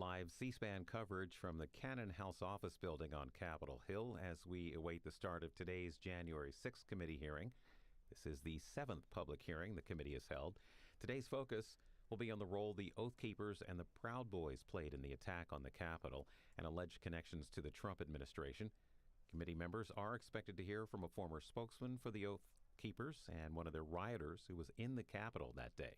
live C-SPAN coverage from the Cannon House office building on Capitol Hill as we await the start of today's January 6th committee hearing. This is the 7th public hearing the committee has held. Today's focus will be on the role the Oath Keepers and the Proud Boys played in the attack on the Capitol and alleged connections to the Trump administration. Committee members are expected to hear from a former spokesman for the Oath Keepers and one of their rioters who was in the Capitol that day.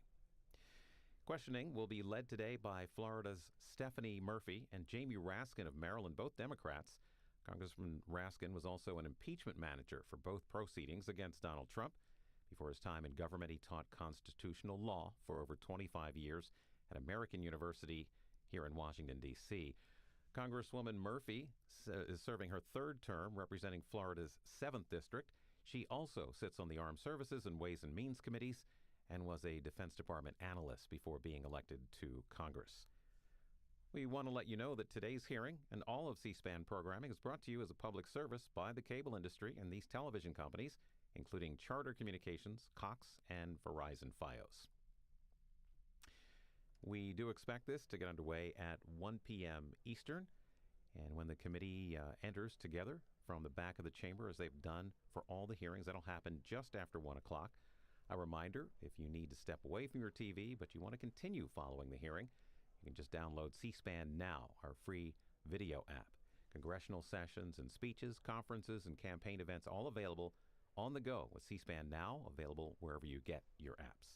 Questioning will be led today by Florida's Stephanie Murphy and Jamie Raskin of Maryland, both Democrats. Congressman Raskin was also an impeachment manager for both proceedings against Donald Trump. Before his time in government, he taught constitutional law for over 25 years at American University here in Washington, D.C. Congresswoman Murphy is serving her third term representing Florida's 7th District. She also sits on the Armed Services and Ways and Means Committees and was a Defense Department analyst before being elected to Congress. We want to let you know that today's hearing and all of C-SPAN programming is brought to you as a public service by the cable industry and these television companies, including Charter Communications, Cox, and Verizon Fios. We do expect this to get underway at 1 p.m. Eastern, and when the committee enters together from the back of the chamber, as they've done for all the hearings, that'll happen just after 1 o'clock. A reminder, if you need to step away from your TV but you want to continue following the hearing, you can just download C-SPAN Now, our free video app. Congressional sessions and speeches, conferences, and campaign events all available on the go with C-SPAN Now, available wherever you get your apps.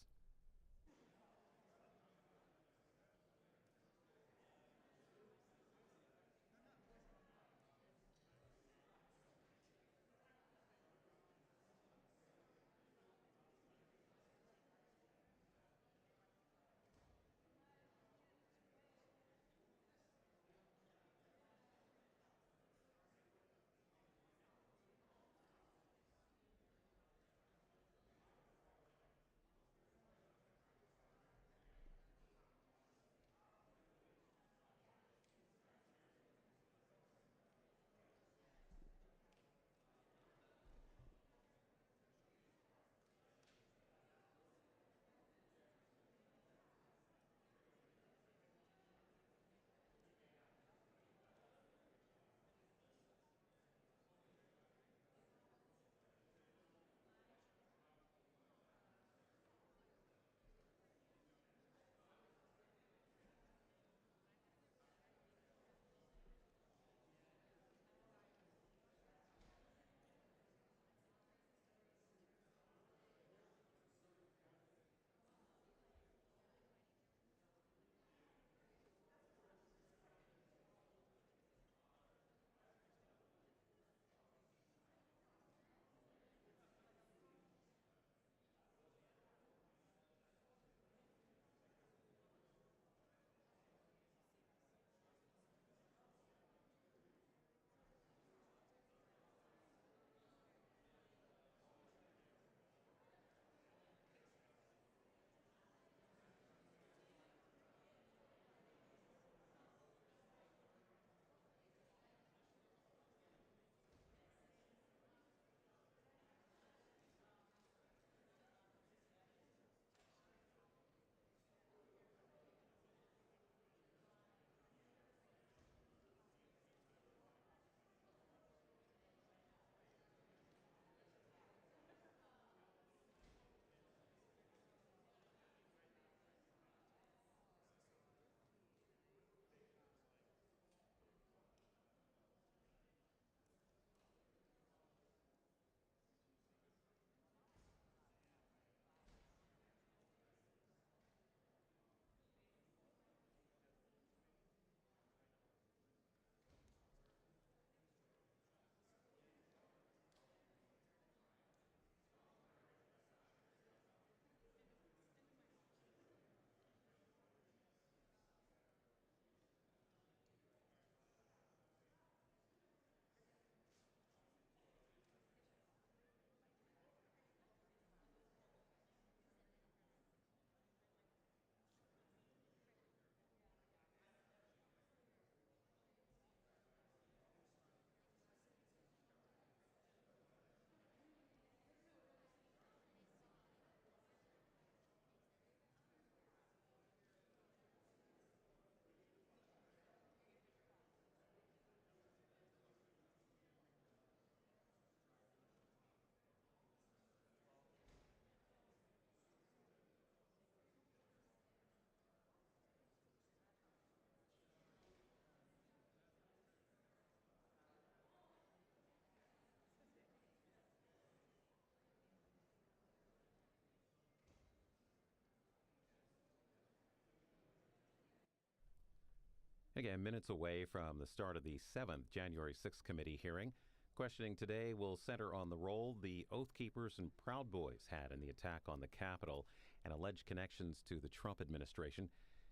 Again, minutes away from the start of the 7th January 6th committee hearing. Questioning today will center on the role the Oath Keepers and Proud Boys had in the attack on the Capitol and alleged connections to the Trump administration.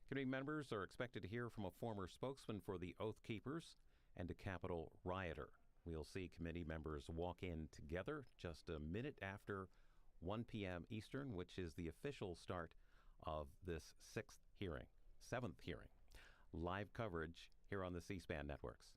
Committee members are expected to hear from a former spokesman for the Oath Keepers and a Capitol rioter. We'll see committee members walk in together just a minute after 1 p.m. Eastern, which is the official start of this 7th hearing. Live coverage here on the C-SPAN networks.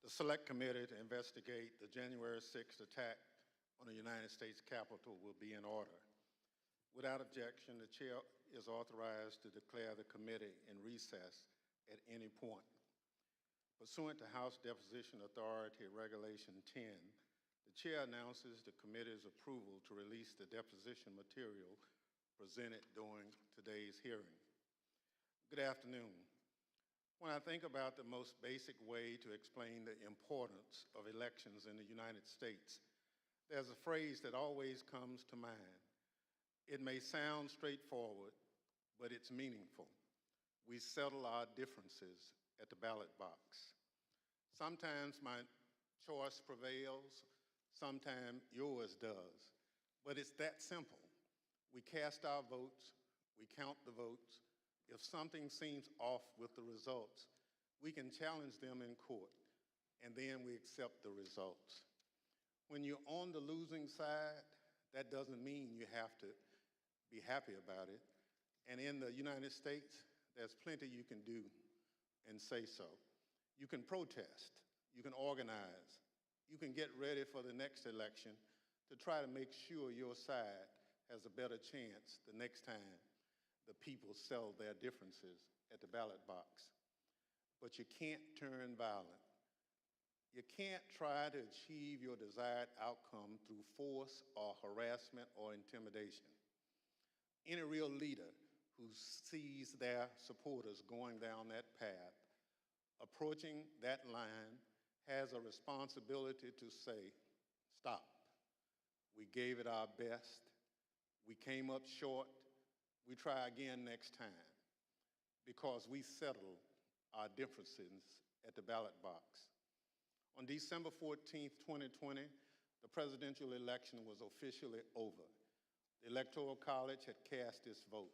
The Select Committee to investigate the January 6th attack on the United States Capitol will be in order. Without objection, the Chair is authorized to declare the committee in recess at any point. Pursuant to House Deposition Authority Regulation 10, the Chair announces the committee's approval to release the deposition material presented during today's hearing. Good afternoon. When I think about the most basic way to explain the importance of elections in the United States, there's a phrase that always comes to mind. It may sound straightforward, but it's meaningful. We settle our differences at the ballot box. Sometimes my choice prevails, sometimes yours does, but it's that simple. We cast our votes, we count the votes. If something seems off with the results, we can challenge them in court, and then we accept the results. When you're on the losing side, that doesn't mean you have to be happy about it. And in the United States, there's plenty you can do and say so. You can protest, you can organize, you can get ready for the next election to try to make sure your side has a better chance the next time the people settle their differences at the ballot box. But you can't turn violent. You can't try to achieve your desired outcome through force or harassment or intimidation. Any real leader who sees their supporters going down that path, approaching that line, has a responsibility to say, stop. We gave it our best. We came up short. We try again next time, because we settled our differences at the ballot box. On December 14th, 2020, the presidential election was officially over. The Electoral College had cast its vote.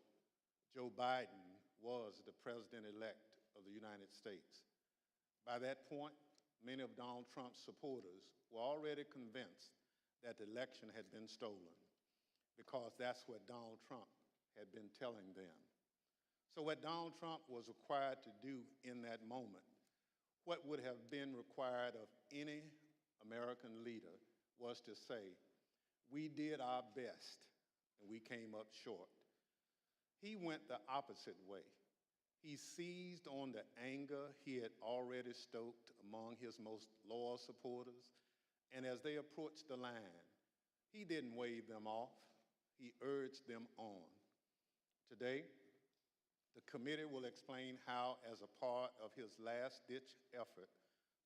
Joe Biden was the president-elect of the United States. By that point, many of Donald Trump's supporters were already convinced that the election had been stolen, because that's what Donald Trump had been telling them. So what Donald Trump was required to do in that moment, what would have been required of any American leader, was to say, we did our best and we came up short. He went the opposite way. He seized on the anger he had already stoked among his most loyal supporters, and as they approached the line, he didn't wave them off, he urged them on. Today, the committee will explain how, as a part of his last-ditch effort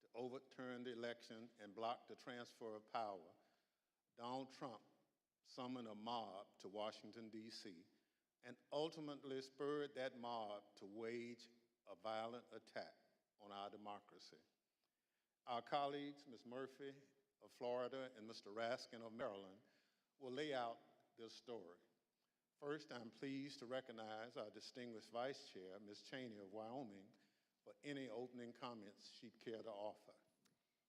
to overturn the election and block the transfer of power, Donald Trump summoned a mob to Washington, D.C., and ultimately spurred that mob to wage a violent attack on our democracy. Our colleagues, Ms. Murphy of Florida and Mr. Raskin of Maryland, will lay out this story. First, I'm pleased to recognize our distinguished Vice Chair, Ms. Cheney of Wyoming, for any opening comments she'd care to offer.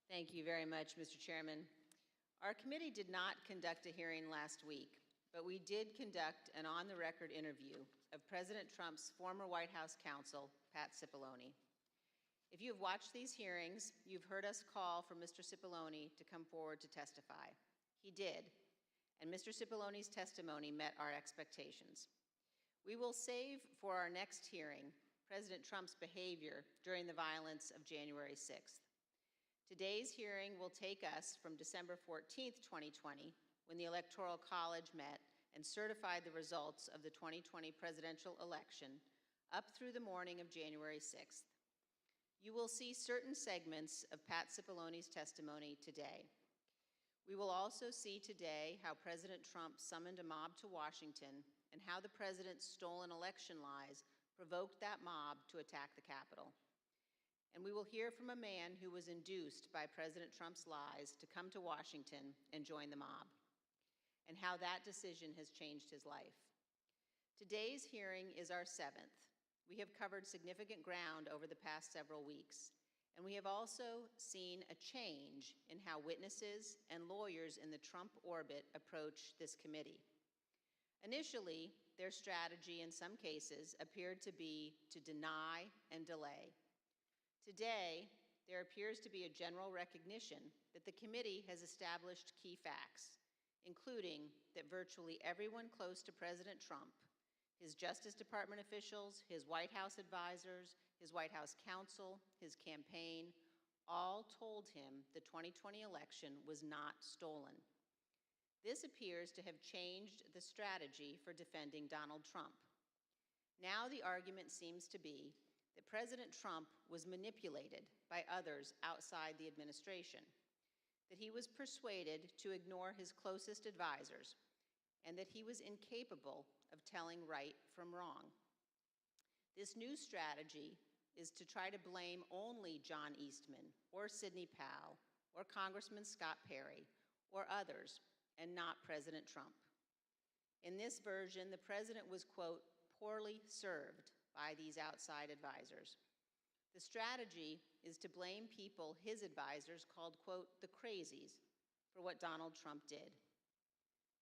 Thank you very much, Mr. Chairman. Our committee did not conduct a hearing last week, but we did conduct an on-the-record interview of President Trump's former White House counsel, Pat Cipollone. If you have watched these hearings, you've heard us call for Mr. Cipollone to come forward to testify. He did, and Mr. Cipollone's testimony met our expectations. We will save for our next hearing President Trump's behavior during the violence of January 6th. Today's hearing will take us from December 14th, 2020, when the Electoral College met and certified the results of the 2020 presidential election, up through the morning of January 6th. You will see certain segments of Pat Cipollone's testimony today. We will also see today how President Trump summoned a mob to Washington and how the president's stolen election lies provoked that mob to attack the Capitol. And we will hear from a man who was induced by President Trump's lies to come to Washington and join the mob, and how that decision has changed his life. Today's hearing is our 7th. We have covered significant ground over the past several weeks, and we have also seen a change in how witnesses and lawyers in the Trump orbit approach this committee. Initially, their strategy in some cases appeared to be to deny and delay. Today, there appears to be a general recognition that the committee has established key facts, including that virtually everyone close to President Trump, his Justice Department officials, his White House advisors, his White House counsel, his campaign, all told him the 2020 election was not stolen. This appears to have changed the strategy for defending Donald Trump. Now the argument seems to be that President Trump was manipulated by others outside the administration, that he was persuaded to ignore his closest advisors, and that he was incapable of telling right from wrong. This new strategy is to try to blame only John Eastman or Sidney Powell or Congressman Scott Perry or others, and not President Trump. In this version, the president was, quote, poorly served by these outside advisors. The strategy is to blame people his advisors called, quote, the crazies for what Donald Trump did.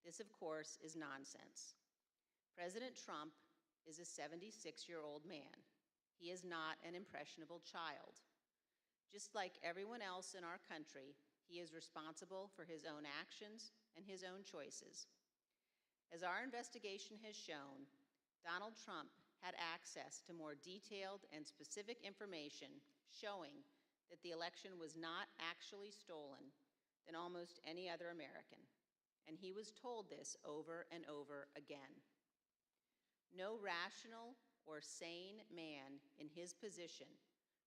This, of course, is nonsense. President Trump is a 76-year-old man. He is not an impressionable child. Just like everyone else in our country, he is responsible for his own actions and his own choices. As our investigation has shown, Donald Trump had access to more detailed and specific information showing that the election was not actually stolen than almost any other American, and he was told this over and over again. No rational or sane man in his position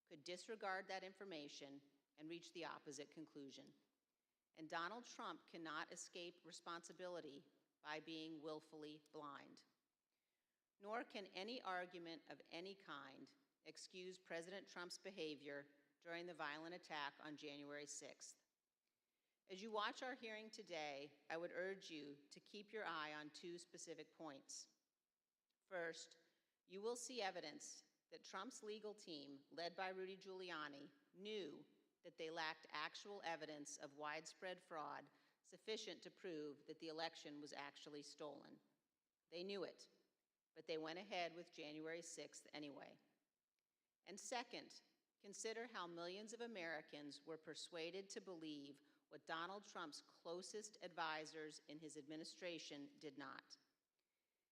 could disregard that information and reach the opposite conclusion. And Donald Trump cannot escape responsibility by being willfully blind. Nor can any argument of any kind excuse President Trump's behavior during the violent attack on January 6th. As you watch our hearing today, I would urge you to keep your eye on two specific points. First, you will see evidence that Trump's legal team, led by Rudy Giuliani, knew that they lacked actual evidence of widespread fraud sufficient to prove that the election was actually stolen. They knew it, but they went ahead with January 6th anyway. And second, consider how millions of Americans were persuaded to believe what Donald Trump's closest advisors in his administration did not.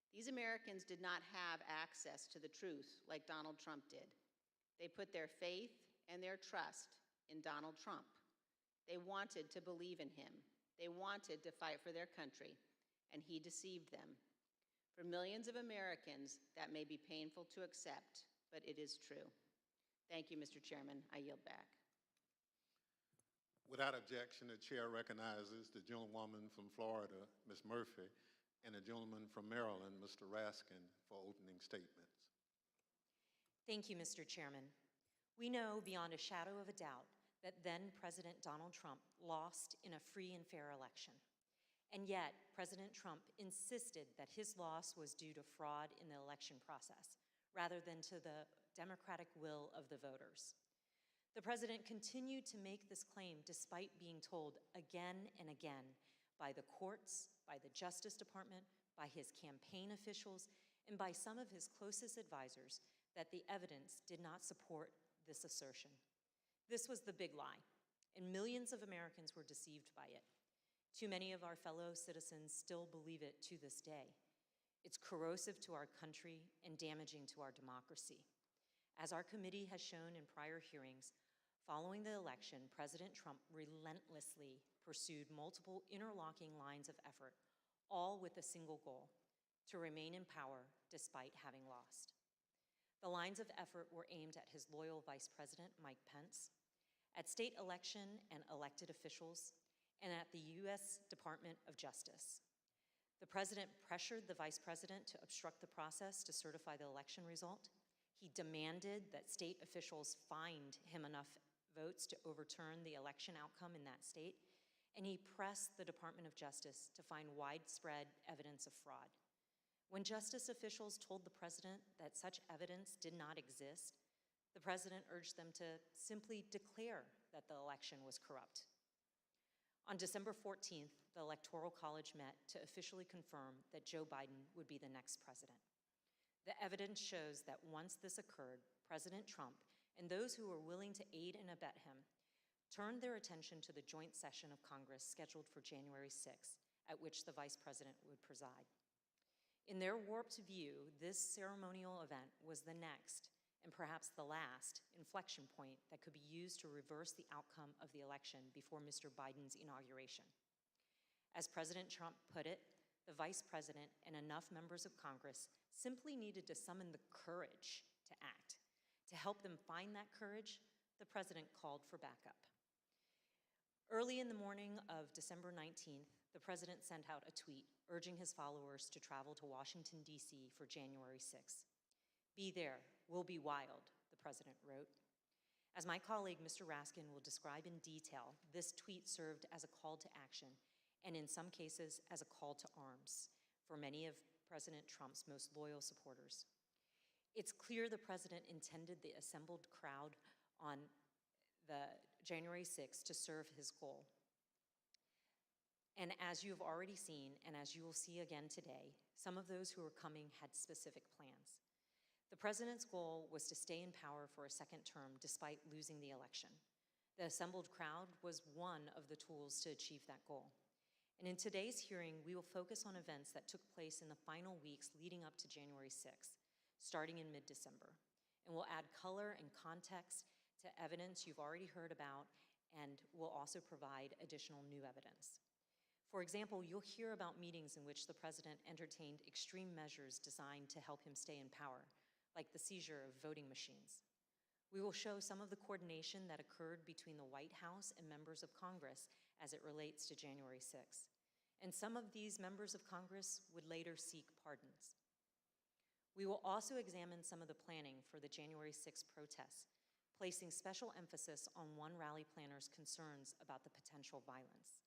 These Americans did not have access to the truth like Donald Trump did. They put their faith and their trust in Donald Trump. They wanted to believe in him. They wanted to fight for their country, and he deceived them. For millions of Americans, that may be painful to accept, but it is true. Thank you, Mr. Chairman. I yield back. Without objection, the chair recognizes the gentlewoman from Florida, Ms. Murphy, and the gentleman from Maryland, Mr. Raskin, for opening statements. Thank you, Mr. Chairman. We know beyond a shadow of a doubt that then President Donald Trump lost in a free and fair election. And yet, President Trump insisted that his loss was due to fraud in the election process, rather than to the democratic will of the voters. The president continued to make this claim despite being told again and again by the courts, by the Justice Department, by his campaign officials, and by some of his closest advisors that the evidence did not support this assertion. This was the big lie, and millions of Americans were deceived by it. Too many of our fellow citizens still believe it to this day. It's corrosive to our country and damaging to our democracy. As our committee has shown in prior hearings, following the election, President Trump relentlessly pursued multiple interlocking lines of effort, all with a single goal: to remain in power despite having lost. The lines of effort were aimed at his loyal Vice President, Mike Pence, at state election and elected officials, and at the U.S. Department of Justice. The president pressured the vice president to obstruct the process to certify the election result. He demanded that state officials find him enough votes to overturn the election outcome in that state, and he pressed the Department of Justice to find widespread evidence of fraud. When justice officials told the president that such evidence did not exist, the president urged them to simply declare that the election was corrupt. On December 14th, the Electoral College met to officially confirm that Joe Biden would be the next president. The evidence shows that once this occurred, President Trump and those who were willing to aid and abet him turned their attention to the joint session of Congress scheduled for January 6th, at which the vice president would preside. In their warped view, this ceremonial event was the next, and perhaps the last, inflection point that could be used to reverse the outcome of the election before Mr. Biden's inauguration. As President Trump put it, the vice president and enough members of Congress simply needed to summon the courage to act. To help them find that courage, the president called for backup. Early in the morning of December 19th, the president sent out a tweet urging his followers to travel to Washington, D.C. for January 6th. Be there, will be wild, the president wrote. As my colleague, Mr. Raskin, will describe in detail, this tweet served as a call to action, and in some cases, as a call to arms for many of President Trump's most loyal supporters. It's clear the president intended the assembled crowd on the January 6th to serve his goal. And as you have already seen, and as you will see again today, some of those who were coming had specific plans. The president's goal was to stay in power for a second term despite losing the election. The assembled crowd was one of the tools to achieve that goal. And in today's hearing, we will focus on events that took place in the final weeks leading up to January 6th, starting in mid-December. And we'll add color and context to evidence you've already heard about, and we'll also provide additional new evidence. For example, you'll hear about meetings in which the president entertained extreme measures designed to help him stay in power, like the seizure of voting machines. We will show some of the coordination that occurred between the White House and members of Congress as it relates to January 6th. And some of these members of Congress would later seek pardons. We will also examine some of the planning for the January 6th protests, placing special emphasis on one rally planner's concerns about the potential violence.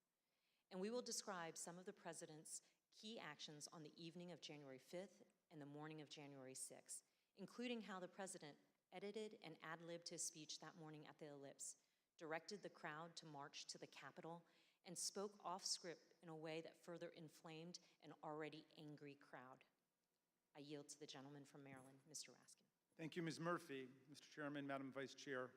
And we will describe some of the president's key actions on the evening of January 5th and the morning of January 6th, including how the president edited and ad-libbed his speech that morning at the Ellipse, directed the crowd to march to the Capitol, and spoke off script in a way that further inflamed an already angry crowd. I yield to the gentleman from Maryland, Mr. Raskin. Thank you, Ms. Murphy. Mr. Chairman, Madam Vice Chair.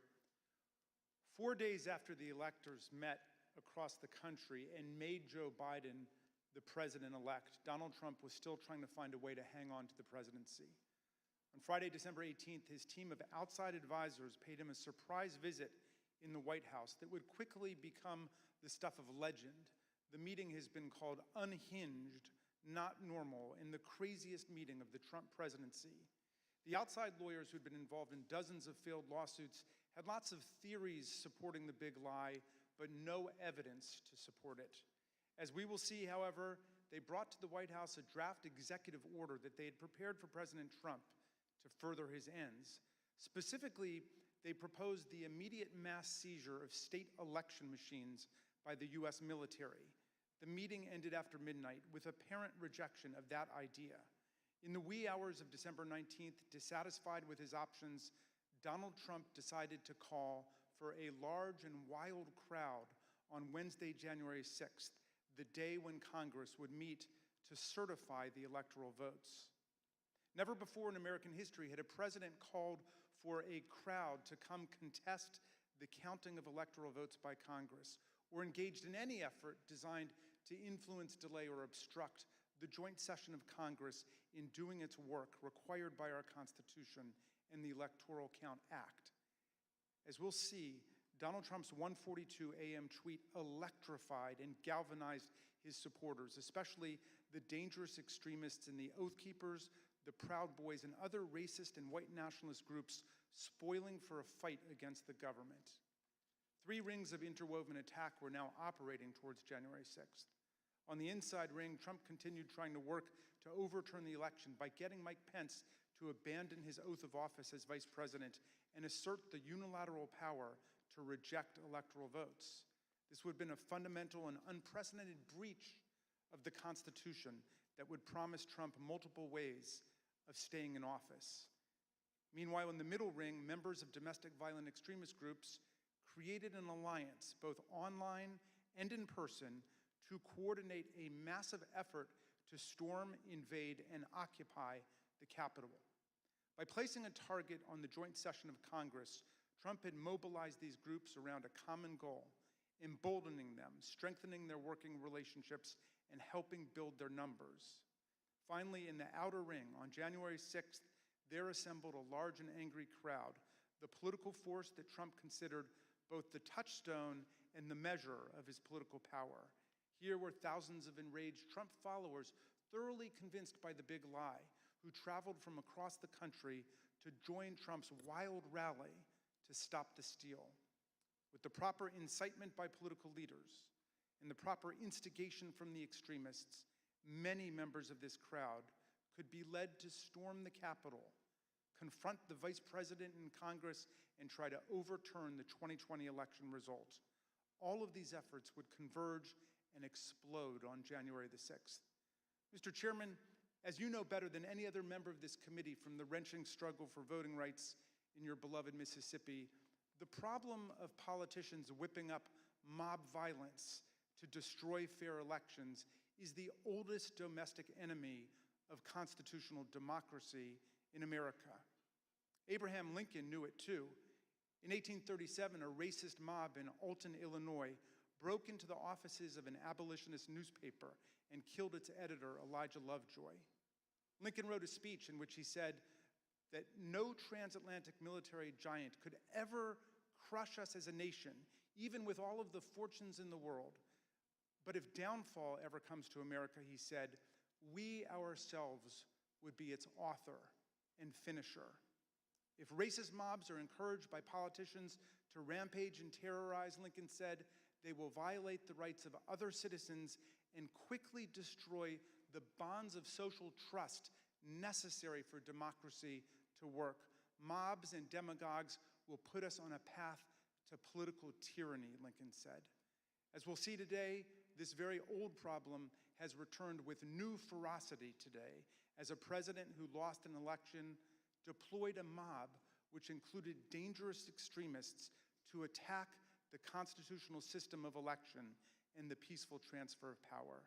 4 days after the electors met across the country and made Joe Biden the president-elect, Donald Trump was still trying to find a way to hang on to the presidency. On Friday, December 18th, his team of outside advisors paid him a surprise visit in the White House that would quickly become the stuff of legend. The meeting has been called unhinged, not normal, and the craziest meeting of the Trump presidency. The outside lawyers who'd been involved in dozens of failed lawsuits had lots of theories supporting the big lie, but no evidence to support it. As we will see, however, they brought to the White House a draft executive order that they had prepared for President Trump to further his ends. Specifically, they proposed the immediate mass seizure of state election machines by the US military. The meeting ended after midnight with apparent rejection of that idea. In the wee hours of December 19th, dissatisfied with his options, Donald Trump decided to call for a large and wild crowd on Wednesday, January 6th, the day when Congress would meet to certify the electoral votes. Never before in American history had a president called for a crowd to come contest the counting of electoral votes by Congress, or engaged in any effort designed to influence, delay, or obstruct the joint session of Congress in doing its work required by our Constitution and the Electoral Count Act. As we'll see, Donald Trump's 1:42 a.m. tweet electrified and galvanized his supporters, especially the dangerous extremists in the Oath Keepers, the Proud Boys, and other racist and white nationalist groups spoiling for a fight against the government. 3 rings of interwoven attack were now operating towards January 6th. On the inside ring, Trump continued trying to work to overturn the election by getting Mike Pence to abandon his oath of office as vice president and assert the unilateral power to reject electoral votes. This would have been a fundamental and unprecedented breach of the Constitution that would promise Trump multiple ways of staying in office. Meanwhile, in the middle ring, members of domestic violent extremist groups created an alliance, both online and in person, to coordinate a massive effort to storm, invade, and occupy the Capitol. By placing a target on the joint session of Congress, Trump had mobilized these groups around a common goal, emboldening them, strengthening their working relationships, and helping build their numbers. Finally, in the outer ring, on January 6th, there assembled a large and angry crowd, the political force that Trump considered both the touchstone and the measure of his political power. Here were thousands of enraged Trump followers, thoroughly convinced by the big lie, who traveled from across the country to join Trump's wild rally to stop the steal. With the proper incitement by political leaders and the proper instigation from the extremists, many members of this crowd could be led to storm the Capitol, confront the vice president in Congress, and try to overturn the 2020 election result. All of these efforts would converge and explode on January the 6th. Mr. Chairman, as you know better than any other member of this committee from the wrenching struggle for voting rights in your beloved Mississippi, the problem of politicians whipping up mob violence to destroy fair elections is the oldest domestic enemy of constitutional democracy in America. Abraham Lincoln knew it too. In 1837, a racist mob in Alton, Illinois, broke into the offices of an abolitionist newspaper and killed its editor, Elijah Lovejoy. Lincoln wrote a speech in which he said that no transatlantic military giant could ever crush us as a nation, even with all of the fortunes in the world. But if downfall ever comes to America, he said, we ourselves would be its author and finisher. If racist mobs are encouraged by politicians to rampage and terrorize, Lincoln said, they will violate the rights of other citizens and quickly destroy the bonds of social trust necessary for democracy to work. Mobs and demagogues will put us on a path to political tyranny, Lincoln said. As we'll see today, this very old problem has returned with new ferocity today as a president who lost an election deployed a mob which included dangerous extremists to attack the constitutional system of election and the peaceful transfer of power.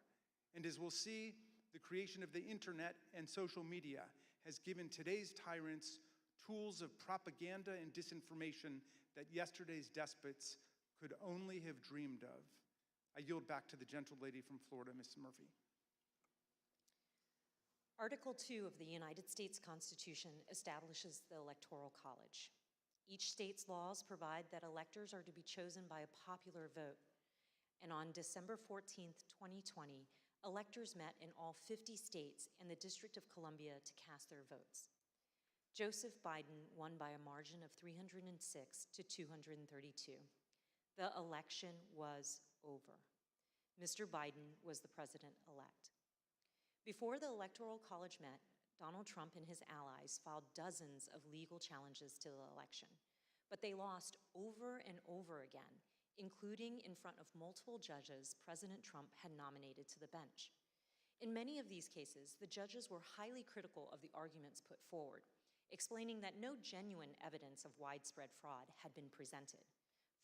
And as we'll see, the creation of the internet and social media has given today's tyrants tools of propaganda and disinformation that yesterday's despots could only have dreamed of. I yield back to the gentle lady from Florida, Ms. Murphy. Article 2 of the United States Constitution establishes the Electoral College. Each state's laws provide that electors are to be chosen by a popular vote. And on December 14th, 2020, electors met in all 50 states and the District of Columbia to cast their votes. Joseph Biden won by a margin of 306 to 232. The election was over. Mr. Biden was the president-elect. Before the Electoral College met, Donald Trump and his allies filed dozens of legal challenges to the election, but they lost over and over again, including in front of multiple judges President Trump had nominated to the bench. In many of these cases, the judges were highly critical of the arguments put forward, explaining that no genuine evidence of widespread fraud had been presented.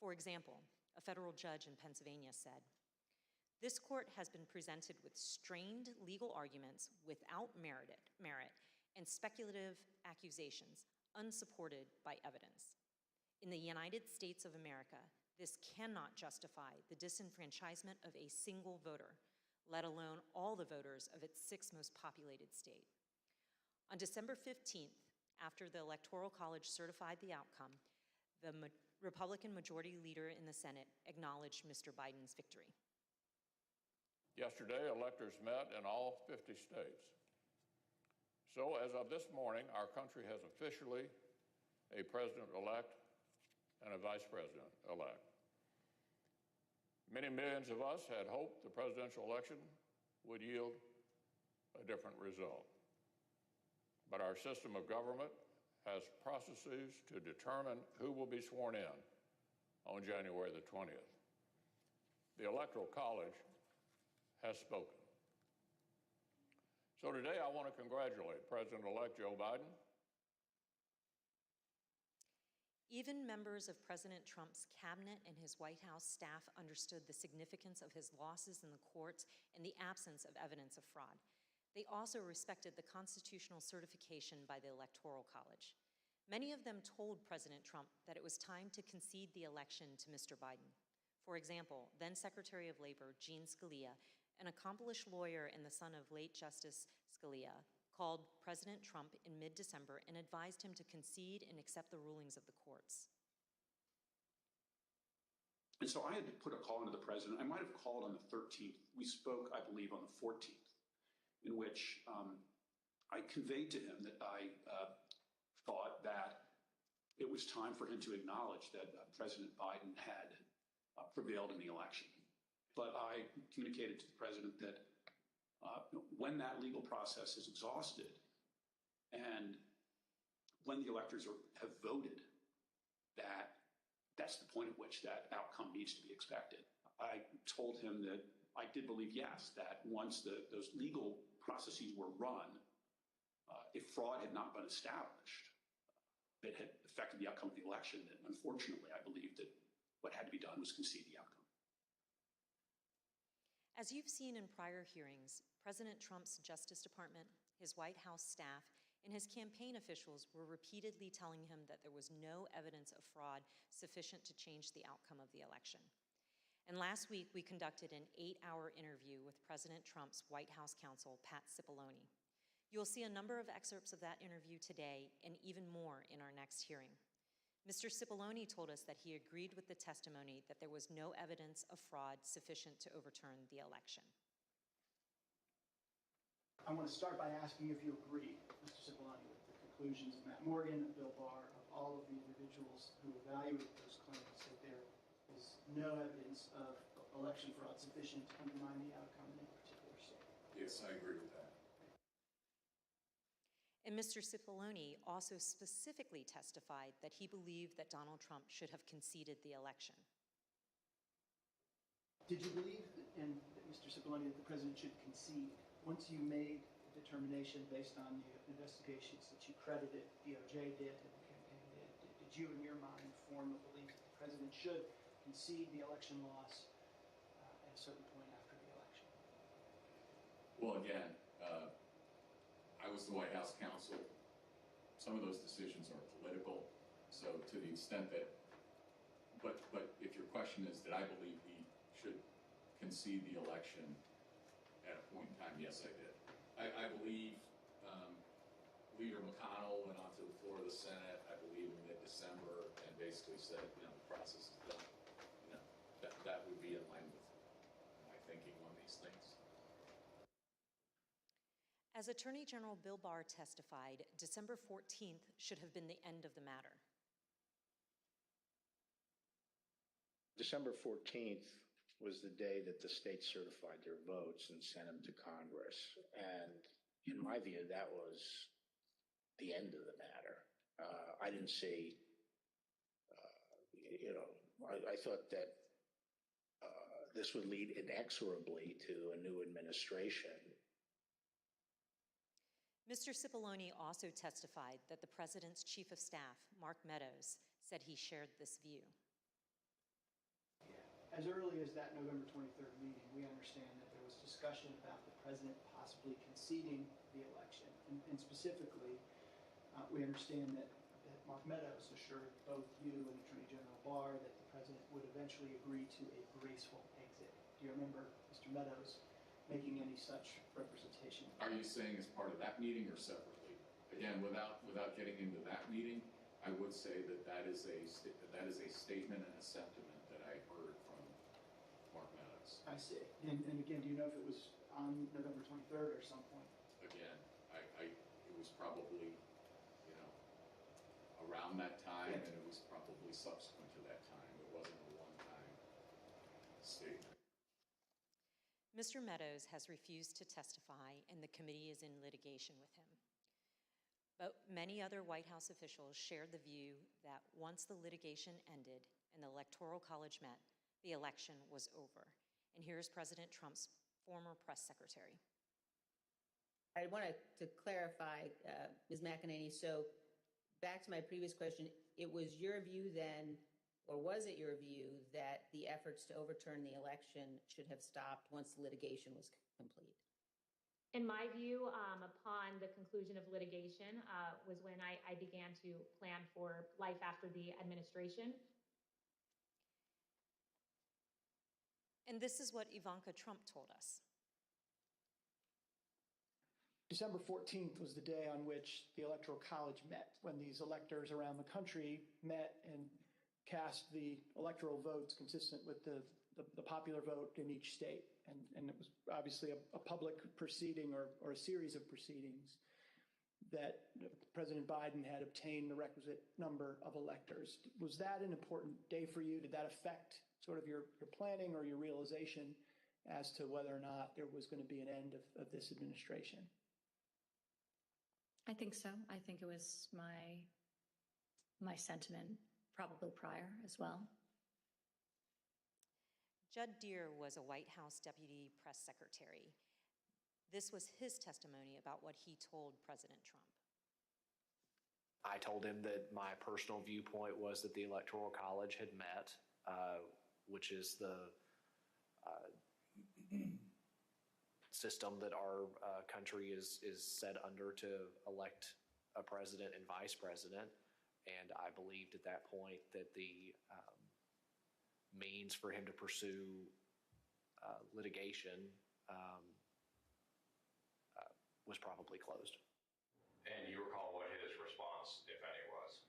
For example, a federal judge in Pennsylvania said, "This court has been presented with strained legal arguments without merit and speculative accusations unsupported by evidence. In the United States of America, this cannot justify the disenfranchisement of a single voter, let alone all the voters of its sixth most populated state." On December 15th, after the Electoral College certified the outcome, the Republican Majority Leader in the Senate acknowledged Mr. Biden's victory. Yesterday, electors met in all 50 states. So as of this morning, our country has officially a president-elect and a vice president-elect. Many millions of us had hoped the presidential election would yield a different result. But our system of government has processes to determine who will be sworn in on January the 20th. The Electoral College has spoken. So today I want to congratulate President-elect Joe Biden. Even members of President Trump's cabinet and his White House staff understood the significance of his losses in the courts and the absence of evidence of fraud. They also respected the constitutional certification by the Electoral College. Many of them told President Trump that it was time to concede the election to Mr. Biden. For example, then Secretary of Labor Gene Scalia, an accomplished lawyer and the son of late Justice Scalia, called President Trump in mid-December and advised him to concede and accept the rulings of the courts. And so I had to put a call into the president. I might have called on the 13th. We spoke, I believe, on the 14th, in which I conveyed to him that I thought that it was time for him to acknowledge that President Biden had prevailed in the election. But I communicated to the president that when that legal process is exhausted and when the electors have voted, that's the point at which that outcome needs to be expected. I told him that I did believe, yes, that once those legal processes were run, if fraud had not been established that had affected the outcome of the election, then unfortunately, I believe that what had to be done was concede the outcome. As you've seen in prior hearings, President Trump's Justice Department, his White House staff, and his campaign officials were repeatedly telling him that there was no evidence of fraud sufficient to change the outcome of the election. And last week, we conducted an 8-hour interview with President Trump's White House counsel, Pat Cipollone. You'll see a number of excerpts of that interview today and even more in our next hearing. Mr. Cipollone told us that he agreed with the testimony that there was no evidence of fraud sufficient to overturn the election. I want to start by asking if you agree, Mr. Cipollone, with the conclusions of Matt Morgan, of Bill Barr, of all of the individuals who evaluated those claims that there is no evidence of election fraud sufficient to undermine the outcome in a particular state. Yes, I agree with that. And Mr. Cipollone also specifically testified that he believed that Donald Trump should have conceded the election. Did you believe, Mr. Cipollone, that the president should concede once you made a determination based on the investigations that you credited DOJ did and the campaign did? Did you, in your mind, form a belief that the president should concede the election loss at a certain point after the election? Well, again, I was the White House counsel. Some of those decisions are political. So to the extent that, but if your question is, did I believe he should concede the election at a point in time? Yes, I did. I believe Leader McConnell went onto the floor of the Senate, I believe in mid-December, and basically said, the process is done. That would be in line with my thinking on these things. As Attorney General Bill Barr testified, December 14th should have been the end of the matter. December 14th was the day that the states certified their votes and sent them to Congress. And in my view, that was the end of the matter. I didn't see, I thought that this would lead inexorably to a new administration. Mr. Cipollone also testified that the president's chief of staff, Mark Meadows, said he shared this view. As early as that November 23rd meeting, we understand that there was discussion about the president possibly conceding the election. And specifically, we understand that Mark Meadows assured both you and Attorney General Barr that the president would eventually agree to a graceful exit. Do you remember Mr. Meadows making any such representation? Are you saying as part of that meeting or separately? Again, without getting into that meeting, I would say that is a statement and a sentiment that I heard from Mark Meadows. I see. And again, do you know if it was on November 23rd or some point? Again, it was probably, around that time, and it was probably subsequent to that time. It wasn't a one-time statement. Mr. Meadows has refused to testify, and the committee is in litigation with him. But many other White House officials shared the view that once the litigation ended and the Electoral College met, the election was over. And here's President Trump's former press secretary. I wanted to clarify, Ms. McEnany, so back to my previous question, it was your view then, or was it your view that the efforts to overturn the election should have stopped once the litigation was complete? In my view, upon the conclusion of litigation was when I began to plan for life after the administration. And this is what Ivanka Trump told us. December 14th was the day on which the Electoral College met, when these electors around the country met and cast the electoral votes consistent with the popular vote in each state. And it was obviously a public proceeding or a series of proceedings that President Biden had obtained the requisite number of electors. Was that an important day for you? Did that affect sort of your planning or your realization as to whether or not there was going to be an end of this administration? I think so. I think it was my sentiment probably prior as well. Judd Deere was a White House deputy press secretary. This was his testimony about what he told President Trump. I told him that my personal viewpoint was that the Electoral College had met, which is the system that our country is set under to elect a president and vice president. And I believed at that point that the means for him to pursue litigation was probably closed. And you recall what his response, if any, was?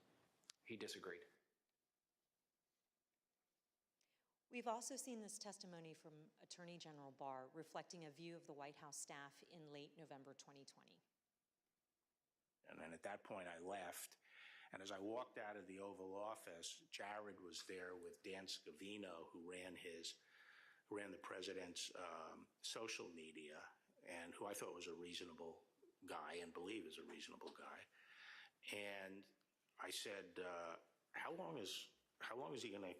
He disagreed. We've also seen this testimony from Attorney General Barr reflecting a view of the White House staff in late November 2020. And then at that point, I left. And as I walked out of the Oval Office, Jared was there with Dan Scavino, who ran the president's social media, and who I thought was a reasonable guy and believe is a reasonable guy. And I said, how long is he going to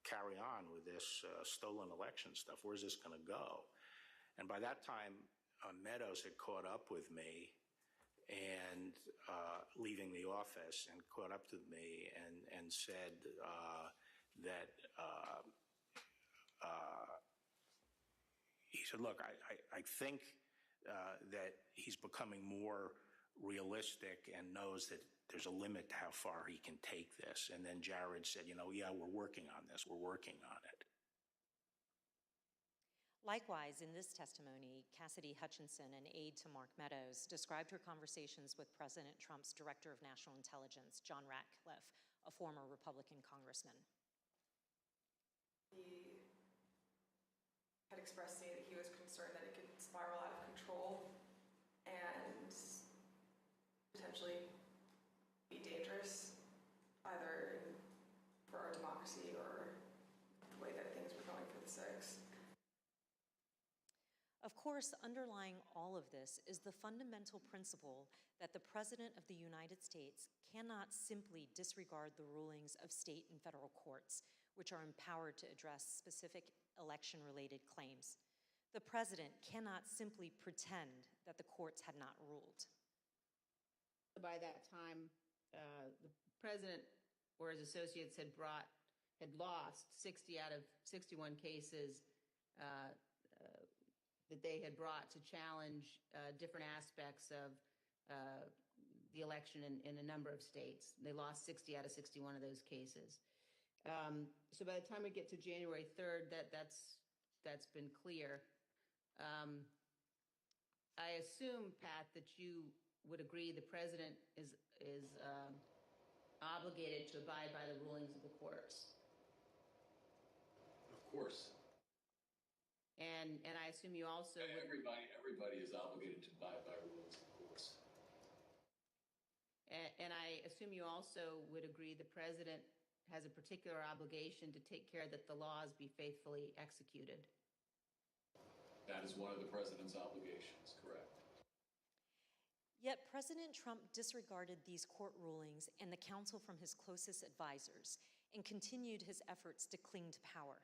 carry on with this stolen election stuff? Where's this going to go? And by that time, Meadows had caught up with me and leaving the office, and caught up to me and said that he said, look, I think that he's becoming more realistic and knows that there's a limit to how far he can take this. And then Jared said, yeah, we're working on this. We're working on it. Likewise, in this testimony, Cassidy Hutchinson, an aide to Mark Meadows, described her conversations with President Trump's Director of National Intelligence, John Ratcliffe, a former Republican congressman. He had expressed to me that he was concerned that it could spiral out of control and potentially be dangerous, either for our democracy or the way that things were going for the six. Of course, underlying all of this is the fundamental principle that the President of the United States cannot simply disregard the rulings of state and federal courts, which are empowered to address specific election-related claims. The President cannot simply pretend that the courts had not ruled. By that time, the President or his associates had lost 60 out of 61 cases that they had brought to challenge different aspects of the election in a number of states. They lost 60 out of 61 of those cases. So by the time we get to January 3rd, that's been clear. I assume, Pat, that you would agree the President is obligated to abide by the rulings of the courts. Of course. And I assume you also would... Everybody is obligated to abide by rules, of course. And I assume you also would agree the President has a particular obligation to take care that the laws be faithfully executed. That is one of the President's obligations, correct. Yet President Trump disregarded these court rulings and the counsel from his closest advisors and continued his efforts to cling to power.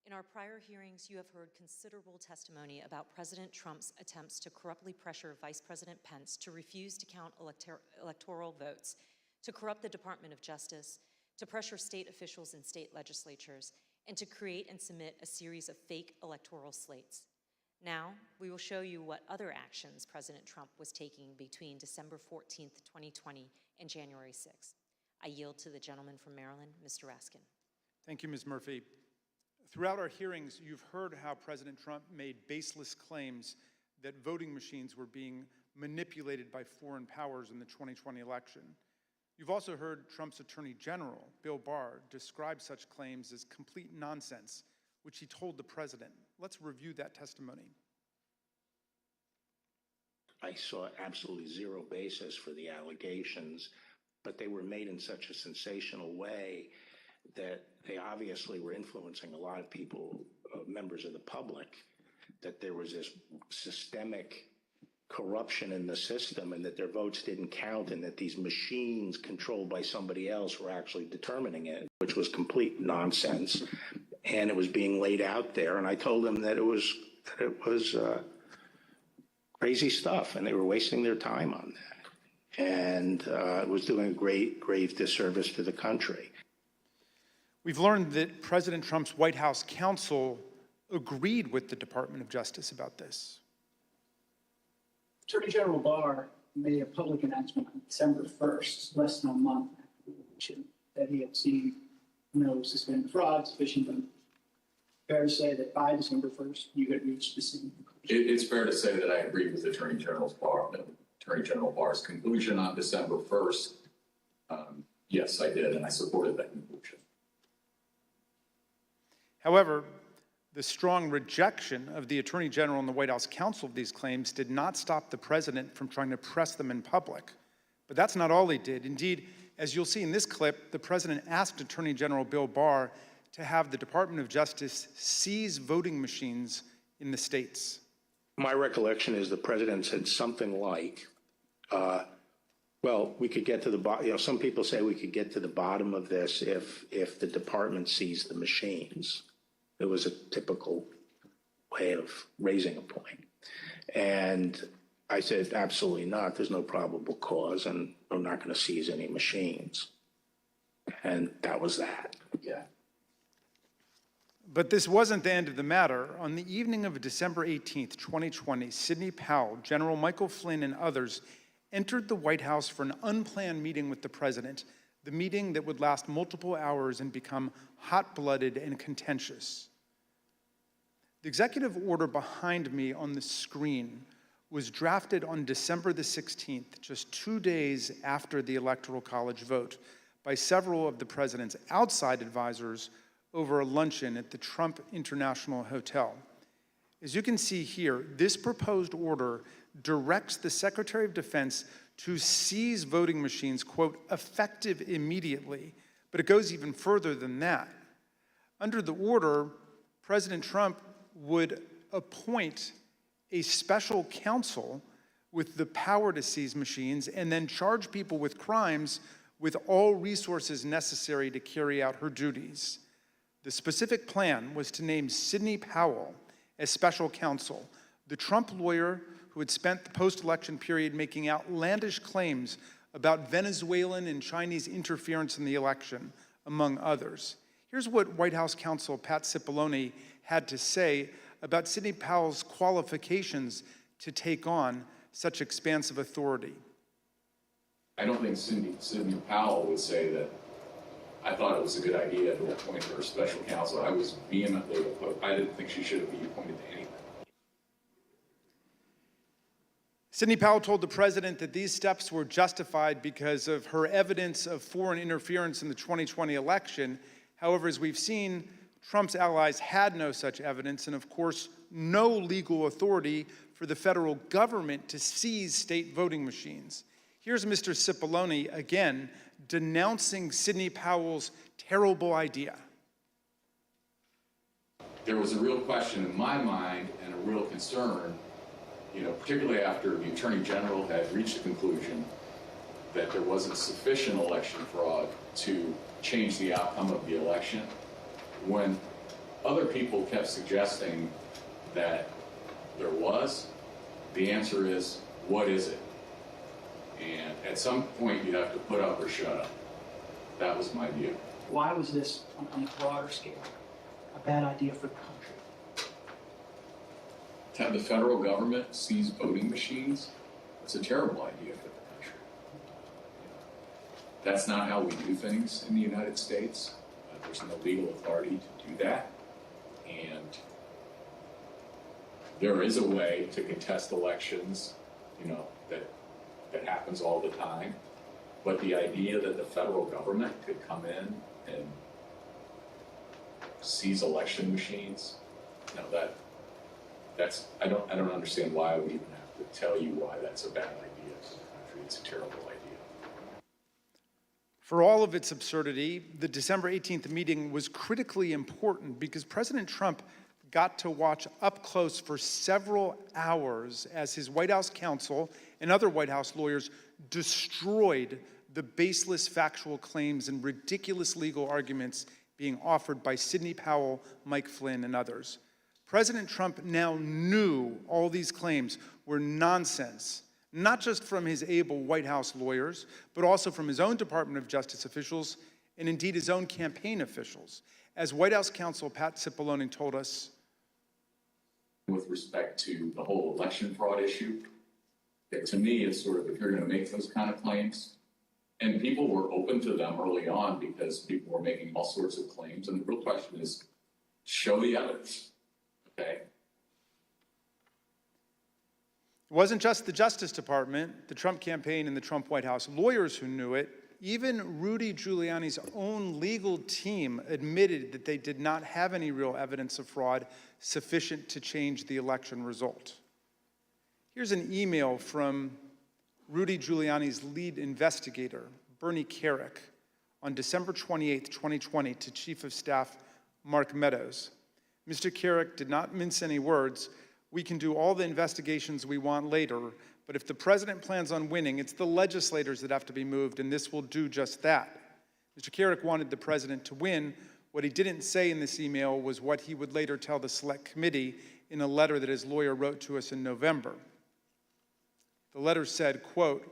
In our prior hearings, you have heard considerable testimony about President Trump's attempts to corruptly pressure Vice President Pence to refuse to count electoral votes, to corrupt the Department of Justice, to pressure state officials and state legislatures, and to create and submit a series of fake electoral slates. Now, we will show you what other actions President Trump was taking between December 14th, 2020 and January 6th. I yield to the gentleman from Maryland, Mr. Raskin. Thank you, Ms. Murphy. Throughout our hearings, you've heard how President Trump made baseless claims that voting machines were being manipulated by foreign powers in the 2020 election. You've also heard Trump's Attorney General, Bill Barr, describe such claims as complete nonsense, which he told the President. Let's review that testimony. I saw absolutely zero basis for the allegations, but they were made in such a sensational way that they obviously were influencing a lot of people, members of the public, that there was this systemic corruption in the system and that their votes didn't count and that these machines controlled by somebody else were actually determining it, which was complete nonsense. And it was being laid out there. And I told them that it was crazy stuff and they were wasting their time on that. And it was doing a grave disservice to the country. We've learned that President Trump's White House counsel agreed with the Department of Justice about this. Attorney General Barr made a public announcement on December 1st, less than a month after the election, that he had seen no suspended fraud sufficient. Fair to say that by December 1st, you had reached the same conclusion? It's fair to say that I agree with Attorney General Barr's conclusion on December 1st. Yes, I did, and I supported that conclusion. However, the strong rejection of the Attorney General and the White House counsel of these claims did not stop the president from trying to press them in public. But that's not all he did. Indeed, as you'll see in this clip, the president asked Attorney General Bill Barr to have the Department of Justice seize voting machines in the states. My recollection is the president said something like, well, we could get to the bottom, some people say we could get to the bottom of this if the department seized the machines. It was a typical way of raising a point. And I said, absolutely not. There's no probable cause, and I'm not going to seize any machines. And that was that. Yeah. But this wasn't the end of the matter. On the evening of December 18th, 2020, Sidney Powell, General Michael Flynn, and others entered the White House for an unplanned meeting with the president, the meeting that would last multiple hours and become hot-blooded and contentious. The executive order behind me on the screen was drafted on December the 16th, just 2 days after the Electoral College vote, by several of the president's outside advisors over a luncheon at the Trump International Hotel. As you can see here, this proposed order directs the Secretary of Defense to seize voting machines, quote, effective immediately, but it goes even further than that. Under the order, President Trump would appoint a special counsel with the power to seize machines and then charge people with crimes with all resources necessary to carry out her duties. The specific plan was to name Sidney Powell as special counsel, the Trump lawyer who had spent the post-election period making outlandish claims about Venezuelan and Chinese interference in the election, among others. Here's what White House counsel Pat Cipollone had to say about Sidney Powell's qualifications to take on such expansive authority. I don't think Sidney Powell would say that I thought it was a good idea to appoint her special counsel. I was vehemently opposed. I didn't think she should be appointed to anything. Sidney Powell told the president that these steps were justified because of her evidence of foreign interference in the 2020 election. However, as we've seen, Trump's allies had no such evidence and, of course, no legal authority for the federal government to seize state voting machines. Here's Mr. Cipollone again denouncing Sidney Powell's terrible idea. There was a real question in my mind and a real concern, particularly after the Attorney General had reached the conclusion that there wasn't sufficient election fraud to change the outcome of the election. When other people kept suggesting that there was, the answer is, what is it? And at some point, you have to put up or shut up. That was my view. Why was this, on a broader scale, a bad idea for the country? To have the federal government seize voting machines, that's a terrible idea for the country. That's not how we do things in the United States. There's no legal authority to do that. And there is a way to contest elections, that happens all the time. But the idea that the federal government could come in and seize election machines, I don't understand why I would even have to tell you why that's a bad idea for the country. It's a terrible idea. For all of its absurdity, the December 18th meeting was critically important because President Trump got to watch up close for several hours as his White House counsel and other White House lawyers destroyed the baseless factual claims and ridiculous legal arguments being offered by Sidney Powell, Mike Flynn, and others. President Trump now knew all these claims were nonsense, not just from his able White House lawyers, but also from his own Department of Justice officials and indeed his own campaign officials. As White House counsel Pat Cipollone told us, with respect to the whole election fraud issue, to me, it's sort of, if you're going to make those kind of claims, and people were open to them early on because people were making all sorts of claims, and the real question is, show the evidence, okay? It wasn't just the Justice Department, the Trump campaign, and the Trump White House lawyers who knew it. Even Rudy Giuliani's own legal team admitted that they did not have any real evidence of fraud sufficient to change the election result. Here's an email from Rudy Giuliani's lead investigator, Bernie Kerik, on December 28, 2020, to Chief of Staff Mark Meadows. Mr. Kerik did not mince any words. We can do all the investigations we want later, but if the president plans on winning, it's the legislators that have to be moved, and this will do just that. Mr. Kerik wanted the president to win. What he didn't say in this email was what he would later tell the Select Committee in a letter that his lawyer wrote to us in November. The letter said, quote,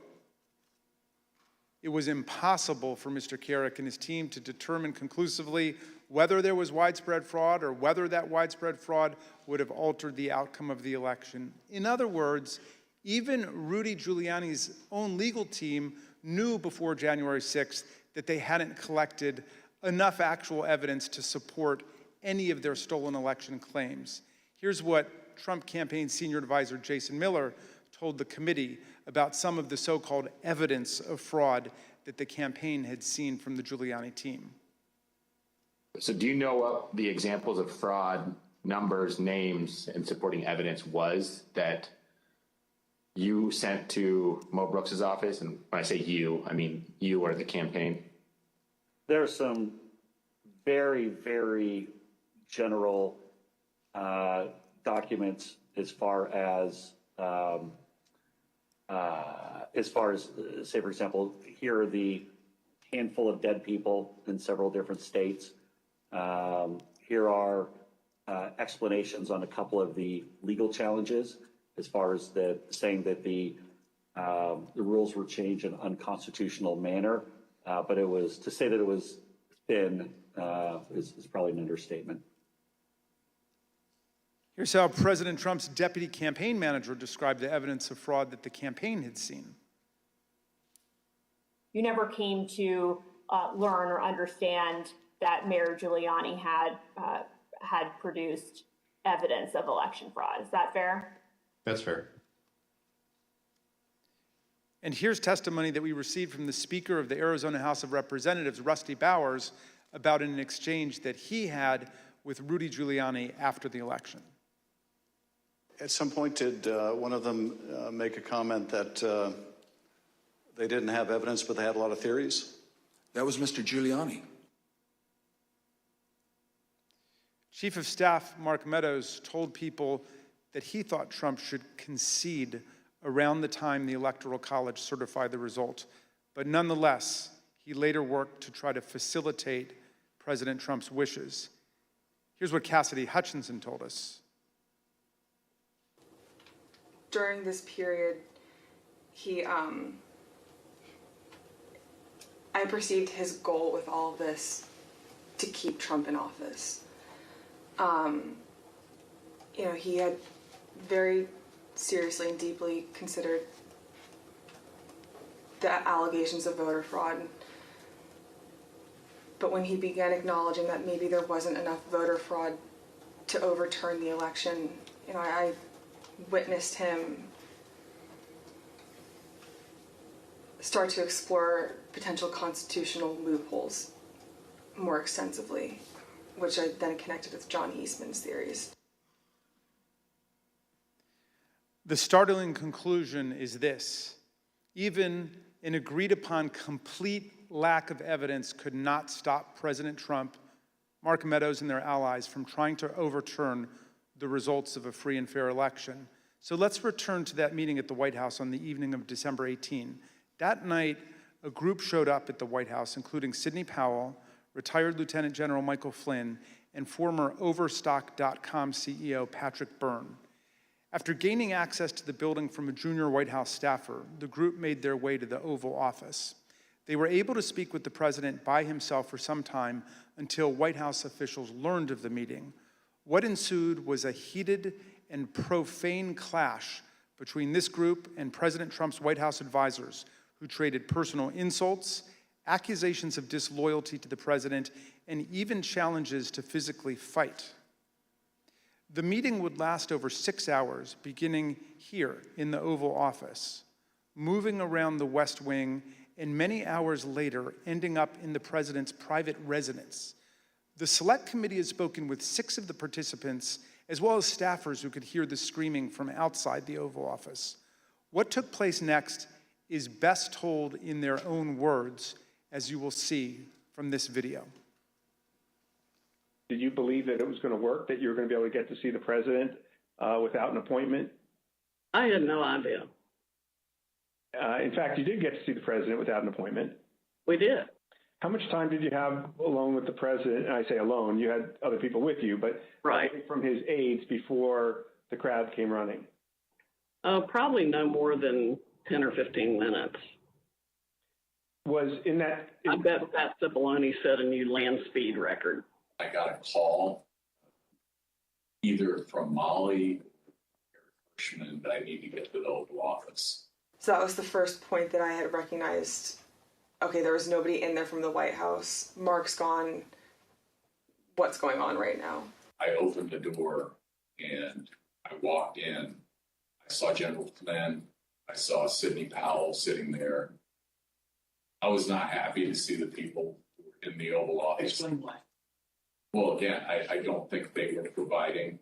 "It was impossible for Mr. Kerik and his team to determine conclusively whether there was widespread fraud or whether that widespread fraud would have altered the outcome of the election." In other words, even Rudy Giuliani's own legal team knew before January 6th that they hadn't collected enough actual evidence to support any of their stolen election claims. Here's what Trump campaign senior advisor Jason Miller told the committee about some of the so-called evidence of fraud that the campaign had seen from the Giuliani team. So do you know what the examples of fraud, numbers, names, and supporting evidence was that you sent to Mo Brooks's office? And when I say you, I mean you or the campaign. There are some very, very general documents as far as say, for example, here are the handful of dead people in several different states. Here are explanations on a couple of the legal challenges as far as saying that the rules were changed in an unconstitutional manner. But it was, to say that it was thin is probably an understatement. Here's how President Trump's deputy campaign manager described the evidence of fraud that the campaign had seen. You never came to learn or understand that Mayor Giuliani had produced evidence of election fraud. Is that fair? That's fair. And here's testimony that we received from the Speaker of the Arizona House of Representatives, Rusty Bowers, about an exchange that he had with Rudy Giuliani after the election. At some point, did one of them make a comment that they didn't have evidence, but they had a lot of theories? That was Mr. Giuliani. Chief of Staff Mark Meadows told people that he thought Trump should concede around the time the Electoral College certified the result. But nonetheless, he later worked to try to facilitate President Trump's wishes. Here's what Cassidy Hutchinson told us. During this period, I perceived his goal with all of this to keep Trump in office. He had very seriously and deeply considered the allegations of voter fraud. But when he began acknowledging that maybe there wasn't enough voter fraud to overturn the election, I witnessed him start to explore potential constitutional loopholes more extensively, which I then connected with John Eastman's theories. The startling conclusion is this: even an agreed-upon complete lack of evidence could not stop President Trump, Mark Meadows, and their allies from trying to overturn the results of a free and fair election. So let's return to that meeting at the White House on the evening of December 18. That night, a group showed up at the White House, including Sidney Powell, retired Lieutenant General Michael Flynn, and former Overstock.com CEO Patrick Byrne. After gaining access to the building from a junior White House staffer, the group made their way to the Oval Office. They were able to speak with the president by himself for some time until White House officials learned of the meeting. What ensued was a heated and profane clash between this group and President Trump's White House advisors, who traded personal insults, accusations of disloyalty to the president, and even challenges to physically fight. The meeting would last over 6 hours, beginning here in the Oval Office, moving around the West Wing, and many hours later, ending up in the president's private residence. The Select Committee has spoken with 6 of the participants, as well as staffers who could hear the screaming from outside the Oval Office. What took place next is best told in their own words, as you will see from this video. Did you believe that it was going to work, that you were going to be able to get to see the president without an appointment? I had no idea. In fact, you did get to see the president without an appointment. We did. How much time did you have alone with the president? And I say alone, you had other people with you, but right from his aides before the crowd came running? Probably no more than 10 or 15 minutes. Was in that... I bet Pat Cipollone set a new land speed record. I got a call either from Molly or Hirschman that I need to get to the Oval Office. So that was the first point that I had recognized, okay, there was nobody in there from the White House. Mark's gone. What's going on right now? I opened the door and I walked in. I saw General Flynn. I saw Sidney Powell sitting there. I was not happy to see the people in the Oval Office. Explain why. Well, again, I don't think they were providing.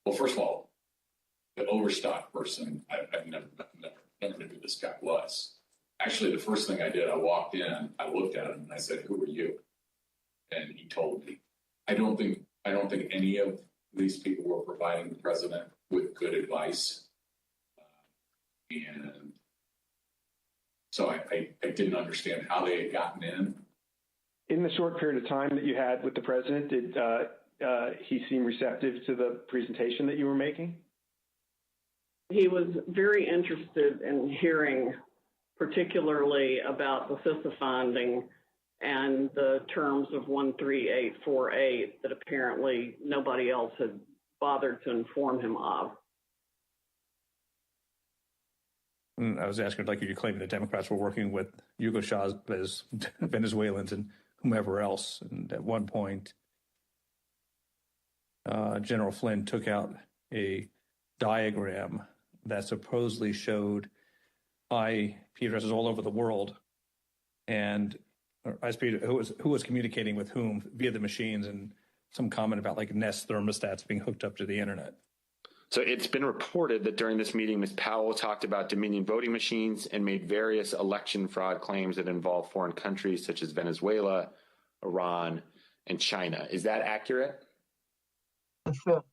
Well, first of all, the Overstock person, I've never knew who this guy was. Actually, the first thing I did, I walked in, I looked at him, and I said, "Who are you?" And he told me. I don't think any of these people were providing the president with good advice, and so I didn't understand how they had gotten in. In the short period of time that you had with the president, did he seem receptive to the presentation that you were making? He was very interested in hearing particularly about the CISA finding and the terms of 13848 that apparently nobody else had bothered to inform him of. I was asking, like, you claiming the Democrats were working with Yugoslavs, Venezuelans, and whomever else. And at one point, General Flynn took out a diagram that supposedly showed IP addresses all over the world, and ISP who was communicating with whom via the machines, and some comment about like Nest thermostats being hooked up to the internet. So it's been reported that during this meeting, Ms. Powell talked about Dominion voting machines and made various election fraud claims that involve foreign countries such as Venezuela, Iran, and China. Is that accurate? Sure.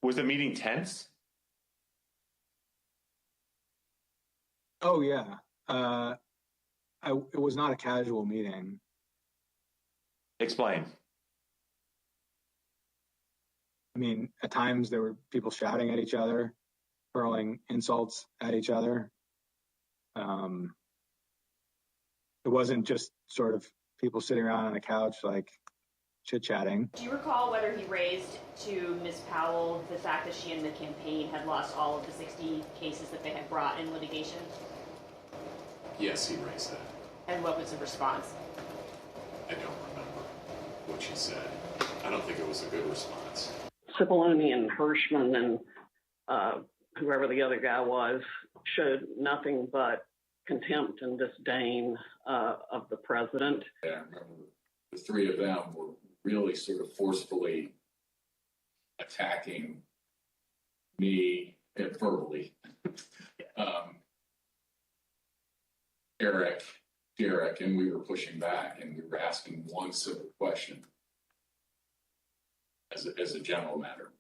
Was the meeting tense? Oh, yeah. It was not a casual meeting. Explain. I mean, at times there were people shouting at each other, hurling insults at each other. It wasn't just sort of people sitting around on a couch, like, chit-chatting. Do you recall whether he raised to Ms. Powell the fact that she and the campaign had lost all of the 60 cases that they had brought in litigation? Yes, he raised that. And what was the response? I don't remember what she said. I don't think it was a good response. Cipollone and Hirschman and whoever the other guy was showed nothing but contempt and disdain of the president. Yeah, I remember the three of them were really sort of forcefully attacking me verbally. Derek, and we were pushing back, and we were asking one simple question as a general matter.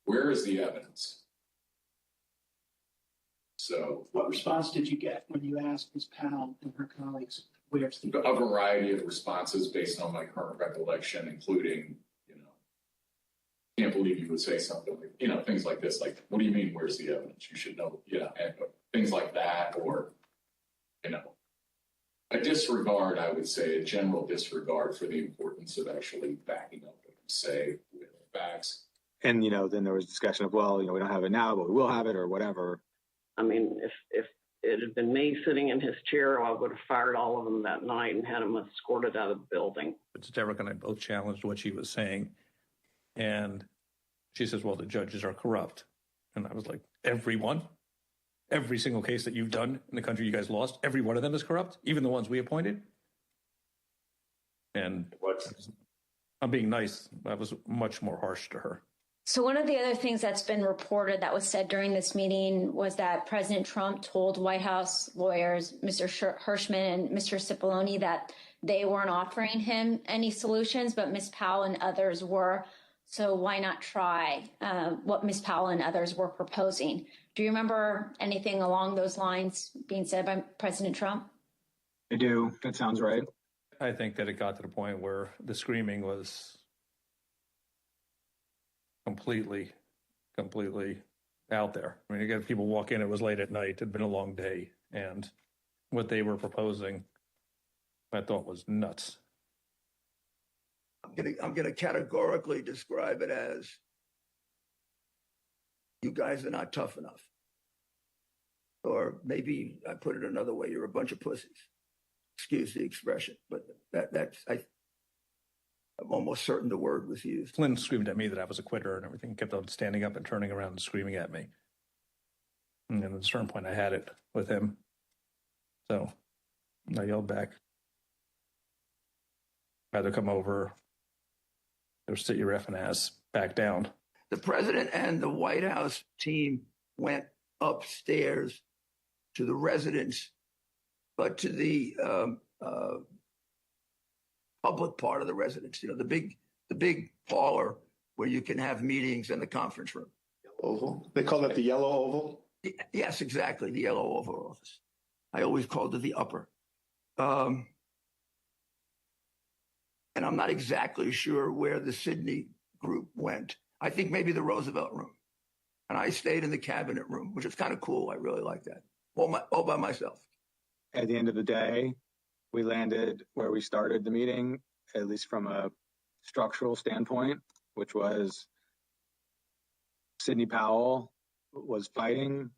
Where is the evidence? So, what response did you get when you asked Ms. Powell and her colleagues, where's the a variety of responses based on my current recollection, including, can't believe you would say something like, things like this, like, what do you mean, where's the evidence? You should know, and things like that, or, a disregard, I would say, a general disregard for the importance of actually backing up what you say with facts. And, then there was discussion of, well, we don't have it now, but we will have it or whatever. I mean, if it had been me sitting in his chair, I would have fired all of them that night and had them escorted out of the building. But Derek and I both challenged what she was saying. And she says, well, the judges are corrupt. And I was like, everyone? Every single case that you've done in the country you guys lost, every one of them is corrupt, even the ones we appointed? And I'm being nice. I was much more harsh to her. So one of the other things that's been reported that was said during this meeting was that President Trump told White House lawyers, Mr. Hirschman and Mr. Cipollone, that they weren't offering him any solutions, but Ms. Powell and others were. So why not try what Ms. Powell and others were proposing? Do you remember anything along those lines being said by President Trump? I do. That sounds right. I think that it got to the point where the screaming was completely out there. I mean, you get people walk in, it was late at night, it had been a long day, and what they were proposing, I thought was nuts. I'm gonna categorically describe it as, you guys are not tough enough. Or maybe I put it another way, you're a bunch of pussies. Excuse the expression, but I'm almost certain the word was used. Flynn screamed at me that I was a quitter and everything, kept on standing up and turning around and screaming at me. And at a certain point, I had it with him. So I yelled back. Either come over or sit your effing ass back down. The president and the White House team went upstairs to the residence, but to the public part of the residence, the big parlor where you can have meetings in the conference room. Oval? They call that the yellow oval? Yes, exactly, the yellow oval office. I always called it the upper. And I'm not exactly sure where the Sydney group went. I think maybe the Roosevelt room. And I stayed in the cabinet room, which is kind of cool. I really like that. All by myself. At the end of the day, we landed where we started the meeting, at least from a structural standpoint, which was Sidney Powell was fighting,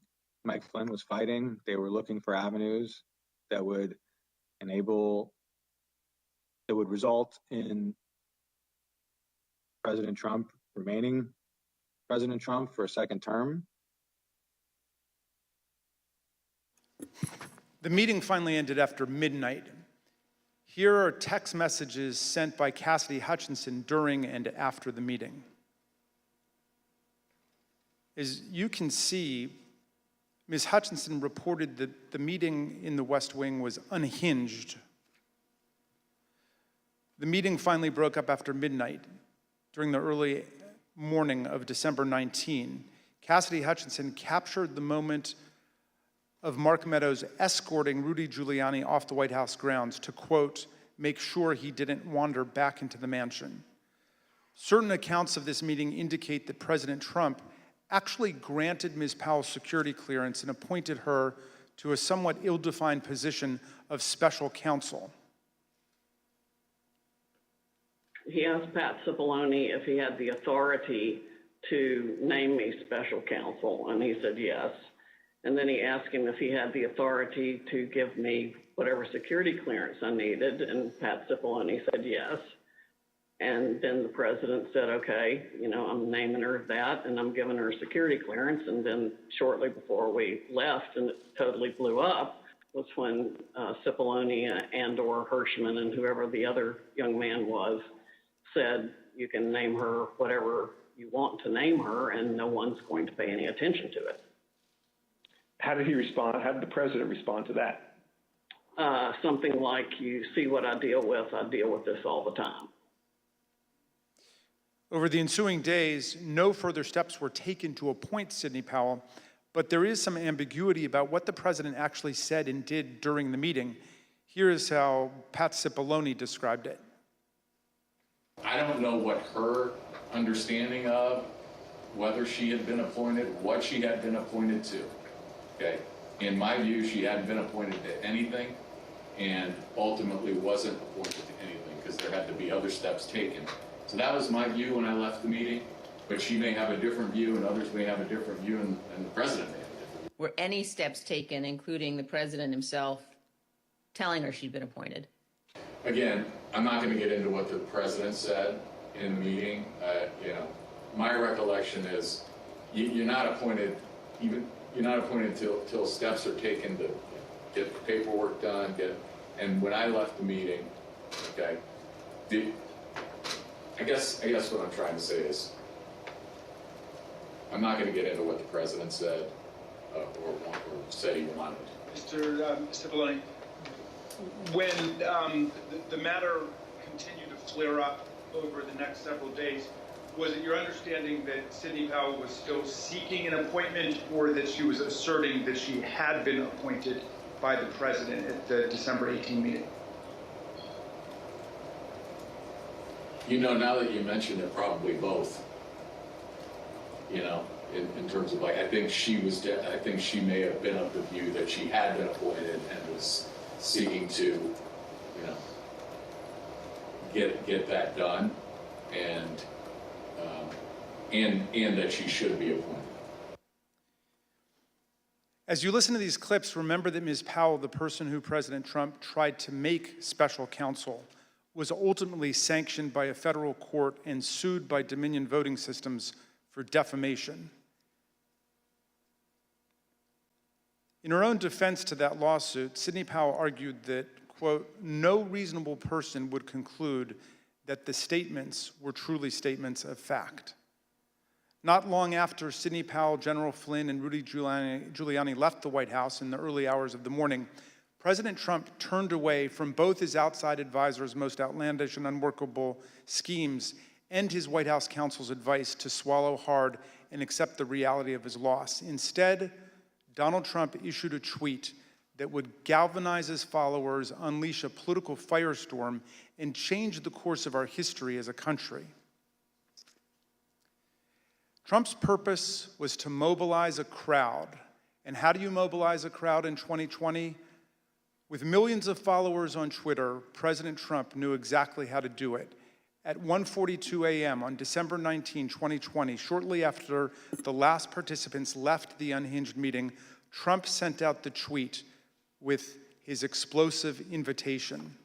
Mike Flynn was fighting. They were looking for avenues that would result in President Trump remaining President Trump for a second term. The meeting finally ended after midnight. Here are text messages sent by Cassidy Hutchinson during and after the meeting. As you can see, Ms. Hutchinson reported that the meeting in the West Wing was unhinged. The meeting finally broke up after midnight during the early morning of December 19. Cassidy Hutchinson captured the moment of Mark Meadows escorting Rudy Giuliani off the White House grounds to, quote, make sure he didn't wander back into the mansion. Certain accounts of this meeting indicate that President Trump actually granted Ms. Powell's security clearance and appointed her to a somewhat ill-defined position of special counsel. He asked Pat Cipollone if he had the authority to name me special counsel, and he said yes. And then he asked him if he had the authority to give me whatever security clearance I needed, and Pat Cipollone said yes. And then the president said, okay, I'm naming her that, and I'm giving her security clearance. And then shortly before we left, and it totally blew up, was when Cipollone and/or Hirschman and whoever the other young man was said, you can name her whatever you want to name her, and no one's going to pay any attention to it. How did he respond? How did the president respond to that? Something like, you see what I deal with this all the time. Over the ensuing days, no further steps were taken to appoint Sidney Powell, but there is some ambiguity about what the president actually said and did during the meeting. Here is how Pat Cipollone described it. I don't know what her understanding of whether she had been appointed, what she had been appointed to. Okay. In my view, she hadn't been appointed to anything and ultimately wasn't appointed to anything because there had to be other steps taken. So that was my view when I left the meeting, but she may have a different view and others may have a different view and the president may have a different view. Were any steps taken, including the president himself, telling her she'd been appointed? Again, I'm not going to get into what the president said in the meeting. My recollection is you're not appointed till steps are taken to get the paperwork done. And when I left the meeting, okay, I guess what I'm trying to say is I'm not going to get into what the president said or said he wanted. Mr. Cipollone, when the matter continued to flare up over the next several days, was it your understanding that Sidney Powell was still seeking an appointment or that she was asserting that she had been appointed by the president at the December 18 meeting? Now that you mentioned it, probably both. In terms of I think she may have been of the view that she had been appointed and was seeking to, get that done, and that she should be appointed. As you listen to these clips, remember that Ms. Powell, the person who President Trump tried to make special counsel, was ultimately sanctioned by a federal court and sued by Dominion Voting Systems for defamation. In her own defense to that lawsuit, Sidney Powell argued that, quote, no reasonable person would conclude that the statements were truly statements of fact. Not long after Sidney Powell, General Flynn, and Rudy Giuliani left the White House in the early hours of the morning, President Trump turned away from both his outside advisors' most outlandish and unworkable schemes and his White House counsel's advice to swallow hard and accept the reality of his loss. Instead, Donald Trump issued a tweet that would galvanize his followers, unleash a political firestorm, and change the course of our history as a country. Trump's purpose was to mobilize a crowd. And how do you mobilize a crowd in 2020? With millions of followers on Twitter, President Trump knew exactly how to do it. At 1:42 a.m. on December 19, 2020, shortly after the last participants left the unhinged meeting, Trump sent out the tweet with his explosive invitation.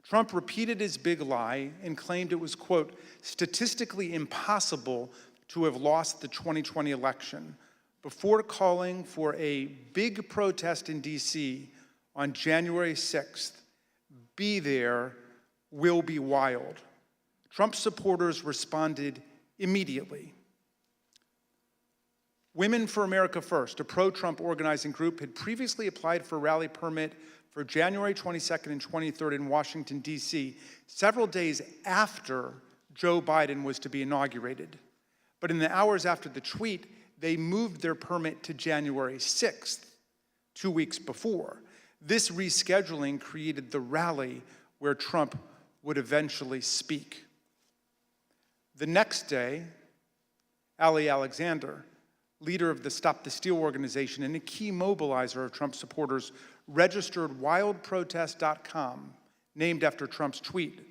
Trump repeated his big lie and claimed it was, quote, statistically impossible to have lost the 2020 election before calling for a big protest in D.C. on January 6th. Be there, will be wild. Trump supporters responded immediately. Women for America First, a pro-Trump organizing group, had previously applied for a rally permit for January 22nd and 23rd in Washington, D.C., several days after Joe Biden was to be inaugurated. But in the hours after the tweet, they moved their permit to January 6th, 2 weeks before. This rescheduling created the rally where Trump would eventually speak. The next day, Ali Alexander, leader of the Stop the Steal organization and a key mobilizer of Trump supporters, registered wildprotest.com, named after Trump's tweet.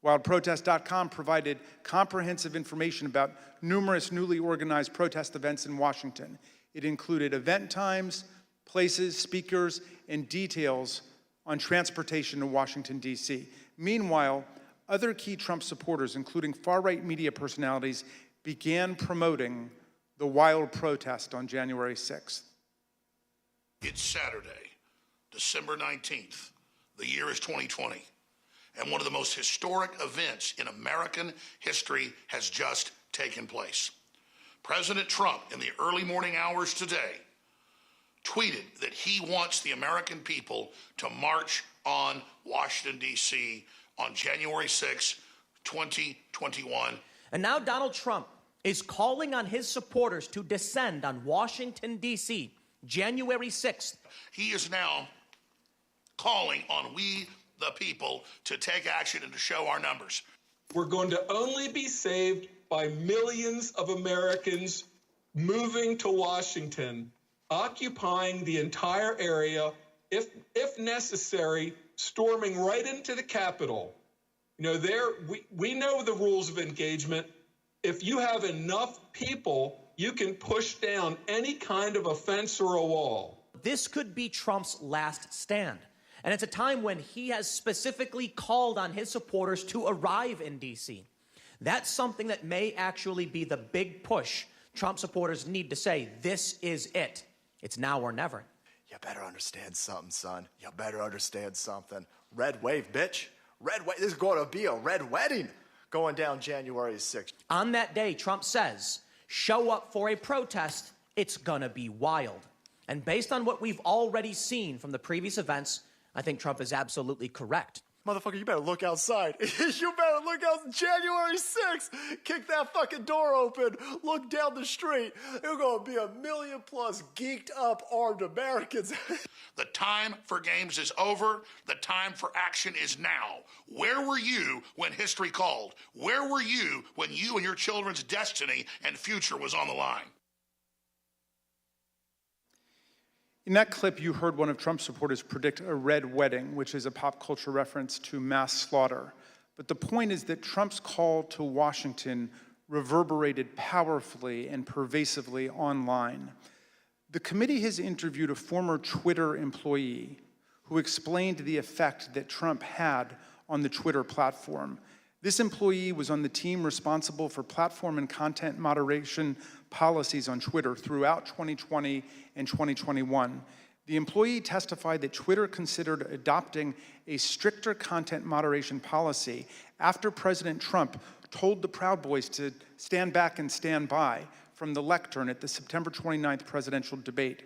Wildprotest.com provided comprehensive information about numerous newly organized protest events in Washington. It included event times, places, speakers, and details on transportation to Washington, D.C. Meanwhile, other key Trump supporters, including far-right media personalities, began promoting the wild protest on January 6th. It's Saturday, December 19th. The year is 2020. And one of the most historic events in American history has just taken place. President Trump, in the early morning hours today, tweeted that he wants the American people to march on Washington, D.C. on January 6, 2021. And now Donald Trump is calling on his supporters to descend on Washington, D.C., January 6th. He is now calling on we, the people, to take action and to show our numbers. We're going to only be saved by millions of Americans moving to Washington, occupying the entire area, if necessary, storming right into the Capitol. You know, we know the rules of engagement. If you have enough people, you can push down any kind of a fence or a wall. This could be Trump's last stand. And it's a time when he has specifically called on his supporters to arrive in D.C. That's something that may actually be the big push Trump supporters need to say, this is it. It's now or never. You better understand something, son. You better understand something. Red wave, bitch. Red wave. This is going to be a red wedding going down January 6th. On that day, Trump says, show up for a protest. It's going to be wild. And based on what we've already seen from the previous events, I think Trump is absolutely correct. Motherfucker, you better look outside. You better look out January 6th. Kick that fucking door open. Look down the street. There's going to be 1 million plus geeked up armed Americans. The time for games is over. The time for action is now. Where were you when history called? Where were you when you and your children's destiny and future was on the line? In that clip, you heard one of Trump's supporters predict a red wedding, which is a pop culture reference to mass slaughter. But the point is that Trump's call to Washington reverberated powerfully and pervasively online. The committee has interviewed a former Twitter employee who explained the effect that Trump had on the Twitter platform. This employee was on the team responsible for platform and content moderation policies on Twitter throughout 2020 and 2021. The employee testified that Twitter considered adopting a stricter content moderation policy after President Trump told the Proud Boys to stand back and stand by from the lectern at the September 29th presidential debate.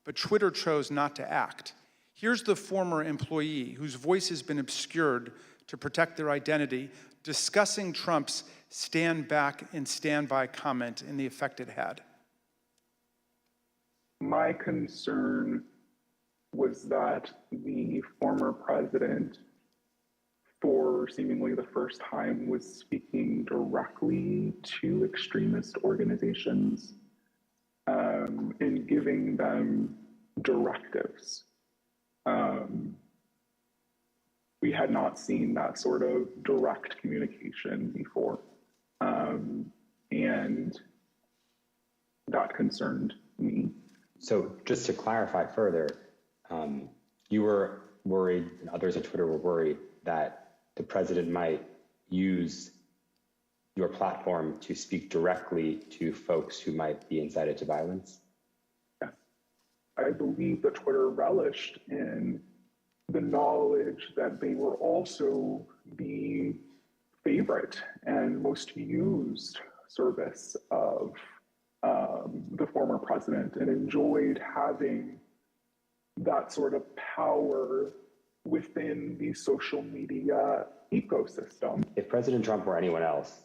But Twitter chose not to act. Here's the former employee, whose voice has been obscured to protect their identity, discussing Trump's stand back and stand by comment and the effect it had. My concern was that the former president, for seemingly the first time, was speaking directly to extremist organizations and giving them directives. We had not seen that sort of direct communication before. And that concerned me. So just to clarify further, you were worried, and others on Twitter were worried, that the president might use your platform to speak directly to folks who might be incited to violence? Yes. I believe that Twitter relished in the knowledge that they were also the favorite and most used service of the former president, and enjoyed having that sort of power within the social media ecosystem. If President Trump were anyone else,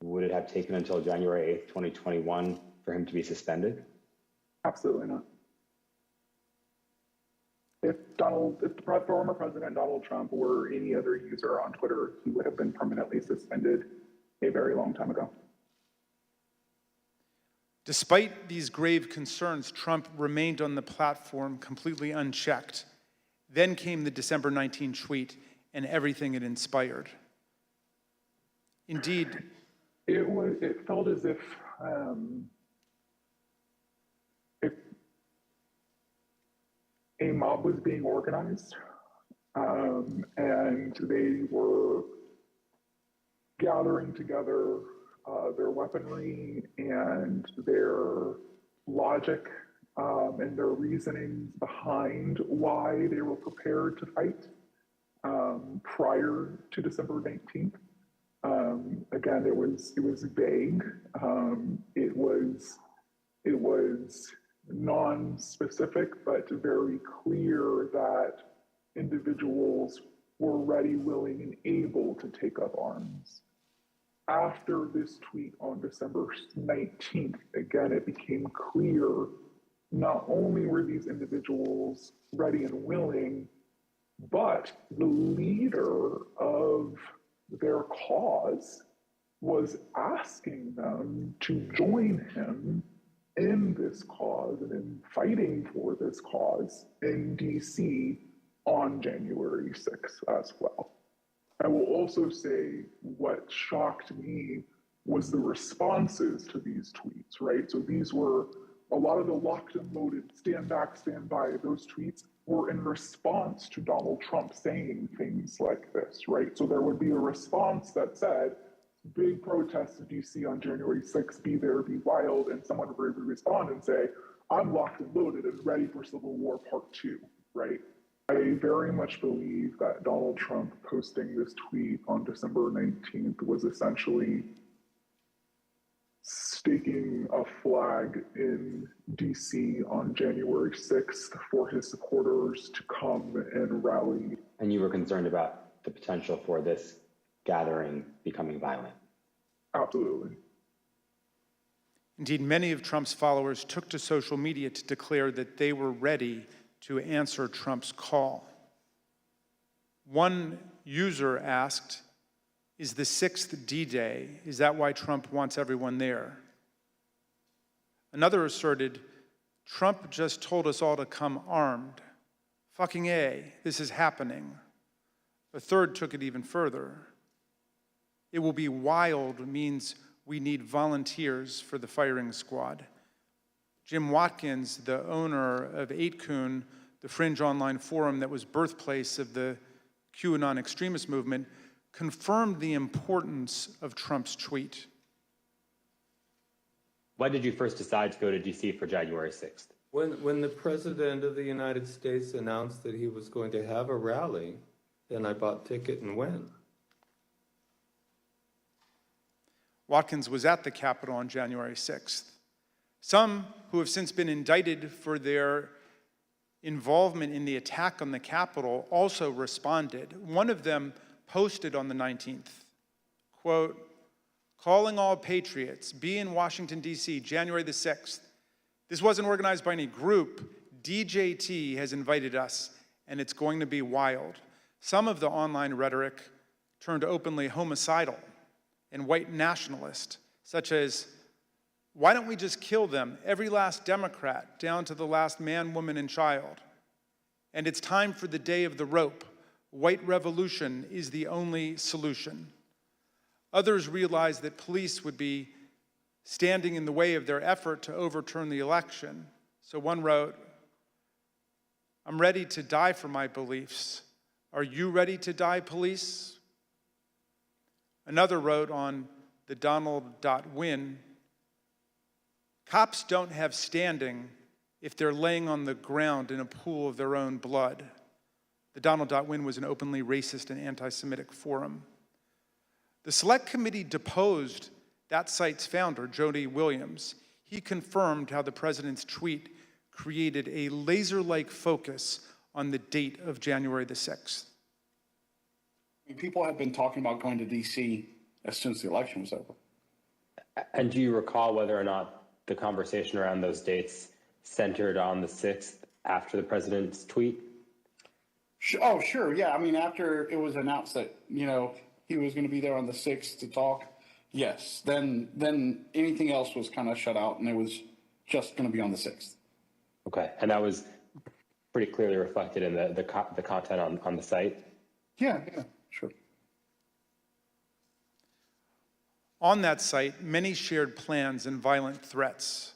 would it have taken until January 8th, 2021 for him to be suspended? Absolutely not. If the former President Donald Trump were any other user on Twitter, he would have been permanently suspended a very long time ago. Despite these grave concerns, Trump remained on the platform completely unchecked. Then came the December 19 tweet and everything it inspired. Indeed, it felt as if a mob was being organized, and they were gathering together their weaponry and their logic and their reasonings behind why they were prepared to fight prior to December 19th. Again, it was vague. It was non-specific, but very clear that individuals were ready, willing, and able to take up arms. after this tweet on December 19th, again, it became clear not only were these individuals ready and willing, but the leader of their cause was asking them to join him in this cause and in fighting for this cause in DC on January 6th as well. I will also say what shocked me was the responses to these tweets, right? So these were a lot of the locked and loaded, stand back, stand by, those tweets were in response to Donald Trump saying things like this, right? So there would be a response that said, big protests in DC on January 6th, be there, be wild, and someone would respond and say, I'm locked and loaded and ready for Civil War Part 2, right? I very much believe that Donald Trump posting this tweet on December 19th was essentially staking a flag in DC on January 6th for his supporters to come and rally. And you were concerned about the potential for this gathering becoming violent? Absolutely. Indeed, many of Trump's followers took to social media to declare that they were ready to answer Trump's call. One user asked, is the 6th D-Day? Is that why Trump wants everyone there? Another asserted, Trump just told us all to come armed. Fucking A, this is happening. A third took it even further. It will be wild means we need volunteers for the firing squad. Jim Watkins, the owner of 8kun, the fringe online forum that was birthplace of the QAnon extremist movement, confirmed the importance of Trump's tweet. Why did you first decide to go to DC for January 6th? When the President of the United States announced that he was going to have a rally, then I bought a ticket and went. Watkins was at the Capitol on January 6th. Some who have since been indicted for their involvement in the attack on the Capitol also responded. One of them posted on the 19th, quote, calling all patriots, be in Washington, D.C., January the 6th. This wasn't organized by any group. DJT has invited us, and it's going to be wild. Some of the online rhetoric turned openly homicidal and white nationalist, such as, why don't we just kill them, every last Democrat, down to the last man, woman, and child? And it's time for the day of the rope. White revolution is the only solution. Others realized that police would be standing in the way of their effort to overturn the election. So one wrote, I'm ready to die for my beliefs. Are you ready to die, police? Another wrote on the Donald.win, cops don't have standing if they're laying on the ground in a pool of their own blood. The Donald.win was an openly racist and anti-Semitic forum. The Select Committee deposed that site's founder, Jody Williams. He confirmed how the president's tweet created a laser-like focus on the date of January the 6th. People have been talking about going to D.C. as soon as the election was over. And do you recall whether or not the conversation around those dates centered on the 6th after the president's tweet? Oh, sure. Yeah. I mean, after it was announced that, he was going to be there on the 6th to talk, yes. Then anything else was kind of shut out, and it was just going to be on the 6th. Okay. And that was pretty clearly reflected in the content on the site? Yeah, sure. On that site, many shared plans and violent threats.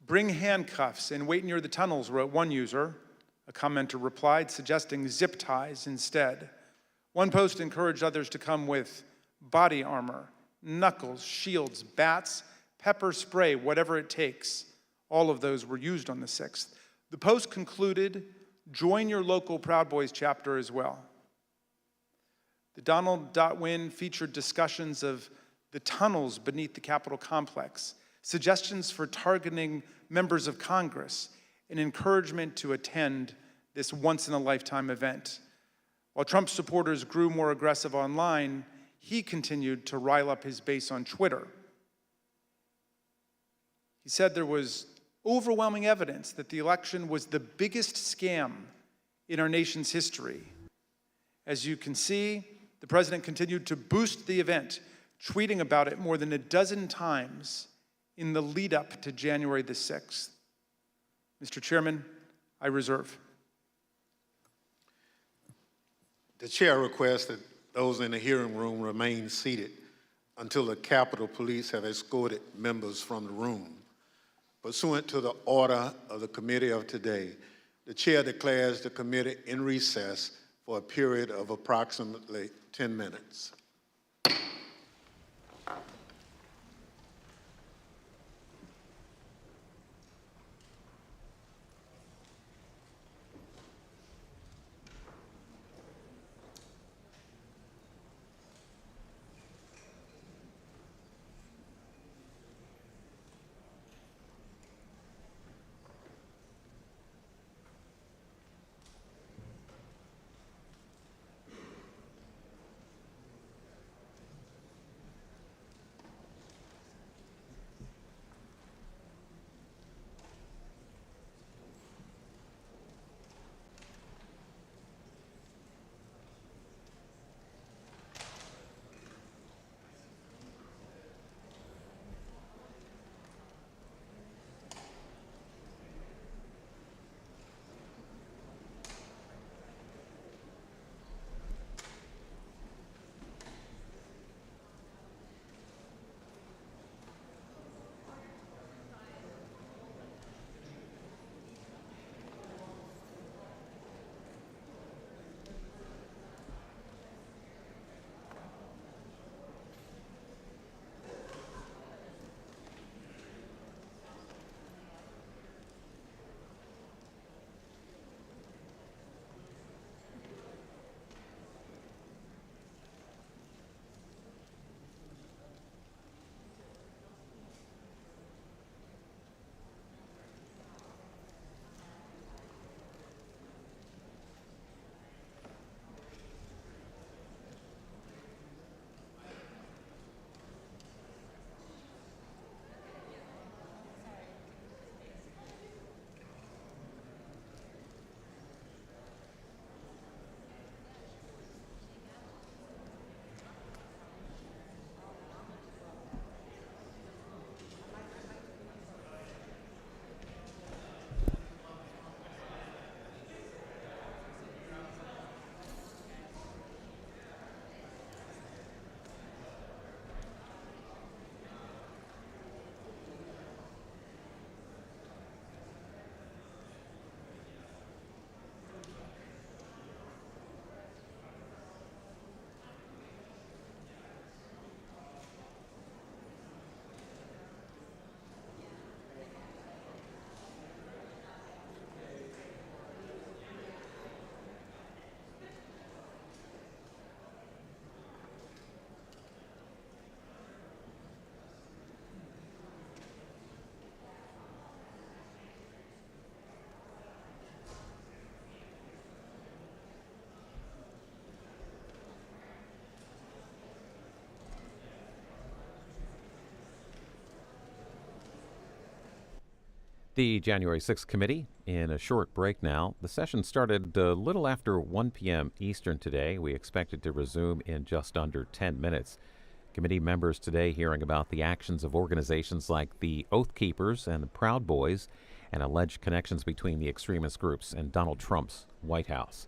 Bring handcuffs and wait near the tunnels, wrote one user. A commenter replied, suggesting zip ties instead. One post encouraged others to come with body armor, knuckles, shields, bats, pepper spray, whatever it takes. All of those were used on the 6th. The post concluded, join your local Proud Boys chapter as well. The Donald.win featured discussions of the tunnels beneath the Capitol complex, suggestions for targeting members of Congress, and encouragement to attend this once-in-a-lifetime event. While Trump supporters grew more aggressive online, he continued to rile up his base on Twitter. He said there was overwhelming evidence that the election was the biggest scam in our nation's history. As you can see, the president continued to boost the event, tweeting about it more than a dozen times in the lead up to January the 6th. Mr. Chairman, I reserve. The chair requests that those in the hearing room remain seated until the Capitol Police have escorted members from the room. Pursuant to the order of the committee of today, the chair declares the committee in recess for a period of approximately 10 minutes. The January 6th committee in a short break now. The session started a little after 1 p.m. Eastern today. We expect it to resume in just under 10 minutes. Committee members today hearing about the actions of organizations like the Oath Keepers and the Proud Boys and alleged connections between the extremist groups and Donald Trump's White House.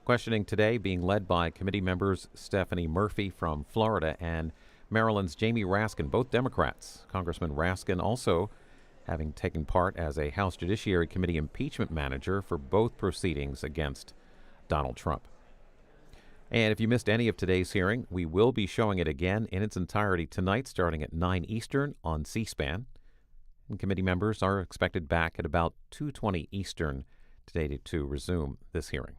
Questioning today being led by committee members Stephanie Murphy from Florida and Maryland's Jamie Raskin, both Democrats. Congressman Raskin also having taken part as a House Judiciary Committee impeachment manager for both proceedings against Donald Trump. And if you missed any of today's hearing, we will be showing it again in its entirety tonight, starting at 9 Eastern on C-SPAN. And committee members are expected back at about 2:20 Eastern today to resume this hearing.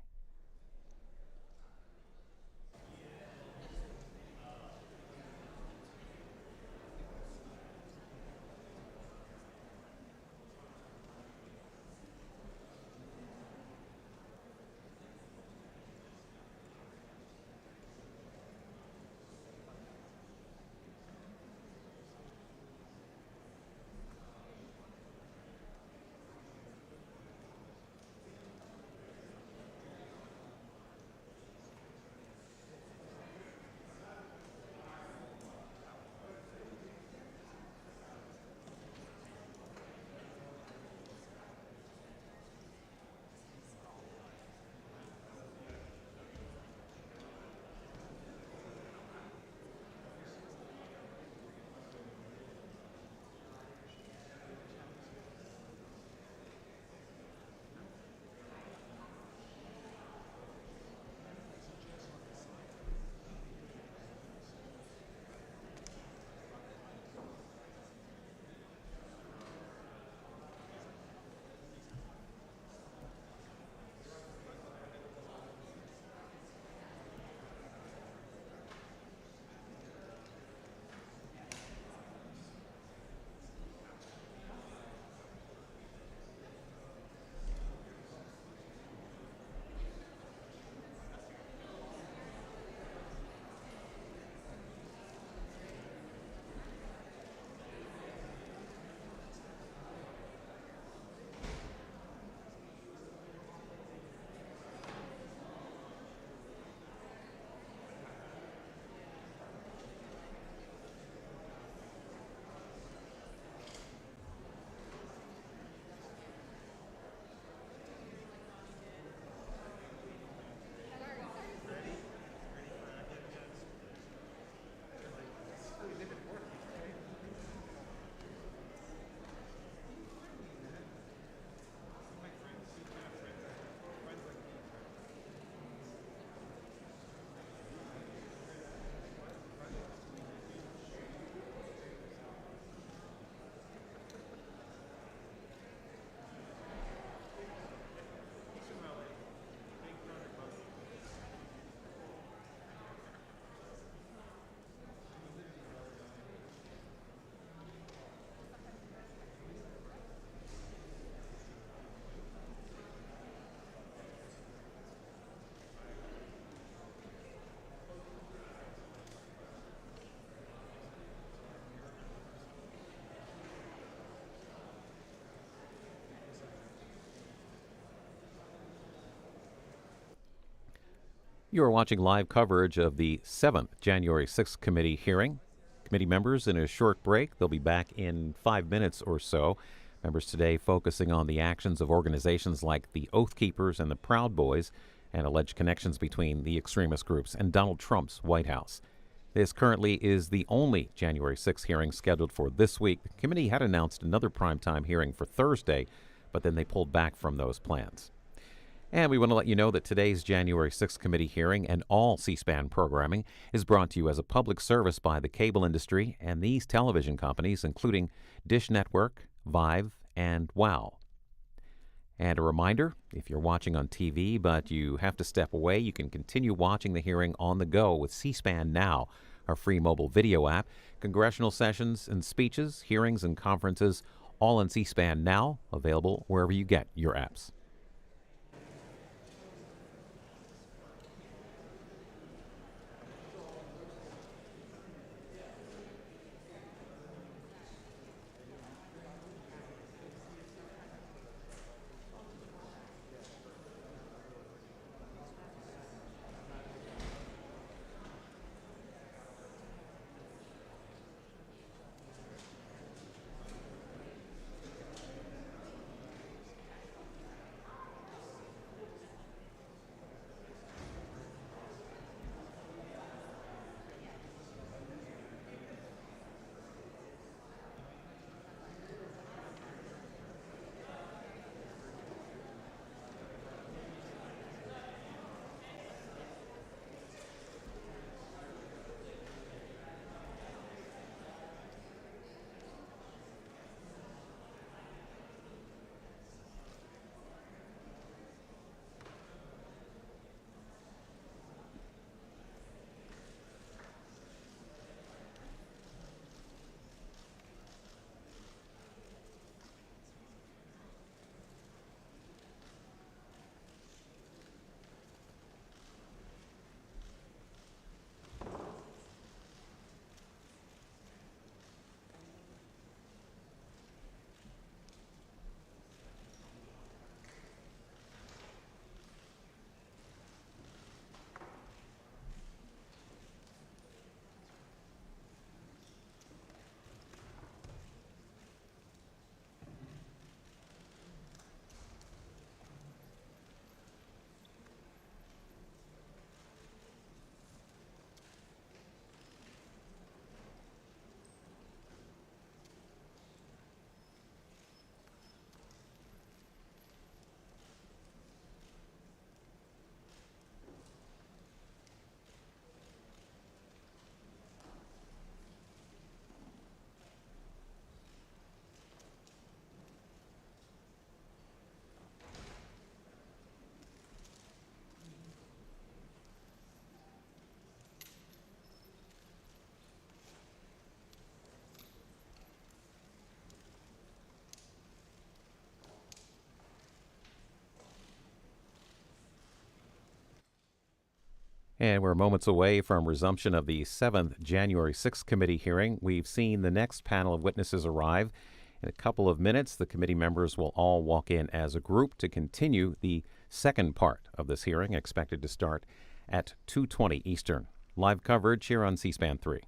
You are watching live coverage of the 7th January 6th committee hearing. Committee members in a short break. They'll be back in 5 minutes or so. Members today focusing on the actions of organizations like the Oath Keepers and the Proud Boys and alleged connections between the extremist groups and Donald Trump's White House. This currently is the only January 6th hearing scheduled for this week. The committee had announced another primetime hearing for Thursday, but then they pulled back from those plans. And we want to let you know that today's January 6th committee hearing and all C-SPAN programming is brought to you as a public service by the cable industry and these television companies, including Dish Network, Vive, and WOW. And a reminder, if you're watching on TV but you have to step away, you can continue watching the hearing on the go with C-SPAN Now, our free mobile video app. Congressional sessions and speeches, hearings and conferences, all on C-SPAN Now, available wherever you get your apps. And we're moments away from resumption of the 7th January 6th committee hearing. We've seen the next panel of witnesses arrive. In a couple of minutes, the committee members will all walk in as a group to continue the second part of this hearing, expected to start at 2:20 Eastern. Live coverage here on C-SPAN 3.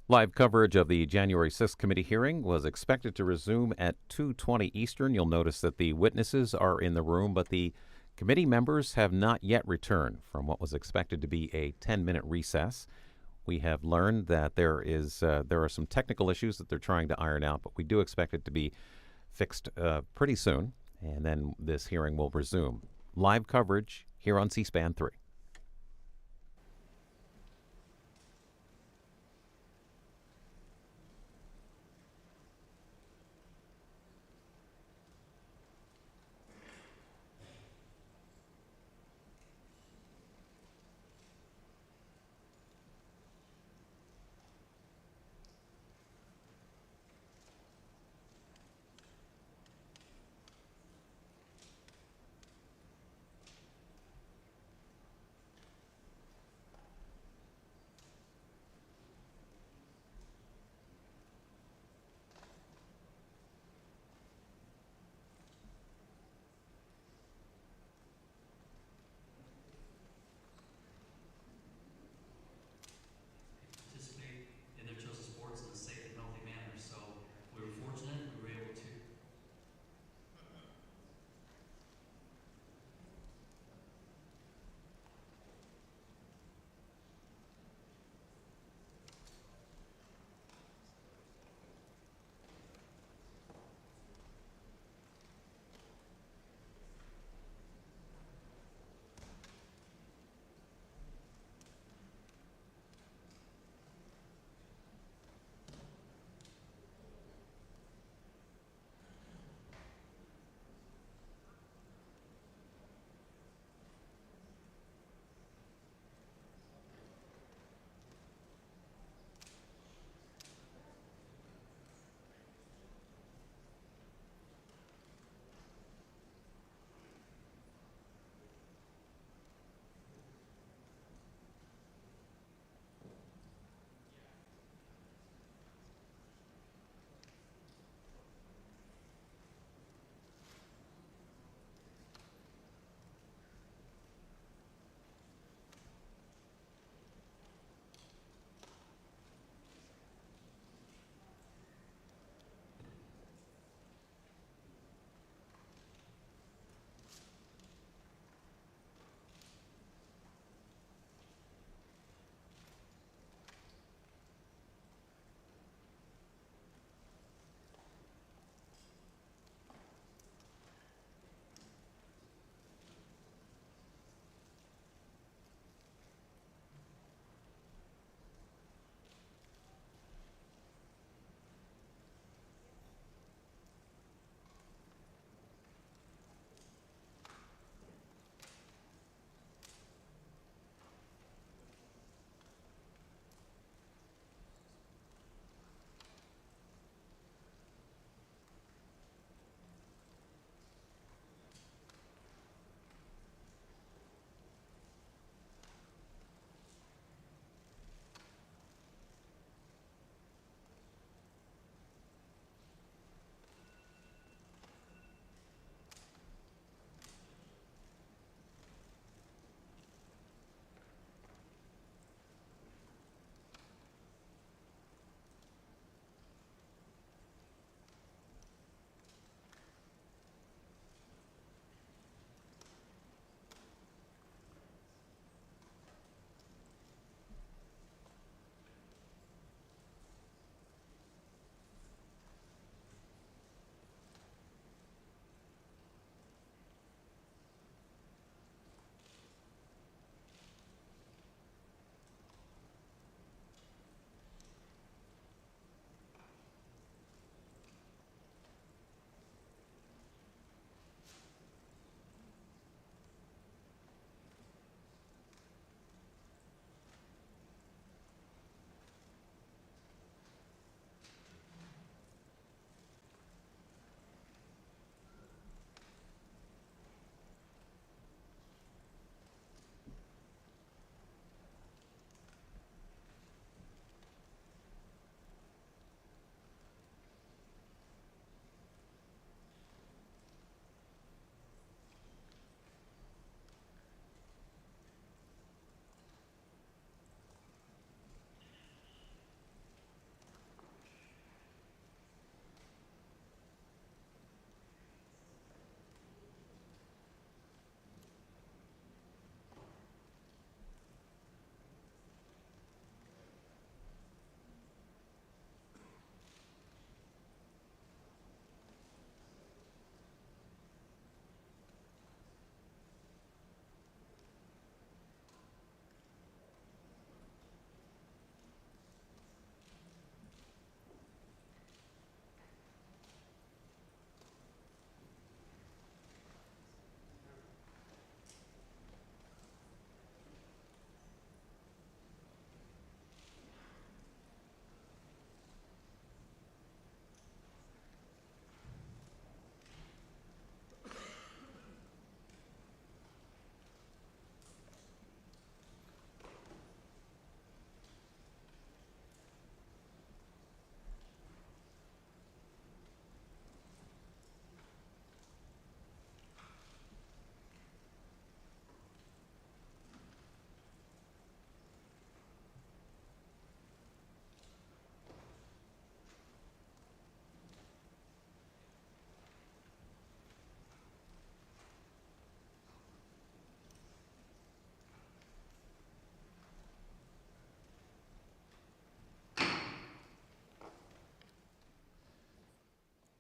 Live coverage of the January 6th committee hearing was expected to resume at 2:20 Eastern. You'll notice that the witnesses are in the room, but the committee members have not yet returned from what was expected to be a 10-minute recess. We have learned that there are some technical issues that they're trying to iron out, but we do expect it to be fixed pretty soon, and then this hearing will resume. Live coverage here on C-SPAN 3.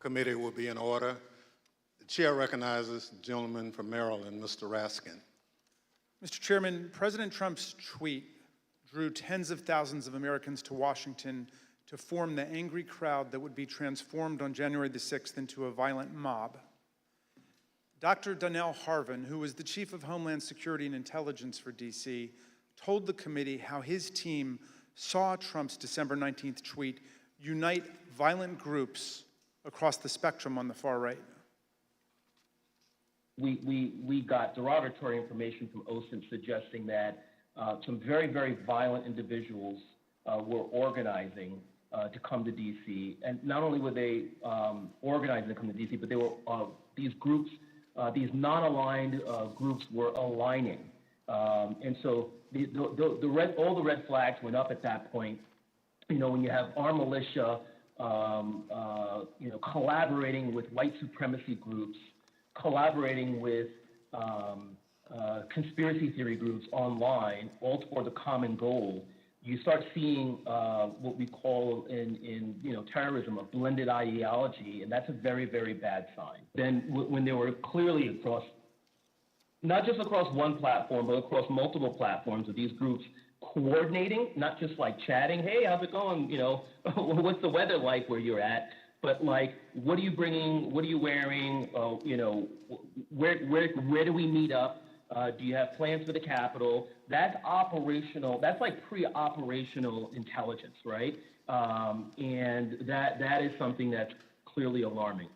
committee will be in order. The chair recognizes the gentleman from Maryland, Mr. Raskin. Mr. Chairman, President Trump's tweet drew tens of thousands of Americans to Washington to form the angry crowd that would be transformed on January the 6th into a violent mob. Dr. Donnell Harvin, who was the Chief of Homeland Security and Intelligence for D.C., told the committee how his team saw Trump's December 19th tweet unite violent groups across the spectrum on the far right. We got derogatory information from OSINT suggesting that some very, very violent individuals were organizing to come to D.C. And not only were they organizing to come to D.C., but they were these groups, these non-aligned groups were aligning. And so all the red flags went up at that point. You know, when you have armed militia, collaborating with white supremacy groups, collaborating with conspiracy theory groups online, all toward the common goal, you start seeing what we call in terrorism a blended ideology, and that's a very, very bad sign. Then when they were clearly across, not just across one platform, but across multiple platforms of these groups coordinating, not just like chatting, hey, how's it going? You know, what's the weather like where you're at? But like, what are you bringing? What are you wearing? Where do we meet up? Do you have plans for the Capitol? That's operational. That's like pre-operational intelligence, right? And that is something that's clearly alarming.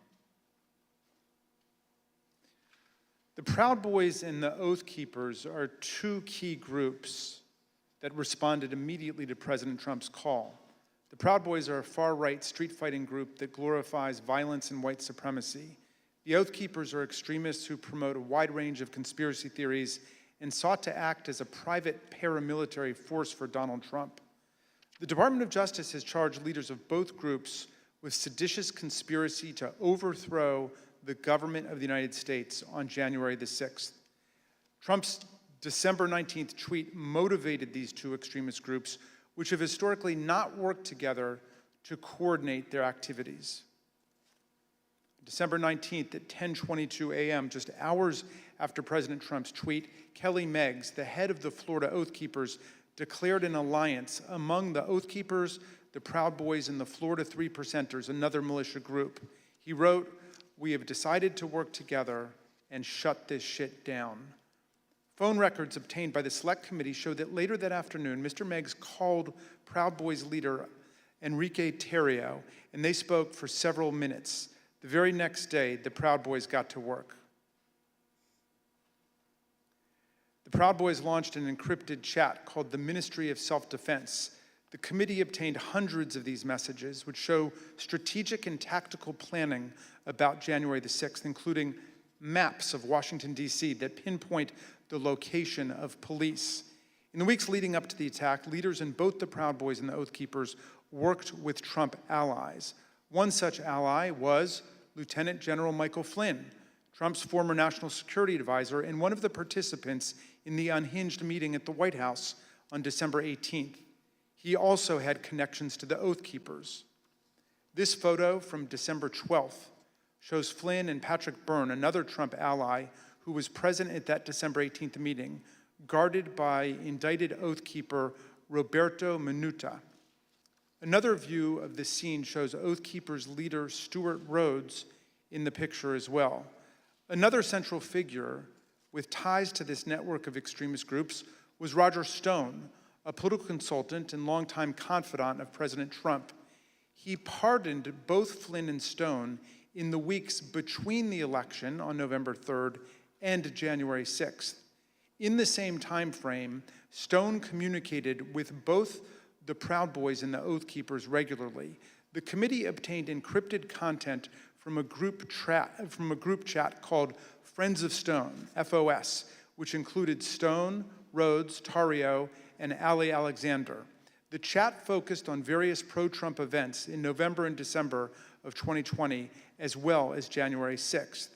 The Proud Boys and the Oath Keepers are two key groups that responded immediately to President Trump's call. The Proud Boys are a far-right street-fighting group that glorifies violence and white supremacy. The Oath Keepers are extremists who promote a wide range of conspiracy theories and sought to act as a private paramilitary force for Donald Trump. The Department of Justice has charged leaders of both groups with seditious conspiracy to overthrow the government of the United States on January the 6th. Trump's December 19th tweet motivated these two extremist groups, which have historically not worked together to coordinate their activities. December 19th at 10:22 a.m., just hours after President Trump's tweet, Kelly Meggs, the head of the Florida Oath Keepers, declared an alliance among the Oath Keepers, the Proud Boys, and the Florida Three Percenters, another militia group. He wrote, "We have decided to work together and shut this shit down." Phone records obtained by the Select Committee show that later that afternoon, Mr. Meggs called Proud Boys leader Enrique Tarrio, and they spoke for several minutes. The very next day, the Proud Boys got to work. The Proud Boys launched an encrypted chat called the Ministry of Self-Defense. The committee obtained hundreds of these messages, which show strategic and tactical planning about January the 6th, including maps of Washington, D.C. that pinpoint the location of police. In the weeks leading up to the attack, leaders in both the Proud Boys and the Oath Keepers worked with Trump allies. One such ally was Lieutenant General Michael Flynn, Trump's former national security advisor and one of the participants in the unhinged meeting at the White House on December 18th. He also had connections to the Oath Keepers. This photo from December 12th shows Flynn and Patrick Byrne, another Trump ally who was present at that December 18th meeting, guarded by indicted Oath Keeper Roberto Minuta. Another view of the scene shows Oath Keepers leader Stuart Rhodes in the picture as well. Another central figure with ties to this network of extremist groups was Roger Stone, a political consultant and longtime confidant of President Trump. He pardoned both Flynn and Stone in the weeks between the election on November 3rd and January 6th. In the same time frame, Stone communicated with both the Proud Boys and the Oath Keepers regularly. The committee obtained encrypted content from a group chat called Friends of Stone, FOS, which included Stone, Rhodes, Tarrio, and Ali Alexander. The chat focused on various pro-Trump events in November and December of 2020, as well as January 6th.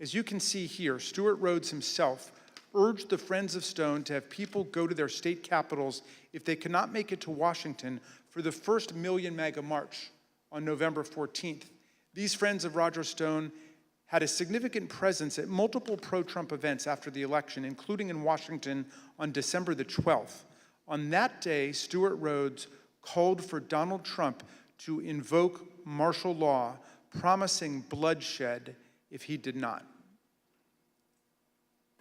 As you can see here, Stuart Rhodes himself urged the Friends of Stone to have people go to their state capitals if they cannot make it to Washington for the first Million MAGA March on November 14th. These friends of Roger Stone had a significant presence at multiple pro-Trump events after the election, including in Washington on December the 12th. On that day, Stewart Rhodes called for Donald Trump to invoke martial law, promising bloodshed if he did not.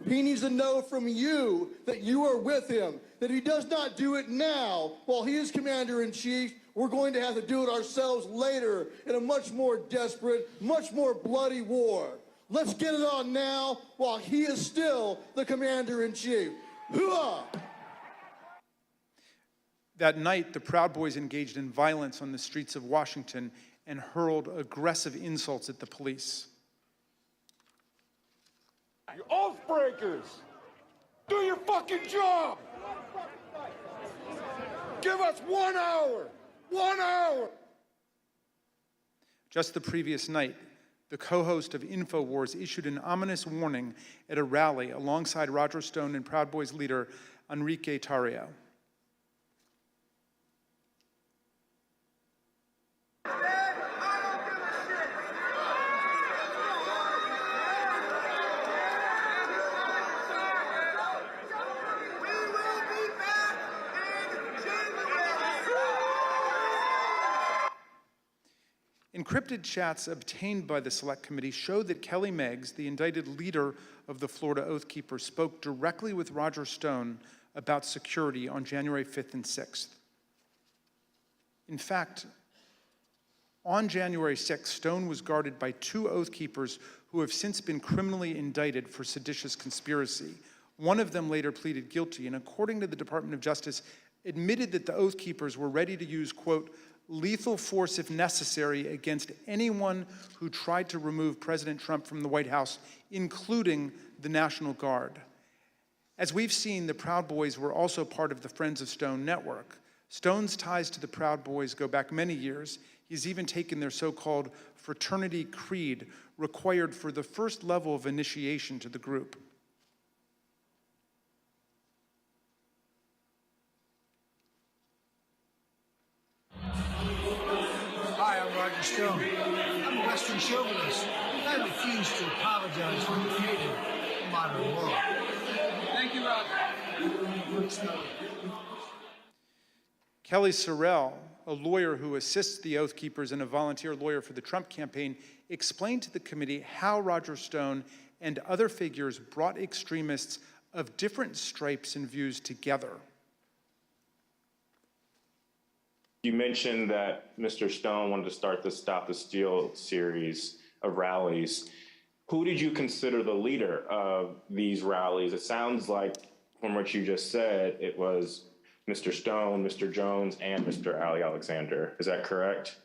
He needs to know from you that you are with him, that he does not do it now while he is commander-in-chief. We're going to have to do it ourselves later in a much more desperate, much more bloody war. Let's get it on now while he is still the commander-in-chief. Hooah! That night, the Proud Boys engaged in violence on the streets of Washington and hurled aggressive insults at the police. You oath breakers! Do your fucking job! Give us 1 hour! 1 hour! Just the previous night, the co-host of InfoWars issued an ominous warning at a rally alongside Roger Stone and Proud Boys leader Enrique Tarrio. Encrypted chats obtained by the Select Committee show that Kelly Meggs, the indicted leader of the Florida Oath Keepers, spoke directly with Roger Stone about security on January 5th and 6th. In fact, on January 6th, Stone was guarded by 2 Oath Keepers who have since been criminally indicted for seditious conspiracy. One of them later pleaded guilty, and according to the Department of Justice, admitted that the Oath Keepers were ready to use, quote, lethal force if necessary against anyone who tried to remove President Trump from the White House, including the National Guard. As we've seen, the Proud Boys were also part of the Friends of Stone network. Stone's ties to the Proud Boys go back many years. He's even taken their so-called fraternity creed, required for the first level of initiation to the group. Hi, I'm Roger Stone. I'm a Western chauvinist. I refuse to apologize for creating a modern world. Thank you, Roger. Kelly Sorrell, a lawyer who assists the Oath Keepers and a volunteer lawyer for the Trump campaign, explained to the committee how Roger Stone and other figures brought extremists of different stripes and views together. You mentioned that Mr. Stone wanted to start the Stop the Steal series of rallies. Who did you consider the leader of these rallies? It sounds like, from what you just said, it was Mr. Stone, Mr. Jones, and Mr. Ali Alexander. Is that correct?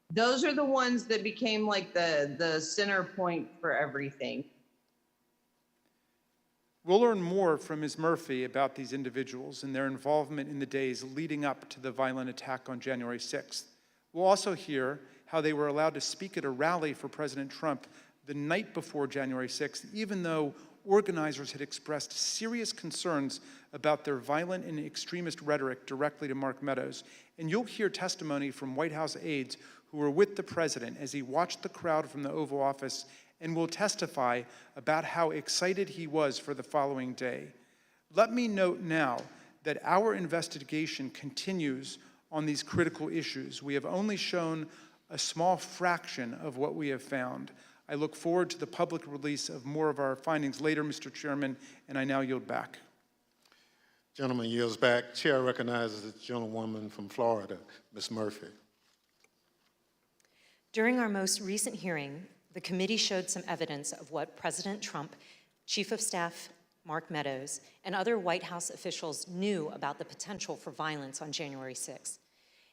Those are the ones that became like the center point for everything. We'll learn more from Ms. Murphy about these individuals and their involvement in the days leading up to the violent attack on January 6th. We'll also hear how they were allowed to speak at a rally for President Trump the night before January 6th, even though organizers had expressed serious concerns about their violent and extremist rhetoric directly to Mark Meadows. And you'll hear testimony from White House aides who were with the president as he watched the crowd from the Oval Office and will testify about how excited he was for the following day. Let me note now that our investigation continues on these critical issues. We have only shown a small fraction of what we have found. I look forward to the public release of more of our findings later, Mr. Chairman, and I now yield back. Gentleman yields back. Chair recognizes the gentlewoman from Florida, Ms. Murphy. During our most recent hearing, the committee showed some evidence of what President Trump, Chief of Staff Mark Meadows, and other White House officials knew about the potential for violence on January 6th.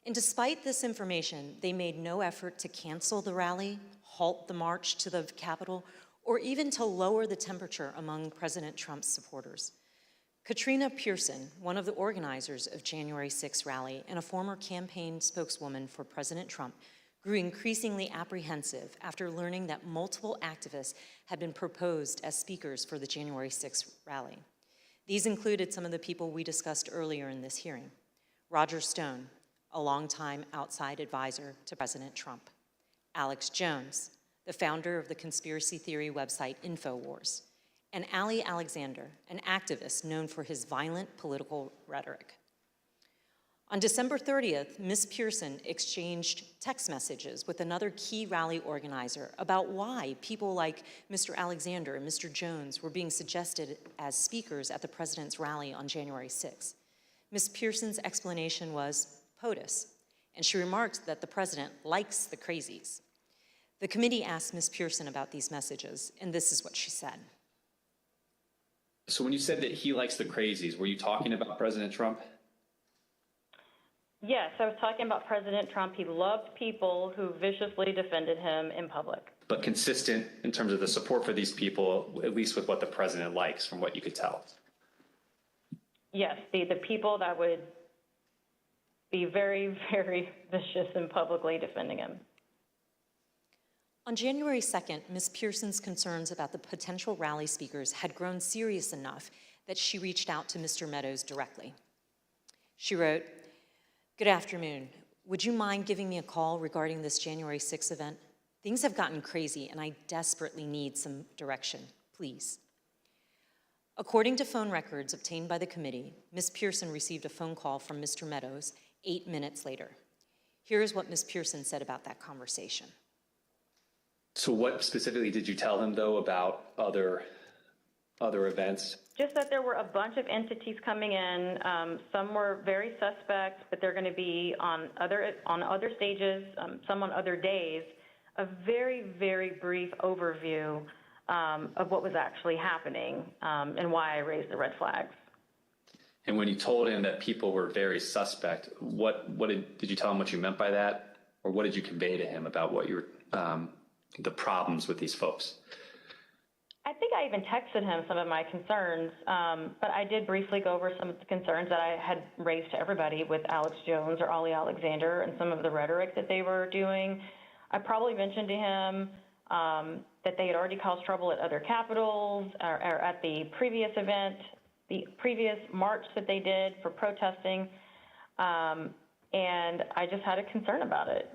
And despite this information, they made no effort to cancel the rally, halt the march to the Capitol, or even to lower the temperature among President Trump's supporters. Katrina Pearson, one of the organizers of January 6th rally and a former campaign spokeswoman for President Trump, grew increasingly apprehensive after learning that multiple activists had been proposed as speakers for the January 6th rally. These included some of the people we discussed earlier in this hearing: Roger Stone, a longtime outside advisor to President Trump. Alex Jones, the founder of the conspiracy theory website InfoWars, and Ali Alexander, an activist known for his violent political rhetoric. On December 30th, Ms. Pearson exchanged text messages with another key rally organizer about why people like Mr. Alexander and Mr. Jones were being suggested as speakers at the president's rally on January 6th. Ms. Pearson's explanation was POTUS, and she remarked that the president likes the crazies. The committee asked Ms. Pearson about these messages, and this is what she said. So when you said that he likes the crazies, were you talking about President Trump? Yes, I was talking about President Trump. He loved people who viciously defended him in public. But consistent in terms of the support for these people, at least with what the president likes, from what you could tell. Yes, the people that would be very, very vicious in publicly defending him. On January 2nd, Ms. Pearson's concerns about the potential rally speakers had grown serious enough that she reached out to Mr. Meadows directly. She wrote, "Good afternoon. Would you mind giving me a call regarding this January 6th event? Things have gotten crazy and I desperately need some direction, please." According to phone records obtained by the committee, Ms. Pearson received a phone call from Mr. Meadows 8 minutes later. Here's what Ms. Pearson said about that conversation. So what specifically did you tell him, though, about other events? Just that there were a bunch of entities coming in. Some were very suspect, but they're going to be on other stages, some on other days. A very, very brief overview of what was actually happening and why I raised the red flags. And when you told him that people were very suspect, what did you tell him what you meant by that? Or what did you convey to him about what your the problems with these folks? I think I even texted him some of my concerns, but I did briefly go over some of the concerns that I had raised to everybody with Alex Jones or Ali Alexander and some of the rhetoric that they were doing. I probably mentioned to him that they had already caused trouble at other capitals or at the previous event, the previous march that they did for protesting, and I just had a concern about it.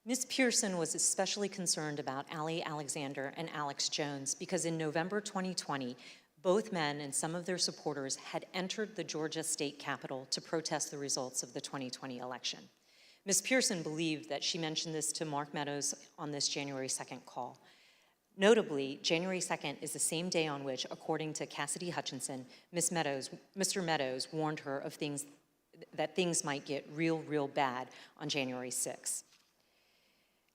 Ms. Pearson was especially concerned about Ali Alexander and Alex Jones because in November 2020, both men and some of their supporters had entered the Georgia state capitol to protest the results of the 2020 election. Ms. Pearson believed that she mentioned this to Mark Meadows on this January 2nd call. Notably, January 2nd is the same day on which, according to Cassidy Hutchinson, Mr. Meadows warned her of that things might get real bad on January 6th.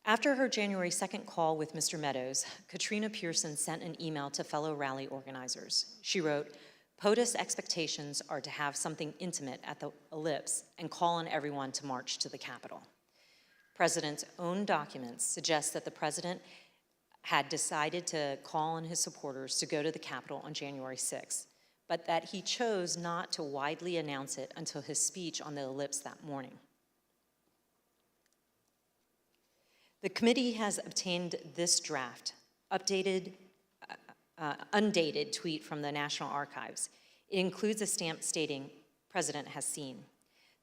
After her January 2nd call with Mr. Meadows, Katrina Pearson sent an email to fellow rally organizers. She wrote, "POTUS expectations are to have something intimate at the Ellipse and call on everyone to march to the Capitol." President's own documents suggest that the president had decided to call on his supporters to go to the Capitol on January 6th, but that he chose not to widely announce it until his speech on the Ellipse that morning. The committee has obtained this draft, undated tweet from the National Archives. It includes a stamp stating, "President has seen."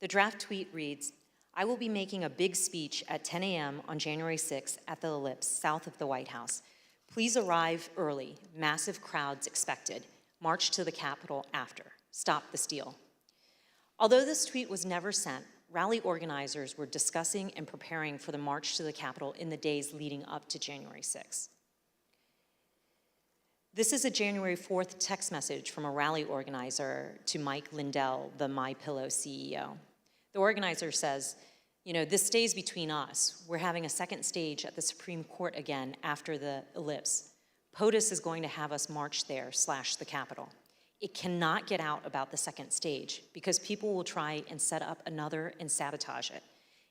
The draft tweet reads, "I will be making a big speech at 10 a.m. on January 6th at the Ellipse, south of the White House. Please arrive early. Massive crowds expected. March to the Capitol after. Stop the steal." Although this tweet was never sent, rally organizers were discussing and preparing for the march to the Capitol in the days leading up to January 6th. This is a January 4th text message from a rally organizer to Mike Lindell, the MyPillow CEO. The organizer says, "This stays between us. We're having a second stage at the Supreme Court again after the Ellipse. POTUS is going to have us march there / the Capitol. It cannot get out about the second stage because people will try and set up another and sabotage it.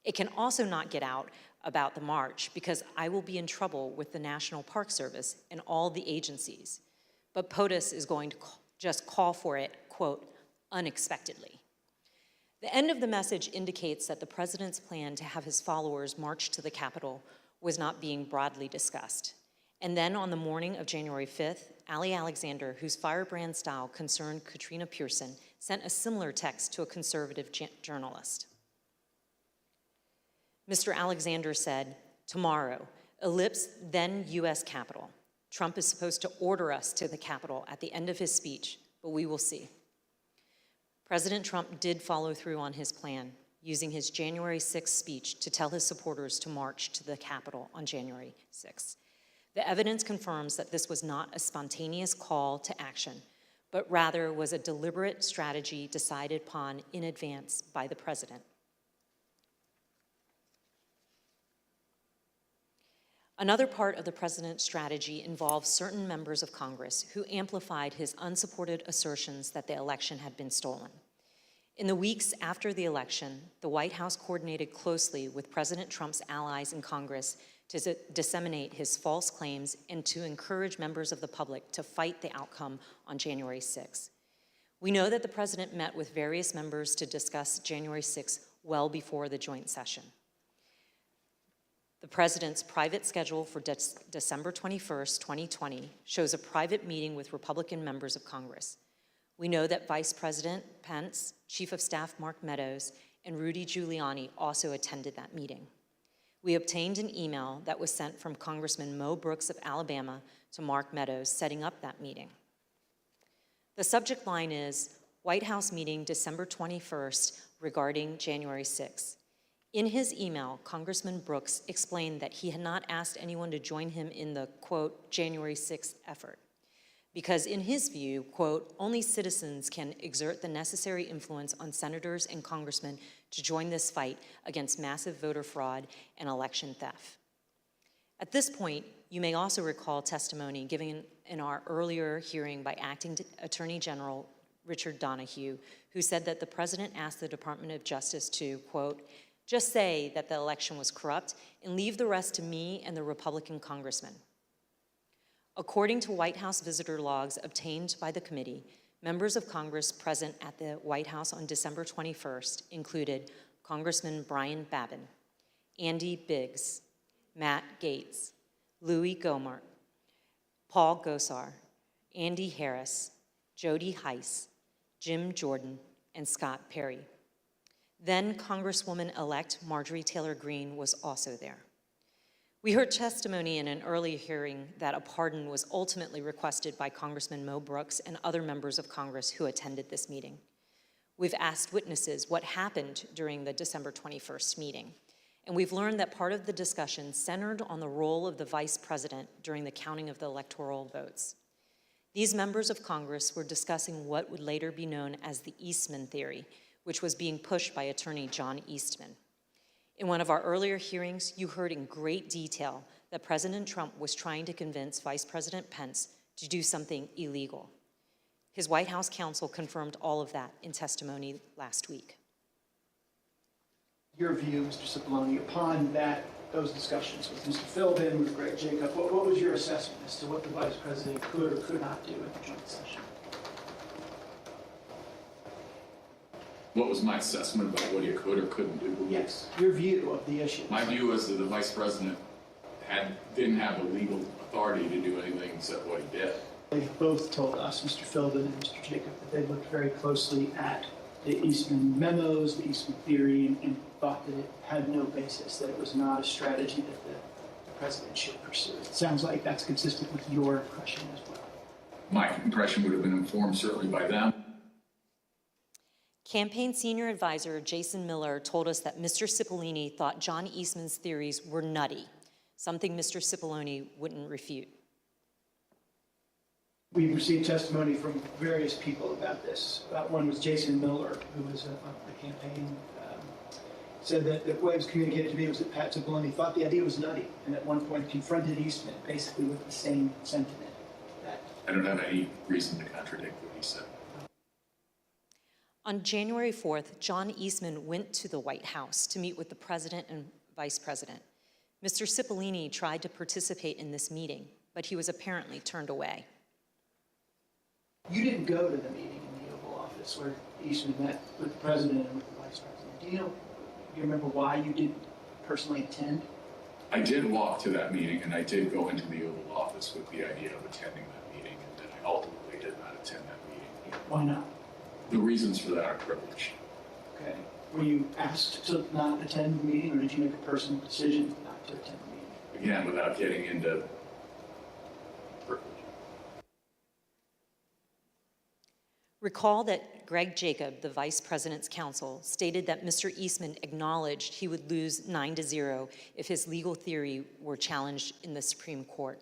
It can also not get out about the march because I will be in trouble with the National Park Service and all the agencies. But POTUS is going to just call for it, quote, unexpectedly." The end of the message indicates that the president's plan to have his followers march to the Capitol was not being broadly discussed. And then on the morning of January 5th, Ali Alexander, whose firebrand style concerned Katrina Pearson, sent a similar text to a conservative journalist. Mr. Alexander said, "Tomorrow, ellipse then U.S. Capitol. Trump is supposed to order us to the Capitol at the end of his speech, but we will see." President Trump did follow through on his plan, using his January 6th speech to tell his supporters to march to the Capitol on January 6th. The evidence confirms that this was not a spontaneous call to action, but rather was a deliberate strategy decided upon in advance by the president. Another part of the president's strategy involved certain members of Congress who amplified his unsupported assertions that the election had been stolen. In the weeks after the election, the White House coordinated closely with President Trump's allies in Congress to disseminate his false claims and to encourage members of the public to fight the outcome on January 6. We know that the president met with various members to discuss January 6 well before the joint session. The president's private schedule for December 21st, 2020 shows a private meeting with Republican members of Congress. We know that Vice President Pence, Chief of Staff Mark Meadows, and Rudy Giuliani also attended that meeting. We obtained an email that was sent from Congressman Mo Brooks of Alabama to Mark Meadows setting up that meeting. The subject line is White House meeting December 21st regarding January 6th. In his email, Congressman Brooks explained that he had not asked anyone to join him in the, quote, January 6th effort, because in his view, quote, only citizens can exert the necessary influence on senators and congressmen to join this fight against massive voter fraud and election theft. At this point, you may also recall testimony given in our earlier hearing by Acting Attorney General Richard Donahue, who said that the president asked the Department of Justice to, quote, just say that the election was corrupt and leave the rest to me and the Republican congressman. According to White House visitor logs obtained by the committee, members of Congress present at the White House on December 21st included Congressman Brian Babin, Andy Biggs, Matt Gaetz, Louis Gohmert, Paul Gosar, Andy Harris, Jody Heiss, Jim Jordan, and Scott Perry. Then Congresswoman-elect Marjorie Taylor Greene was also there. We heard testimony in an earlier hearing that a pardon was ultimately requested by Congressman Mo Brooks and other members of Congress who attended this meeting. We've asked witnesses what happened during the December 21st meeting, and we've learned that part of the discussion centered on the role of the vice president during the counting of the electoral votes. These members of Congress were discussing what would later be known as the Eastman theory, which was being pushed by attorney John Eastman. In one of our earlier hearings, you heard in great detail that President Trump was trying to convince Vice President Pence to do something illegal. His White House counsel confirmed all of that in testimony last week. Your view, Mr. Cipollone, upon those discussions with Mr. Philbin, with Greg Jacob, what was your assessment as to what the Vice President could or could not do at the joint session? What was my assessment about what he could or couldn't do? Yes, your view of the issue. My view was that the vice president didn't have the legal authority to do anything except what he did. They both told us, Mr. Philbin and Mr. Jacob, that they looked very closely at the Eastman memos, the Eastman theory, and thought that it had no basis, that it was not a strategy that the president should pursue. It sounds like that's consistent with your impression as well. My impression would have been informed certainly by them. Campaign senior advisor Jason Miller told us that Mr. Cipollone thought John Eastman's theories were nutty, something Mr. Cipollone wouldn't refute. We've received testimony from various people about this. One was Jason Miller, who was a campaign, said that the way it was communicated to me was that Pat Cipollone thought the idea was nutty, and at one point confronted Eastman basically with the same sentiment. I don't have any reason to contradict what he said. On January 4th, John Eastman went to the White House to meet with the president and vice president. Mr. Cipollone tried to participate in this meeting, but he was apparently turned away. You didn't go to the meeting in the Oval Office where Eastman met with the president and with the vice president. Do you remember why you didn't personally attend? I did walk to that meeting, and I did go into the Oval Office with the idea of attending that meeting. And I ultimately did not attend that meeting. Why not? The reasons for that are privilege. Okay. Were you asked to not attend the meeting, or did you make a personal decision not to attend the meeting? Again, without getting into privilege. Recall that Greg Jacob, the vice president's counsel, stated that Mr. Eastman acknowledged he would lose 9-0 if his legal theory were challenged in the Supreme Court.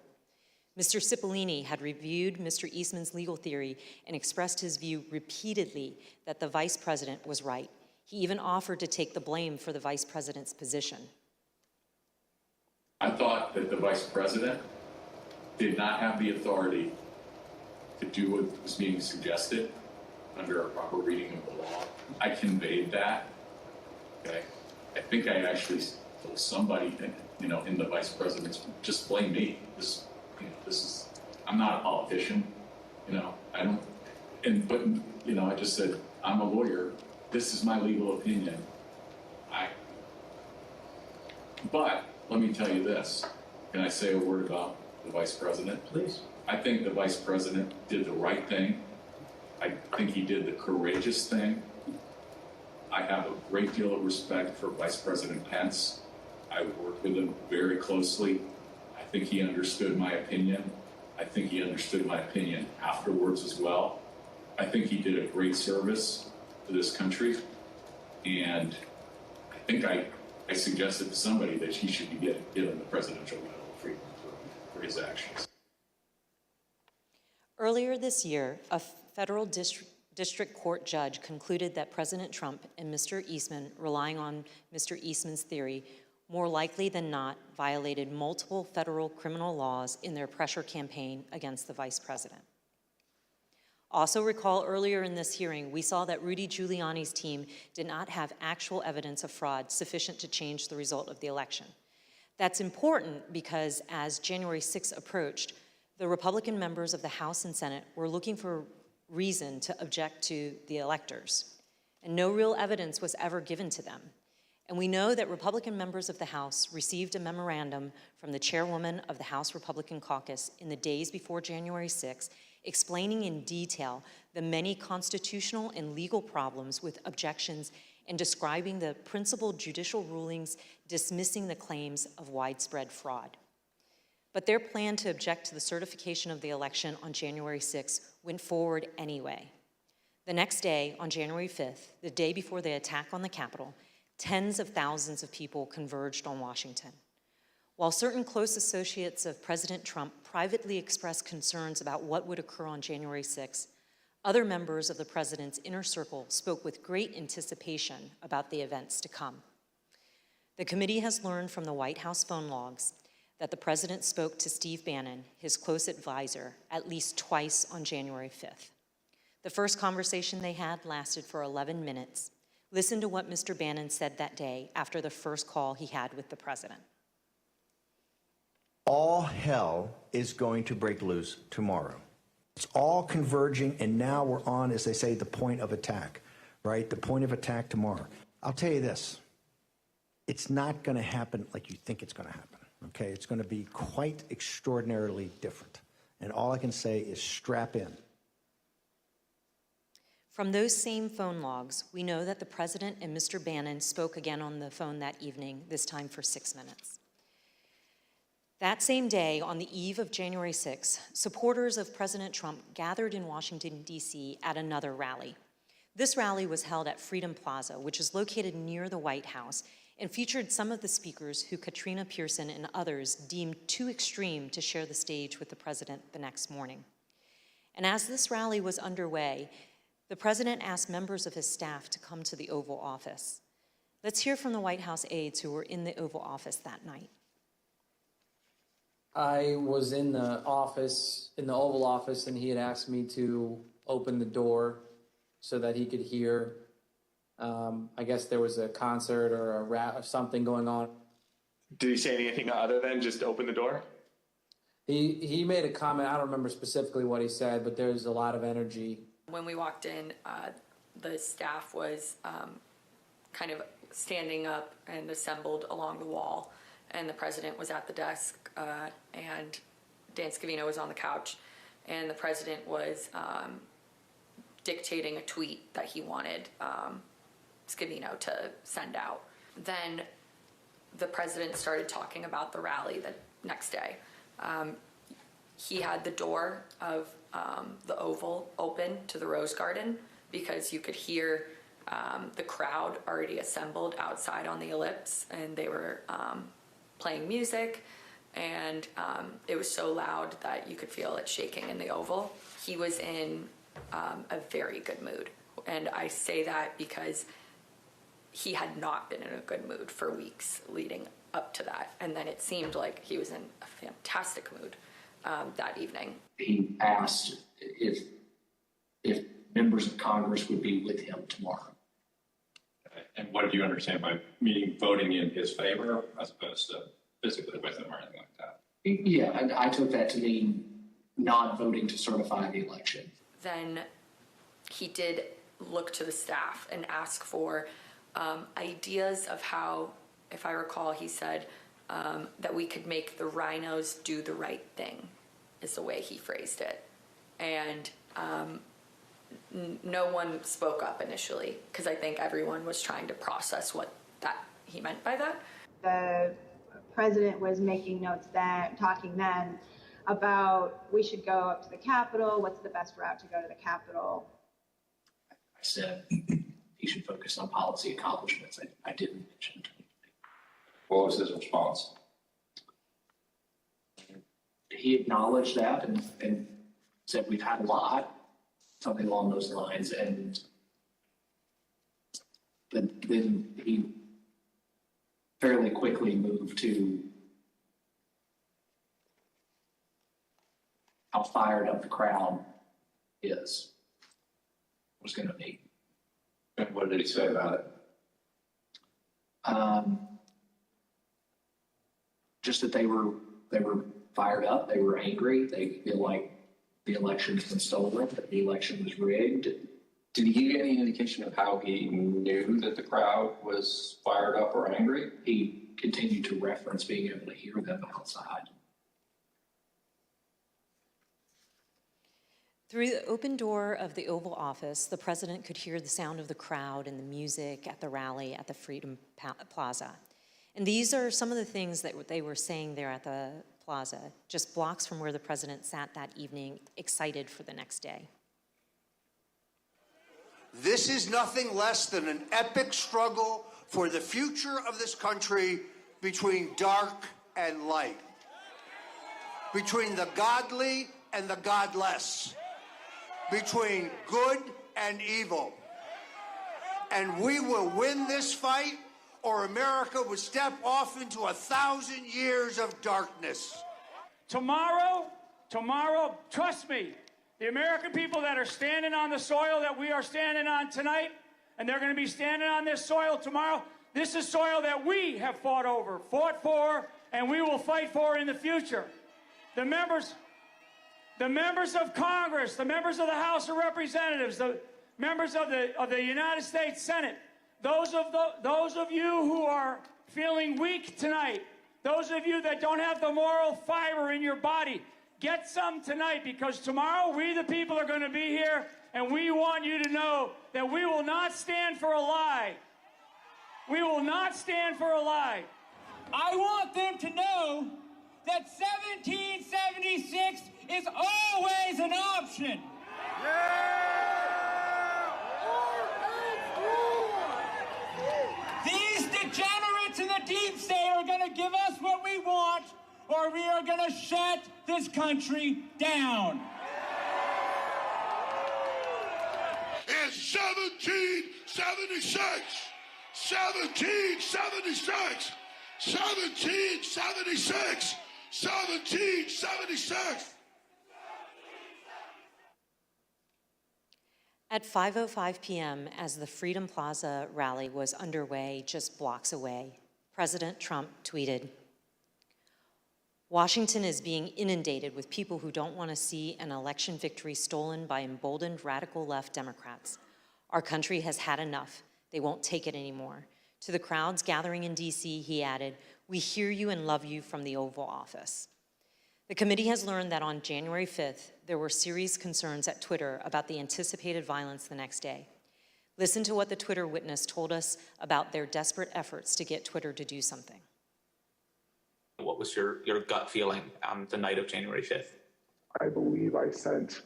Mr. Cipollini had reviewed Mr. Eastman's legal theory and expressed his view repeatedly that the vice president was right. He even offered to take the blame for the vice president's position. I thought that the vice president did not have the authority to do what was being suggested under a proper reading of the law. I conveyed that. Okay. I think I actually told somebody, in the vice president's, just blame me. This is, I'm not a politician. I don't, I just said, I'm a lawyer. This is my legal opinion. But let me tell you this. Can I say a word about the vice president? Please. I think the vice president did the right thing. I think he did the courageous thing. I have a great deal of respect for Vice President Pence. I worked with him very closely. I think he understood my opinion. I think he understood my opinion afterwards as well. I think he did a great service to this country. And I think I suggested to somebody that he should be given the Presidential Medal of Freedom for his actions. Earlier this year, a federal district court judge concluded that President Trump and Mr. Eastman, relying on Mr. Eastman's theory, more likely than not violated multiple federal criminal laws in their pressure campaign against the vice president. Also recall earlier in this hearing, we saw that Rudy Giuliani's team did not have actual evidence of fraud sufficient to change the result of the election. That's important because as January 6th approached, the Republican members of the House and Senate were looking for reason to object to the electors, and no real evidence was ever given to them. And we know that Republican members of the House received a memorandum from the chairwoman of the House Republican Caucus in the days before January 6, explaining in detail the many constitutional and legal problems with objections and describing the principal judicial rulings dismissing the claims of widespread fraud. But their plan to object to the certification of the election on January 6 went forward anyway. The next day, on January 5th, the day before the attack on the Capitol, tens of thousands of people converged on Washington. While certain close associates of President Trump privately expressed concerns about what would occur on January 6, other members of the president's inner circle spoke with great anticipation about the events to come. The committee has learned from the White House phone logs that the president spoke to Steve Bannon, his close advisor, at least twice on January 5th. The first conversation they had lasted for 11 minutes. Listen to what Mr. Bannon said that day after the first call he had with the president. All hell is going to break loose tomorrow. It's all converging, and now we're on, as they say, the point of attack, right? The point of attack tomorrow. I'll tell you this. It's not going to happen like you think it's going to happen, okay? It's going to be quite extraordinarily different. And all I can say is strap in. From those same phone logs, we know that the president and Mr. Bannon spoke again on the phone that evening, this time for 6 minutes. That same day, on the eve of January 6, supporters of President Trump gathered in Washington, D.C. at another rally. This rally was held at Freedom Plaza, which is located near the White House, and featured some of the speakers who Katrina Pearson and others deemed too extreme to share the stage with the president the next morning. And as this rally was underway, the president asked members of his staff to come to the Oval Office. Let's hear from the White House aides who were in the Oval Office that night. I was in the office, in the Oval Office, and he had asked me to open the door so that he could hear. I guess there was a concert or or something going on. Did he say anything other than just open the door? He made a comment. I don't remember specifically what he said, but there was a lot of energy. When we walked in, the staff was kind of standing up and assembled along the wall, and the president was at the desk, and Dan Scavino was on the couch, and the president was dictating a tweet that he wanted Scavino to send out. Then the president started talking about the rally the next day. He had the door of the Oval open to the Rose Garden because you could hear the crowd already assembled outside on the ellipse, and they were playing music, and it was so loud that you could feel it shaking in the Oval. He was in a very good mood, and I say that because he had not been in a good mood for weeks leading up to that, and then it seemed like he was in a fantastic mood that evening. He asked if members of Congress would be with him tomorrow. And what do you understand by meaning voting in his favor as opposed to physically with him or anything like that? Yeah, and I took that to mean not voting to certify the election. Then he did look to the staff and ask for ideas of how, if I recall, he said that we could make the rhinos do the right thing, is the way he phrased it. And no one spoke up initially because I think everyone was trying to process what that he meant by that. The president was making notes then, talking then about we should go up to the Capitol. What's the best route to go to the Capitol? I said he should focus on policy accomplishments. I didn't mention. What was his response? He acknowledged that and said we've had a lot, something along those lines, and then he fairly quickly moved to how fired up the crowd was going to be. And what did he say about it? Just that they were fired up, they were angry, they feel like the election has been stolen, that the election was rigged. Did he give you any indication of how he knew that the crowd was fired up or angry? He continued to reference being able to hear them outside. Through the open door of the Oval Office, the president could hear the sound of the crowd and the music at the rally at the Freedom Plaza. And these are some of the things that they were saying there at the plaza, just blocks from where the president sat that evening, excited for the next day. This is nothing less than an epic struggle for the future of this country between dark and light, between the godly and the godless, between good and evil. And we will win this fight, or America would step off into 1,000 years of darkness. Tomorrow, trust me, the American people that are standing on the soil that we are standing on tonight, and they're going to be standing on this soil tomorrow, this is soil that we have fought for, and we will fight for in the future. The members of Congress, the members of the House of Representatives, the members of the United States Senate, those of you who are feeling weak tonight, those of you that don't have the moral fiber in your body, get some tonight, because tomorrow we the people are going to be here, and we want you to know that we will not stand for a lie. We will not stand for a lie. I want them to know that 1776 is always an option. These degenerates in the deep state are going to give us what we want, or we are going to shut this country down. It's 1776. 1776. 1776. 1776. At 5:05 p.m., as the Freedom Plaza rally was underway just blocks away, President Trump tweeted, "Washington is being inundated with people who don't want to see an election victory stolen by emboldened radical left Democrats. Our country has had enough. They won't take it anymore." To the crowds gathering in D.C., he added, "We hear you and love you from the Oval Office." The committee has learned that on January 5th, there were serious concerns at Twitter about the anticipated violence the next day. Listen to what the Twitter witness told us about their desperate efforts to get Twitter to do something. What was your gut feeling on the night of January 5th? I believe I sent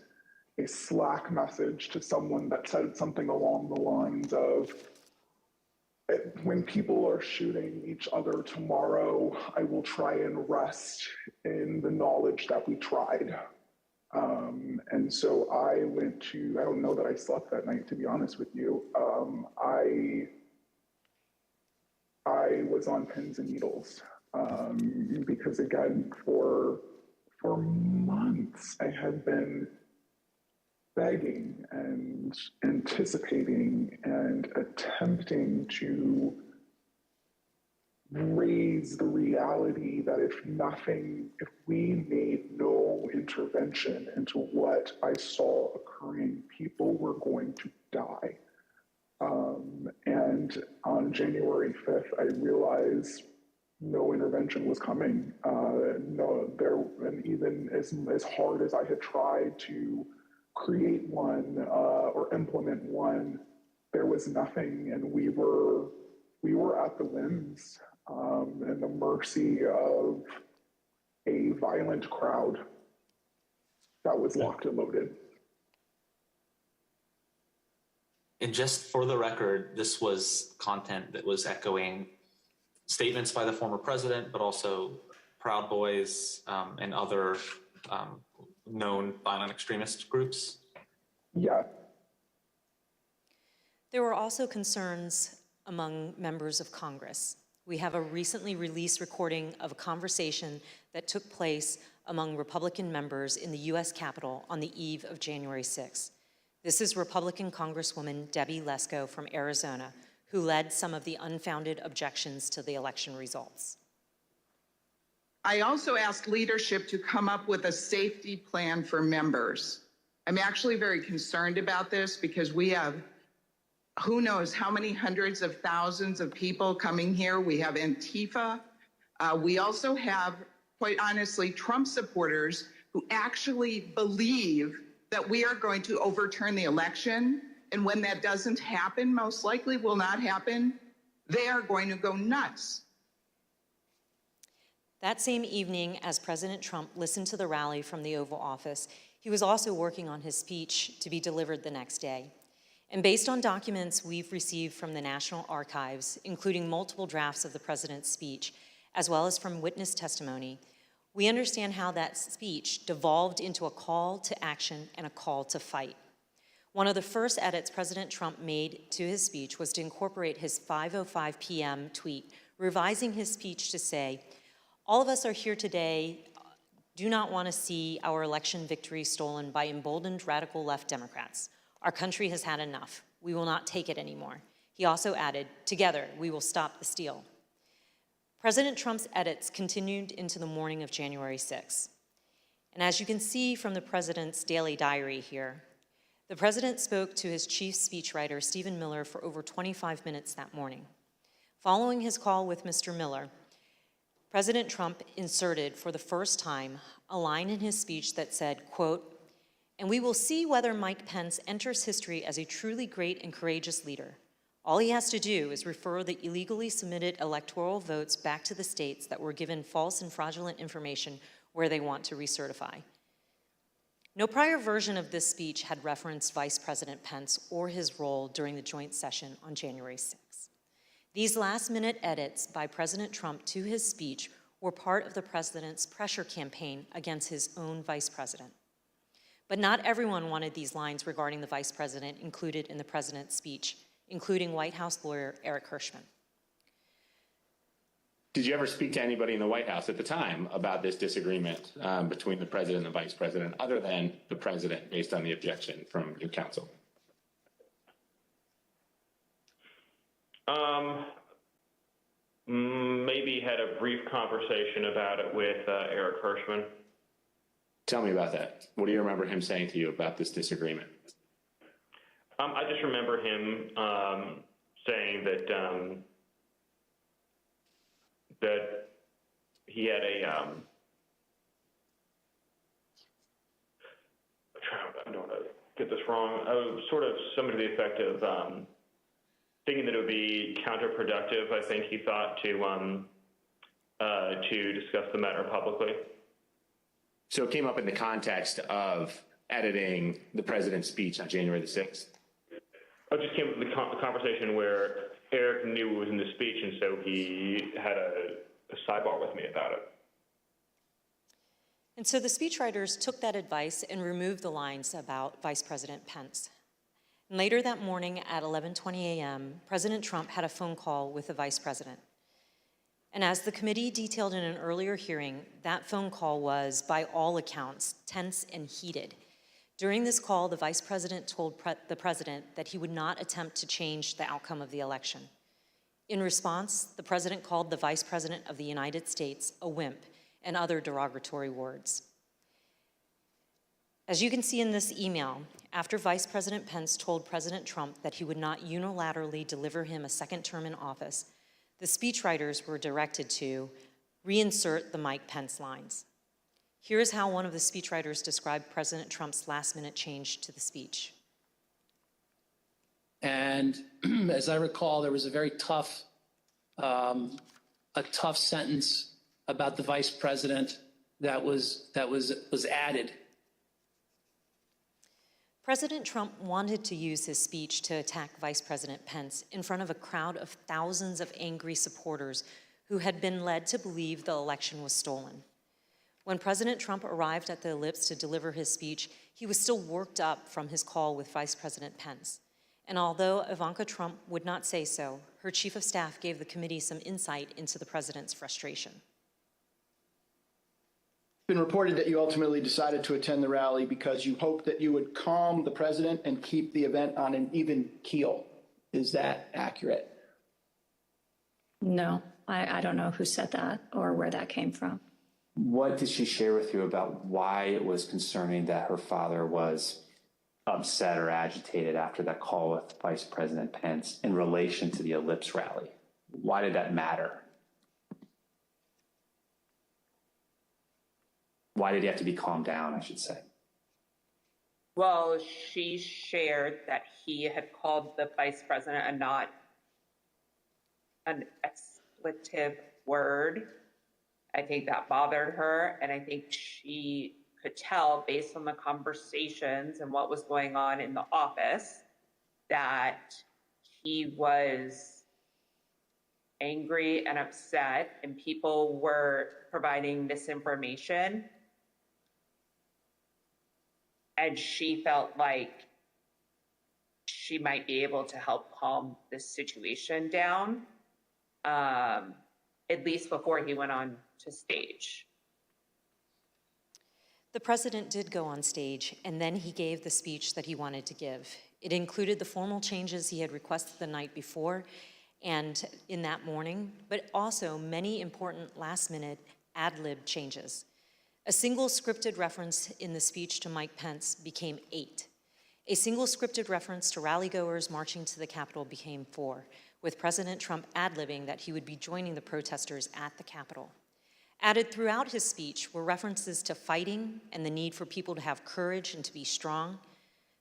a Slack message to someone that said something along the lines of, when people are shooting each other tomorrow, I will try and rest in the knowledge that we tried. And so I went to, I don't know that I slept that night, to be honest with you. I was on pins and needles because, again, for months I had been begging and anticipating and attempting to raise the reality that if we made no intervention into what I saw occurring, people were going to die. And on January 5th, I realized no intervention was coming. And even as hard as I had tried to create one or implement one, there was nothing, and we were at the whims and the mercy of a violent crowd that was locked and loaded. And just for the record, this was content that was echoing statements by the former president, but also Proud Boys and other known violent extremist groups? Yeah. There were also concerns among members of Congress. We have a recently released recording of a conversation that took place among Republican members in the U.S. Capitol on the eve of January 6th. This is Republican Congresswoman Debbie Lesko from Arizona, who led some of the unfounded objections to the election results. I also asked leadership to come up with a safety plan for members. I'm actually very concerned about this because we have who knows how many hundreds of thousands of people coming here. We have Antifa. We also have, quite honestly, Trump supporters who actually believe that we are going to overturn the election. And when that doesn't happen, most likely will not happen, they are going to go nuts. That same evening, as President Trump listened to the rally from the Oval Office, he was also working on his speech to be delivered the next day. And based on documents we've received from the National Archives, including multiple drafts of the president's speech, as well as from witness testimony, we understand how that speech devolved into a call to action and a call to fight. One of the first edits President Trump made to his speech was to incorporate his 5:05 p.m. tweet, revising his speech to say, "All of us are here today, do not want to see our election victory stolen by emboldened radical left Democrats. Our country has had enough. We will not take it anymore." He also added, "Together, we will stop the steal." President Trump's edits continued into the morning of January 6th. And as you can see from the president's daily diary here, the president spoke to his chief speechwriter, Stephen Miller, for over 25 minutes that morning. Following his call with Mr. Miller, President Trump inserted for the first time a line in his speech that said, quote, "And we will see whether Mike Pence enters history as a truly great and courageous leader. All he has to do is refer the illegally submitted electoral votes back to the states that were given false and fraudulent information where they want to recertify." No prior version of this speech had referenced Vice President Pence or his role during the joint session on January 6th. These last-minute edits by President Trump to his speech were part of the president's pressure campaign against his own vice president. But not everyone wanted these lines regarding the vice president included in the president's speech, including White House lawyer Eric Hirschman. Did you ever speak to anybody in the White House at the time about this disagreement between the president and the vice president, other than the president, based on the objection from your counsel? Maybe had a brief conversation about it with Eric Hirschman. Tell me about that. What do you remember him saying to you about this disagreement? I just remember him saying that that he had get this wrong. Sort of something to the effect of thinking that it would be counterproductive. I think he thought to discuss the matter publicly. So it came up in the context of editing the president's speech on January the 6th? I just came up with the conversation where Eric knew it was in the speech, and so he had a sidebar with me about it. And so the speechwriters took that advice and removed the lines about Vice President Pence. And later that morning at 11:20 a.m., President Trump had a phone call with the vice president. And as the committee detailed in an earlier hearing, that phone call was, by all accounts, tense and heated. During this call, the vice president told the president that he would not attempt to change the outcome of the election. In response, the president called the vice president of the United States a wimp and other derogatory words. As you can see in this email, after Vice President Pence told President Trump that he would not unilaterally deliver him a second term in office, the speechwriters were directed to reinsert the Mike Pence lines. Here is how one of the speechwriters described President Trump's last-minute change to the speech. And as I recall, there was a very tough sentence about the vice president that was added. President Trump wanted to use his speech to attack Vice President Pence in front of a crowd of thousands of angry supporters who had been led to believe the election was stolen. When President Trump arrived at the Ellipse to deliver his speech, he was still worked up from his call with Vice President Pence. And although Ivanka Trump would not say so, her chief of staff gave the committee some insight into the president's frustration. It's been reported that you ultimately decided to attend the rally because you hoped that you would calm the president and keep the event on an even keel. Is that accurate? No, I don't know who said that or where that came from. What did she share with you about why it was concerning that her father was upset or agitated after that call with Vice President Pence in relation to the Ellipse rally? Why did that matter? Why did he have to be calmed down, I should say? Well, she shared that he had called the vice president a not an expletive word. I think that bothered her, and I think she could tell based on the conversations and what was going on in the office that he was angry and upset, and people were providing misinformation. And she felt like she might be able to help calm this situation down, at least before he went on to stage. The president did go on stage, and then he gave the speech that he wanted to give. It included the formal changes he had requested the night before and in that morning, but also many important last-minute ad-lib changes. A single scripted reference in the speech to Mike Pence became 8. A single scripted reference to rally-goers marching to the Capitol became 4, with President Trump ad-libbing that he would be joining the protesters at the Capitol. Added throughout his speech were references to fighting and the need for people to have courage and to be strong.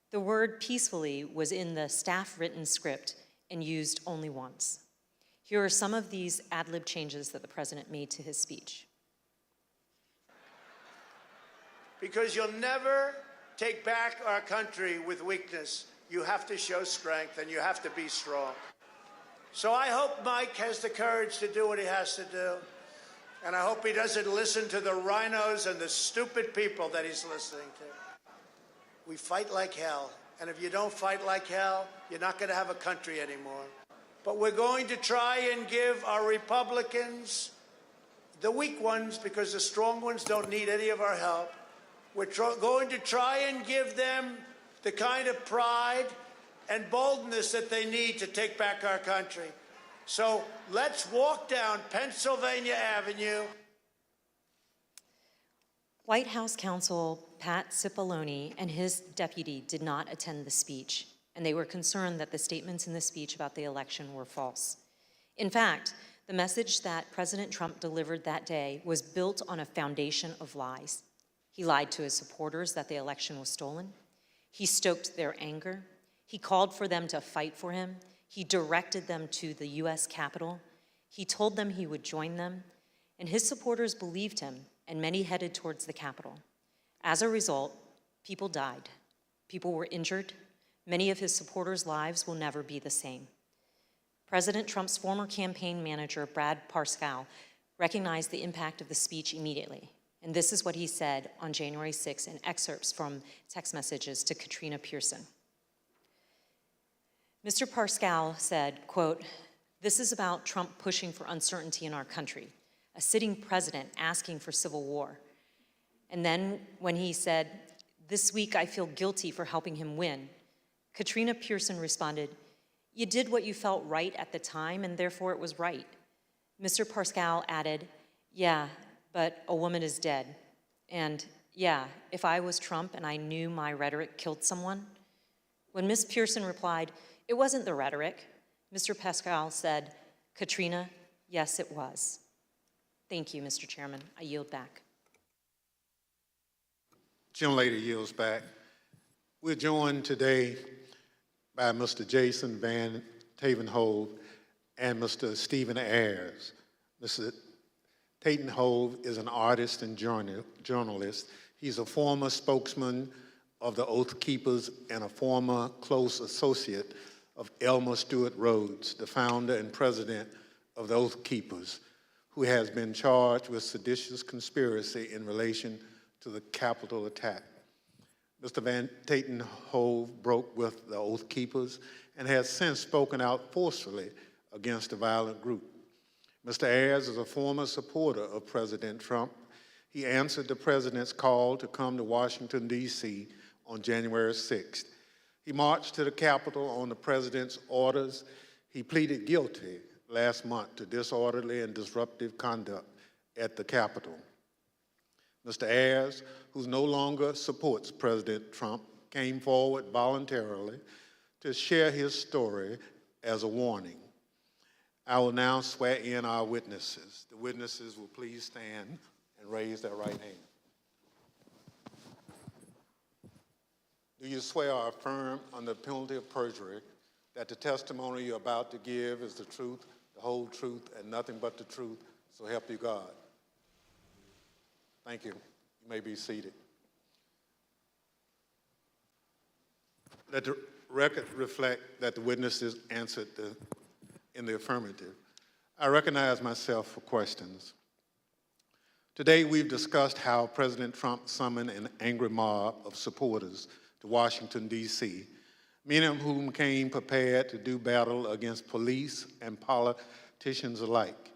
The word peacefully was in the staff-written script and used only once. Here are some of these ad-lib changes that the president made to his speech. Because you'll never take back our country with weakness. You have to show strength and you have to be strong. So I hope Mike has the courage to do what he has to do. And I hope he doesn't listen to the rhinos and the stupid people that he's listening to. We fight like hell. And if you don't fight like hell, you're not going to have a country anymore. But we're going to try and give our Republicans, the weak ones, because the strong ones don't need any of our help, we're going to try and give them the kind of pride and boldness that they need to take back our country. So let's walk down Pennsylvania Avenue. White House counsel Pat Cipollone and his deputy did not attend the speech, and they were concerned that the statements in the speech about the election were false. In fact, the message that President Trump delivered that day was built on a foundation of lies. He lied to his supporters that the election was stolen. He stoked their anger. He called for them to fight for him. He directed them to the U.S. Capitol. He told them he would join them, and his supporters believed him, and many headed towards the Capitol. As a result, people died. People were injured. Many of his supporters' lives will never be the same. President Trump's former campaign manager, Brad Parscale, recognized the impact of the speech immediately. And this is what he said on January 6 in excerpts from text messages to Katrina Pearson. Mr. Parscale said, quote, "This is about Trump pushing for uncertainty in our country, a sitting president asking for civil war." And then when he said, "This week I feel guilty for helping him win," Katrina Pearson responded, "You did what you felt right at the time, and therefore it was right." Mr. Parscale added, "Yeah, but a woman is dead. And yeah, if I was Trump and I knew my rhetoric killed someone." When Ms. Pearson replied, "It wasn't the rhetoric," Mr. Parscale said, "Katrina, yes, it was." Thank you, Mr. Chairman. I yield back. Gentlelady yields back. We're joined today by Mr. Jason Van Tavenhove and Mr. Stephen Ayers. Mr. Tatenhove is an artist and journalist. He's a former spokesman of the Oath Keepers and a former close associate of Elmer Stewart Rhodes, the founder and president of the Oath Keepers, who has been charged with seditious conspiracy in relation to the Capitol attack. Mr. Van Tatenhove broke with the Oath Keepers and has since spoken out forcefully against the violent group. Mr. Ayers is a former supporter of President Trump. He answered the president's call to come to Washington, D.C. on January 6th. He marched to the Capitol on the president's orders. He pleaded guilty last month to disorderly and disruptive conduct at the Capitol. Mr. Ayers, who no longer supports President Trump, came forward voluntarily to share his story as a warning. I will now swear in our witnesses. The witnesses will please stand and raise their right hand. Do you swear or affirm under penalty of perjury that the testimony you're about to give is the truth, the whole truth, and nothing but the truth, so help you God? Thank you. You may be seated. Let the record reflect that the witnesses answered in the affirmative. I recognize myself for questions. Today, we've discussed how President Trump summoned an angry mob of supporters to Washington, D.C., many of whom came prepared to do battle against police and politicians alike.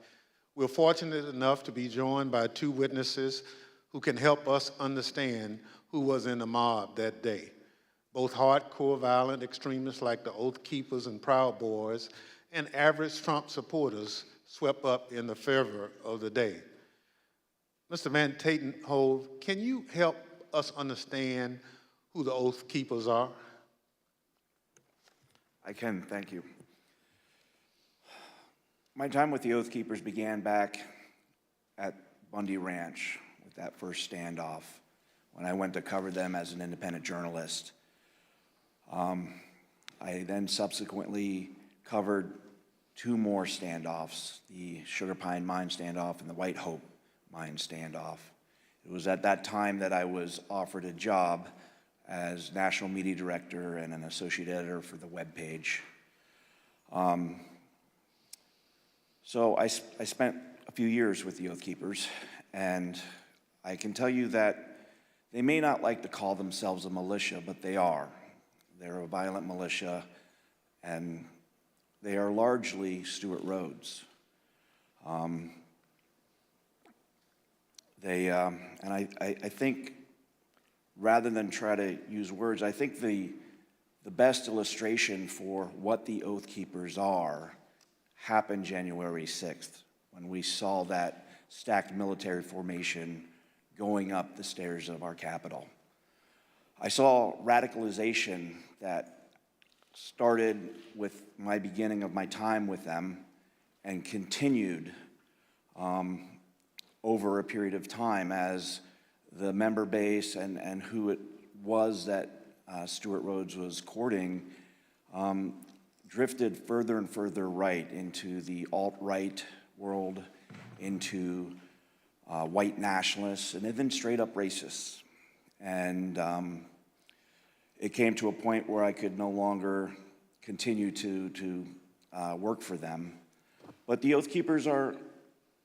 We're fortunate enough to be joined by two witnesses who can help us understand who was in the mob that day. Both hardcore violent extremists like the Oath Keepers and Proud Boys and average Trump supporters swept up in the fervor of the day. Mr. Van Tatenhove, can you help us understand who the Oath Keepers are? I can, thank you. My time with the Oath Keepers began back at Bundy Ranch with that first standoff when I went to cover them as an independent journalist. I then subsequently covered two more standoffs, the Sugar Pine Mine standoff and the White Hope Mine standoff. It was at that time that I was offered a job as national media director and an associate editor for the webpage. So I spent a few years with the Oath Keepers, and I can tell you that they may not like to call themselves a militia, but they are. They're a violent militia, and they are largely Stewart Rhodes. And I think, rather than try to use words, I think the best illustration for what the Oath Keepers are happened January 6th, when we saw that stacked military formation going up the stairs of our Capitol. I saw radicalization that started with my beginning of my time with them and continued over a period of time as the member base and who it was that Stuart Rhodes was courting drifted further and further right into the alt-right world, into white nationalists, and even straight up racists. And it came to a point where I could no longer continue to work for them. But the Oath Keepers are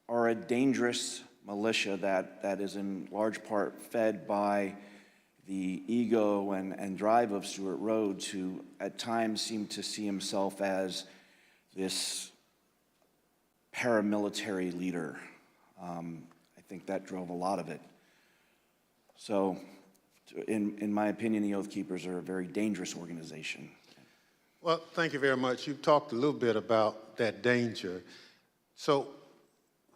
a dangerous militia that is in large part fed by the ego and drive of Stuart Rhodes, who at times seemed to see himself as this paramilitary leader. I think that drove a lot of it. So, in my opinion, the Oath Keepers are a very dangerous organization. Well, thank you very much. You've talked a little bit about that danger. So,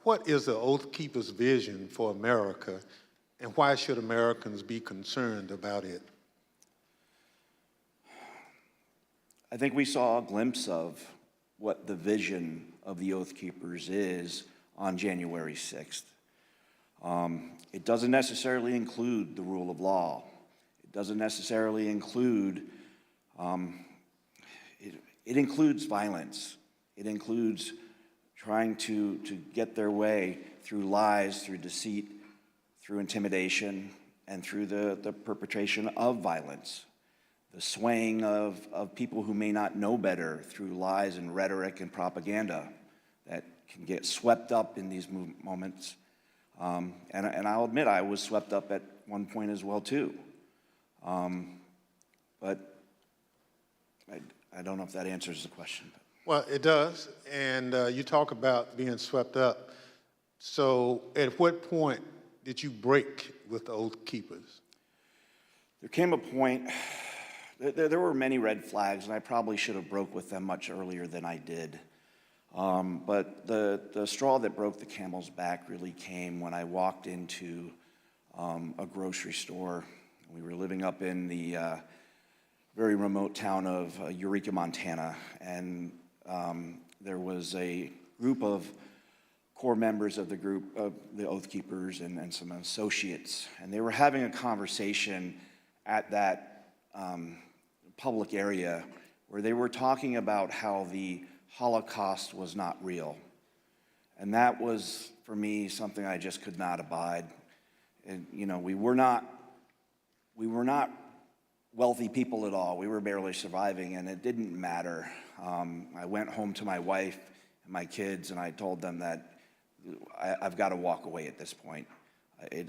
what is the Oath Keepers' vision for America, and why should Americans be concerned about it? I think we saw a glimpse of what the vision of the Oath Keepers is on January 6th. It doesn't necessarily include the rule of law. It doesn't necessarily include, it includes violence. It includes trying to get their way through lies, through deceit, through intimidation, and through the perpetration of violence. The swaying of people who may not know better through lies and rhetoric and propaganda that can get swept up in these moments. And I'll admit I was swept up at one point as well too. But I don't know if that answers the question. Well, it does, and you talk about being swept up. So at what point did you break with the Oath Keepers? There came a point, there were many red flags, and I probably should have broke with them much earlier than I did. But the straw that broke the camel's back really came when I walked into a grocery store. We were living up in the very remote town of Eureka, Montana, and there was a group of core members of the group of the Oath Keepers and some associates, and they were having a conversation at that public area where they were talking about how the Holocaust was not real. And that was, for me, something I just could not abide. And, you know, we were not wealthy people at all. We were barely surviving, and it didn't matter. I went home to my wife and my kids, and I told them that I've got to walk away at this point.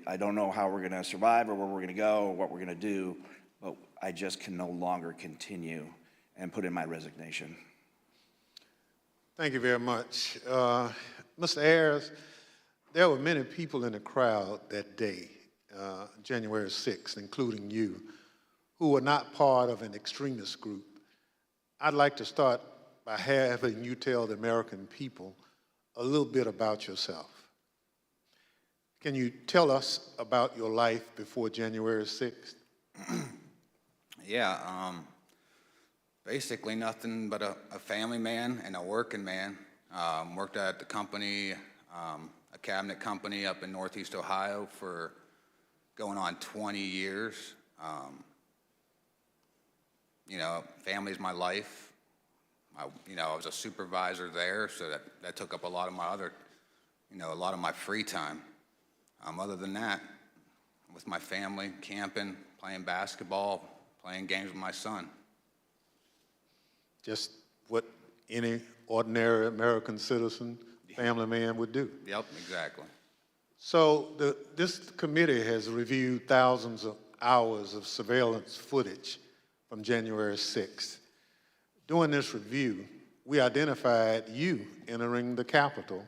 I don't know how we're going to survive or where we're going to go or what we're going to do, but I just can no longer continue, and put in my resignation. Thank you very much. Mr. Ayers, there were many people in the crowd that day, January 6th, including you, who were not part of an extremist group. I'd like to start by having you tell the American people a little bit about yourself. Can you tell us about your life before January 6th? Yeah, basically nothing but a family man and a working man. Worked at the company, a cabinet company up in Northeast Ohio for going on 20 years. You know, family's my life. I was a supervisor there, so that took up a lot of my a lot of my free time. Other than that, with my family, camping, playing basketball, playing games with my son. Just what any ordinary American citizen, family man would do. Yep, exactly. So this committee has reviewed thousands of hours of surveillance footage from January 6th. During this review, we identified you entering the Capitol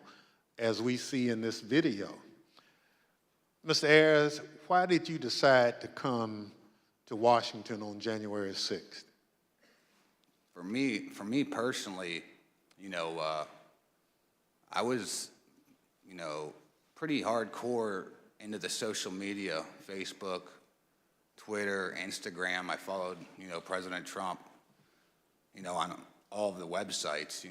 as we see in this video. Mr. Ayers, why did you decide to come to Washington on January 6th? For me personally, I was, pretty hardcore into the social media, Facebook, Twitter, Instagram. I followed, President Trump, on all of the websites,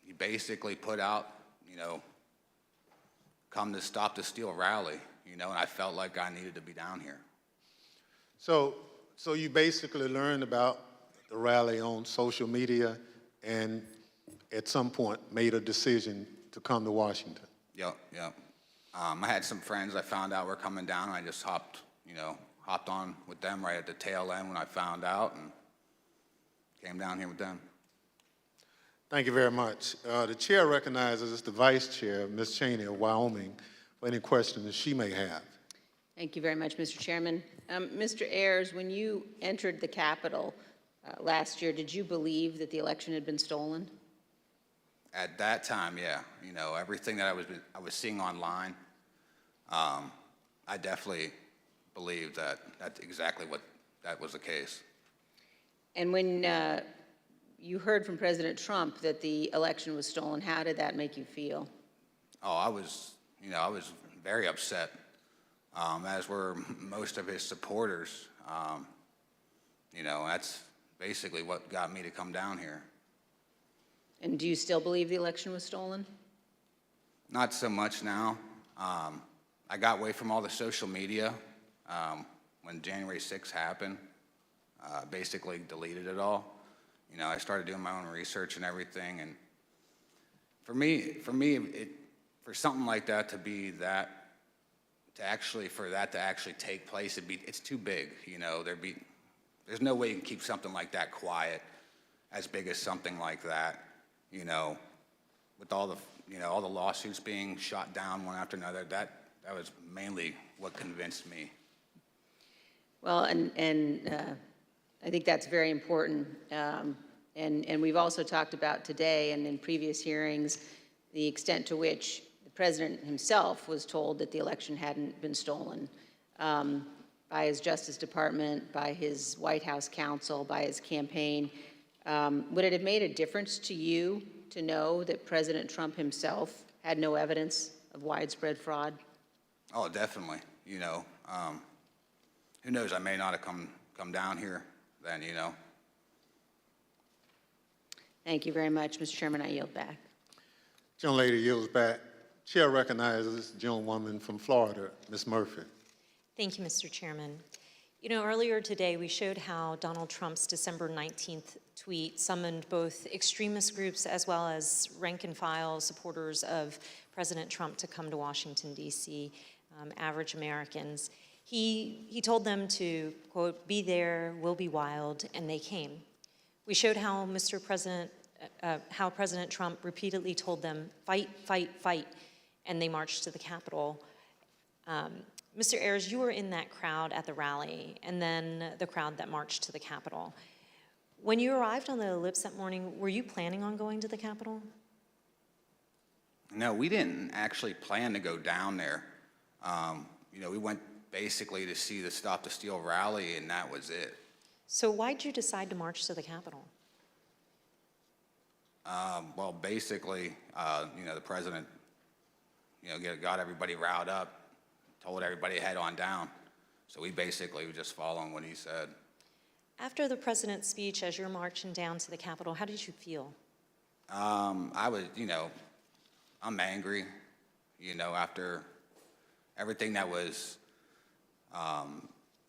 he basically put out, come to Stop the Steal rally, and I felt like I needed to be down here. So you basically learned about the rally on social media and at some point made a decision to come to Washington. Yep. I had some friends I found out were coming down, and I just hopped on with them right at the tail end when I found out, and came down here with them. Thank you very much. The chair recognizes the vice chair, Ms. Cheney of Wyoming, for any questions she may have. Thank you very much, Mr. Chairman. Mr. Ayers, when you entered the Capitol last year, did you believe that the election had been stolen? At that time, yeah. Everything that I was seeing online, I definitely believed that that's exactly what that was the case. And when you heard from President Trump that the election was stolen, how did that make you feel? Oh, I was very upset, as were most of his supporters. That's basically what got me to come down here. And do you still believe the election was stolen? Not so much now. I got away from all the social media when January 6th happened. Basically deleted it all. I started doing my own research and everything. And for me, for something like that to be that, for that to actually take place, it's too big. There's no way you can keep something like that quiet, as big as something like that. With all the lawsuits being shot down one after another, that was mainly what convinced me. Well, and I think that's very important. And we've also talked about today and in previous hearings the extent to which the president himself was told that the election hadn't been stolen by his Justice Department, by his White House counsel, by his campaign. Would it have made a difference to you to know that President Trump himself had no evidence of widespread fraud? Oh, definitely. Who knows? I may not have come down here then. Thank you very much, Mr. Chairman. I yield back. Gentlelady yields back. Chair recognizes the gentlewoman from Florida, Ms. Murphy. Thank you, Mr. Chairman. Earlier today, we showed how Donald Trump's December 19th tweet summoned both extremist groups as well as rank-and-file supporters of President Trump to come to Washington, D.C., average Americans. He told them to, quote, "Be there, we'll be wild," and they came. We showed how how President Trump repeatedly told them, "Fight, fight, fight," and they marched to the Capitol. Mr. Ayers, you were in that crowd at the rally, and then the crowd that marched to the Capitol. When you arrived on the ellipse that morning, were you planning on going to the Capitol? No, we didn't actually plan to go down there. We went basically to see the Stop the Steal rally, and that was it. So why'd you decide to march to the Capitol? Well, basically, the president, got everybody riled up, told everybody to head on down. So we basically were just following what he said. After the president's speech, as you're marching down to the Capitol, how did you feel? I was, I'm angry, after everything that was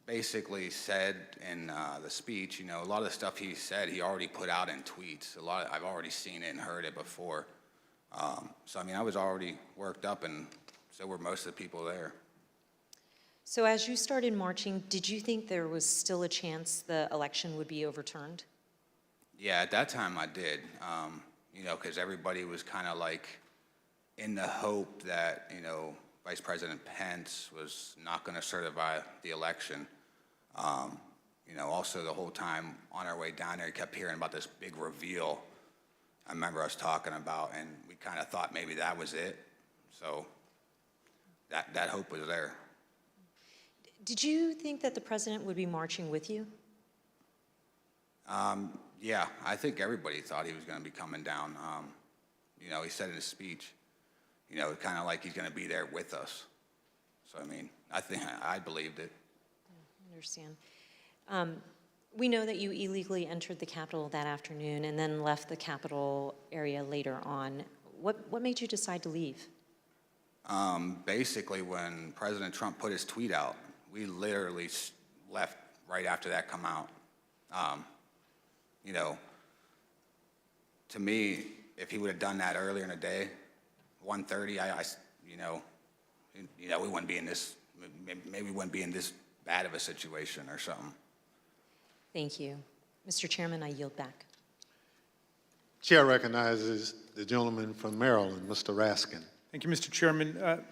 basically said in the speech. A lot of the stuff he said, he already put out in tweets. I've already seen it and heard it before. So, I was already worked up, and so were most of the people there. So as you started marching, did you think there was still a chance the election would be overturned? Yeah, at that time I did, because everybody was kind of like in the hope that, Vice President Pence was not going to certify the election. Also the whole time on our way down there, we kept hearing about this big reveal I remember us talking about, and we kind of thought maybe that was it. So that hope was there. Did you think that the president would be marching with you? Yeah, I think everybody thought he was going to be coming down. He said in his speech, kind of like he's going to be there with us. So, I think I believed it. I understand. We know that you illegally entered the Capitol that afternoon and then left the Capitol area later on. What made you decide to leave? Basically, when President Trump put his tweet out, we literally left right after that come out. You know, to me, if he would have done that earlier in the day, 1:30, you know, we wouldn't be in this, maybe we wouldn't be in this bad of a situation or something. Thank you. Mr. Chairman, I yield back. Chair recognizes the gentleman from Maryland, Mr. Raskin. Thank you, Mr. Chairman.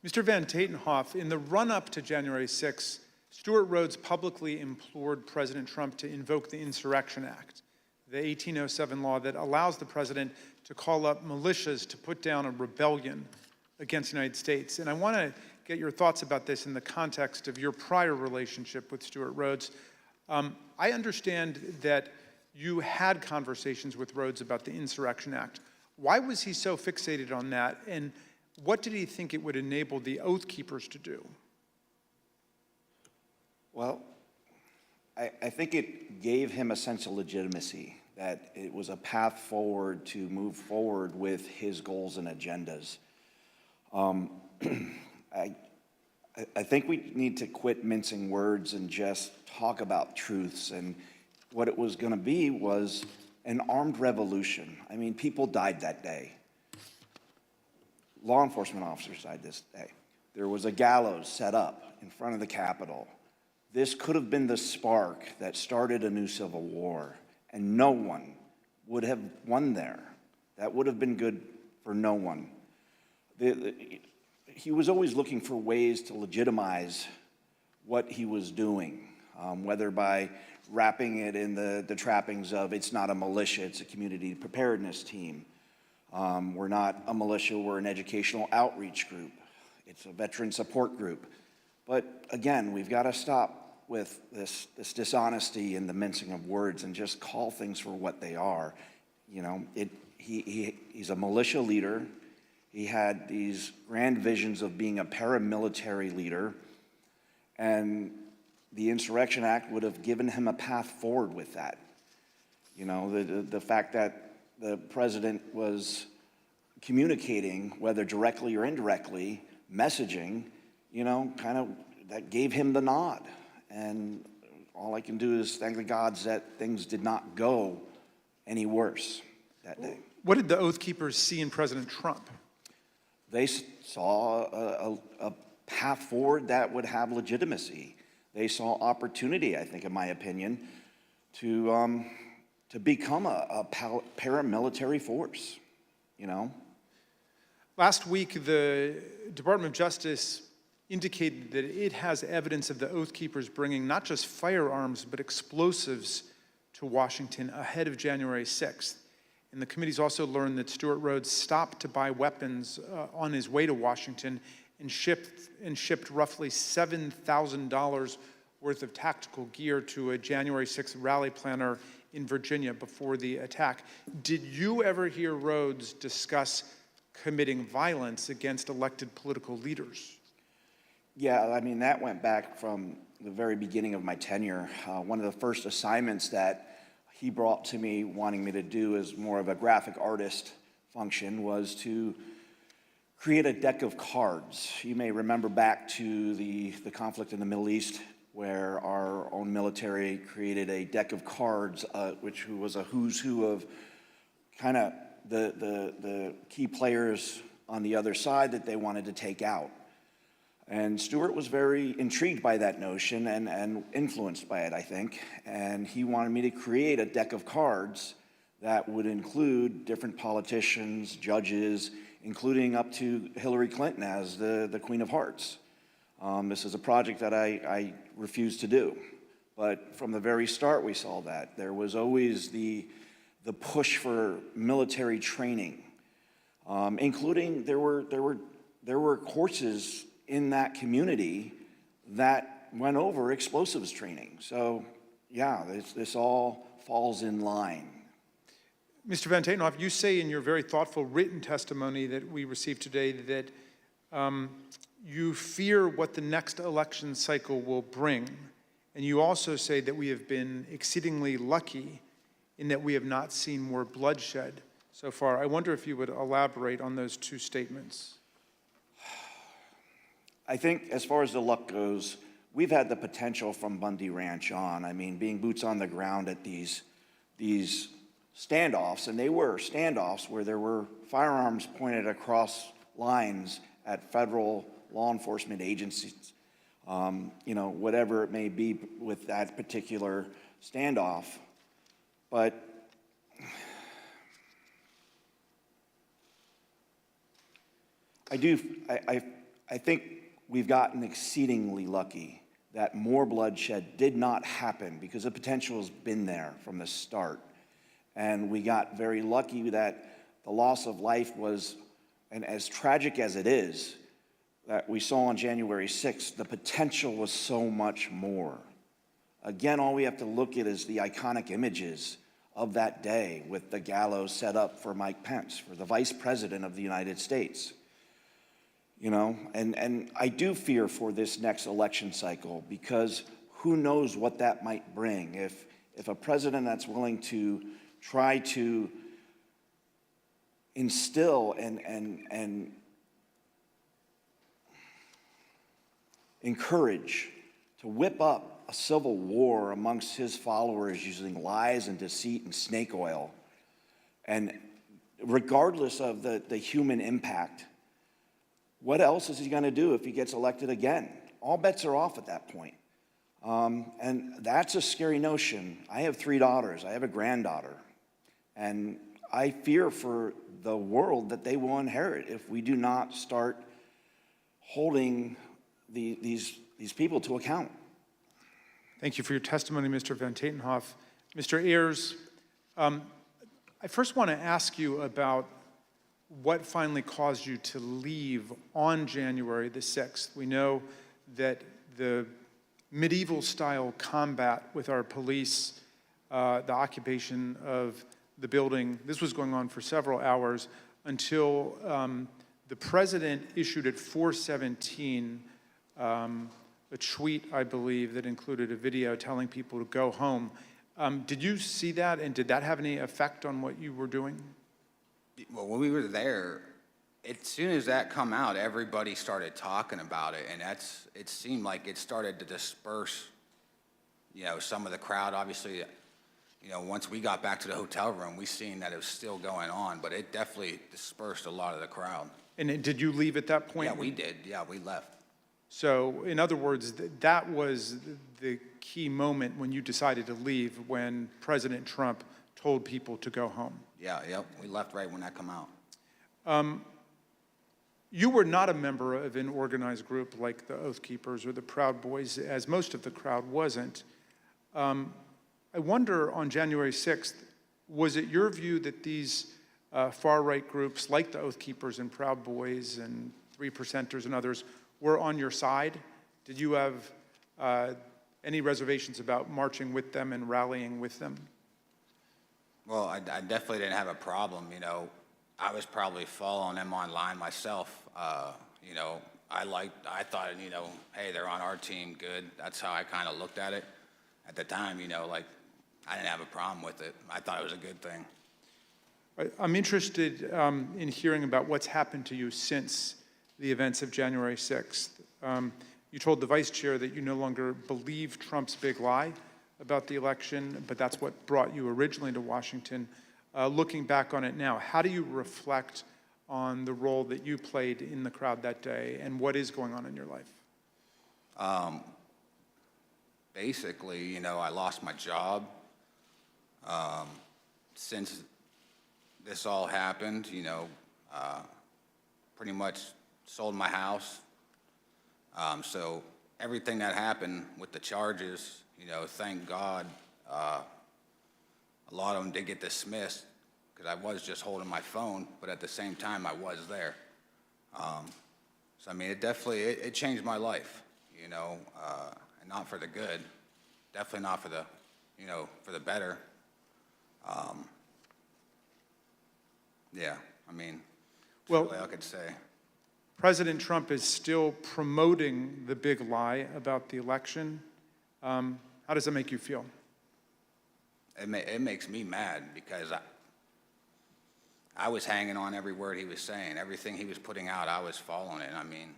Mr. Van Tatenhoff, in the run-up to January 6th, Stuart Rhodes publicly implored President Trump to invoke the Insurrection Act, the 1807 law that allows the president to call up militias to put down a rebellion against the United States. And I want to get your thoughts about this in the context of your prior relationship with Stuart Rhodes. I understand that you had conversations with Rhodes about the Insurrection Act. Why was he so fixated on that, and what did he think it would enable the Oath Keepers to do? Well, I think it gave him a sense of legitimacy, that it was a path forward to move forward with his goals and agendas. I think we need to quit mincing words and just talk about truths. And what it was going to be was an armed revolution. I mean, people died that day. Law enforcement officers died this day. There was a gallows set up in front of the Capitol. This could have been the spark that started a new civil war, and no one would have won there. That would have been good for no one. He was always looking for ways to legitimize what he was doing, whether by wrapping it in the trappings of it's not a militia, it's a community preparedness team. We're not a militia, we're an educational outreach group. It's a veteran support group. But again, we've got to stop with this dishonesty and the mincing of words and just call things for what they are. You know, he's a militia leader. He had these grand visions of being a paramilitary leader, and the Insurrection Act would have given him a path forward with that. You know, the fact that the president was communicating, whether directly or indirectly, messaging, you know, kind of that gave him the nod. And all I can do is thank the gods that things did not go any worse that day. What did the Oath Keepers see in President Trump? They saw a path forward that would have legitimacy. They saw opportunity, I think, in my opinion, to become a paramilitary force, you know? Last week, the Department of Justice indicated that it has evidence of the Oath Keepers bringing not just firearms, but explosives to Washington ahead of January 6th. And the committee's also learned that Stuart Rhodes stopped to buy weapons on his way to Washington and shipped roughly $7,000 worth of tactical gear to a January 6th rally planner in Virginia before the attack. Did you ever hear Rhodes discuss committing violence against elected political leaders? Yeah, I mean, that went back from the very beginning of my tenure. One of the first assignments that he brought to me wanting me to do as more of a graphic artist function was to create a deck of cards. You may remember back to the conflict in the Middle East where our own military created a deck of cards, which was a who's who of kind of the key players on the other side that they wanted to take out. And Stuart was very intrigued by that notion and influenced by it, I think. And he wanted me to create a deck of cards that would include different politicians, judges, including up to Hillary Clinton as the Queen of Hearts. This is a project that I refused to do. But from the very start, we saw that. There was always the push for military training, including there were courses in that community that went over explosives training. So, yeah, this all falls in line. Mr. Van Tatenhoff, you say in your very thoughtful written testimony that we received today that you fear what the next election cycle will bring. And you also say that we have been exceedingly lucky in that we have not seen more bloodshed so far. I wonder if you would elaborate on those two statements. I think as far as the luck goes, we've had the potential from Bundy Ranch on. I mean, being boots on the ground at these standoffs, and they were standoffs where there were firearms pointed across lines at federal law enforcement agencies, you know, whatever it may be with that particular standoff. But I think we've gotten exceedingly lucky that more bloodshed did not happen because the potential has been there from the start. And we got very lucky that the loss of life was, and as tragic as it is, that we saw on January 6th, the potential was so much more. Again, all we have to look at is the iconic images of that day with the gallows set up for Mike Pence, for the Vice President of the United States. You know, and I do fear for this next election cycle because who knows what that might bring. If a president that's willing to try to instill and encourage, to whip up a civil war amongst his followers using lies and deceit and snake oil, and regardless of the human impact, what else is he going to do if he gets elected again? All bets are off at that point. And that's a scary notion. I have 3 daughters. I have a granddaughter. And I fear for the world that they will inherit if we do not start holding these people to account. Thank you for your testimony, Mr. Van Tatenhoff. Mr. Ayers, I first want to ask you about what finally caused you to leave on January the 6th. We know that the medieval-style combat with our police, the occupation of the building, this was going on for several hours until the president issued at 4:17 a tweet, I believe, that included a video telling people to go home. Did you see that, and did that have any effect on what you were doing? Well, when we were there, as soon as that come out, everybody started talking about it, and it seemed like it started to disperse, you know, some of the crowd. Obviously, you know, once we got back to the hotel room, we seen that it was still going on, but it definitely dispersed a lot of the crowd. And did you leave at that point? Yeah, we did. Yeah, we left. So, in other words, that was the key moment when you decided to leave, when President Trump told people to go home. Yeah, yep, we left right when that come out. You were not a member of an organized group like the Oath Keepers or the Proud Boys, as most of the crowd wasn't. I wonder, on January 6th, was it your view that these far-right groups like the Oath Keepers and Proud Boys and 3%ers and others were on your side? Did you have any reservations about marching with them and rallying with them? Well, I definitely didn't have a problem. You know, I was probably following them online myself. You know, I thought, you know, hey, they're on our team, good. That's how I kind of looked at it at the time. You know, like, I didn't have a problem with it. I thought it was a good thing. I'm interested in hearing about what's happened to you since the events of January 6th. You told the vice chair that you no longer believe Trump's big lie about the election, but that's what brought you originally to Washington. Looking back on it now, how do you reflect on the role that you played in the crowd that day, and what is going on in your life? Basically, you know, I lost my job. Since this all happened, you know, pretty much sold my house. So everything that happened with the charges, you know, thank God, a lot of them did get dismissed because I was just holding my phone, but at the same time, I was there. So, I mean, it definitely, it changed my life, you know, and not for the good, definitely not for the, you know, for the better. Yeah, I mean, well, that's all I could say. President Trump is still promoting the big lie about the election. How does that make you feel? It makes me mad because I was hanging on every word he was saying. Everything he was putting out, I was following it. I mean,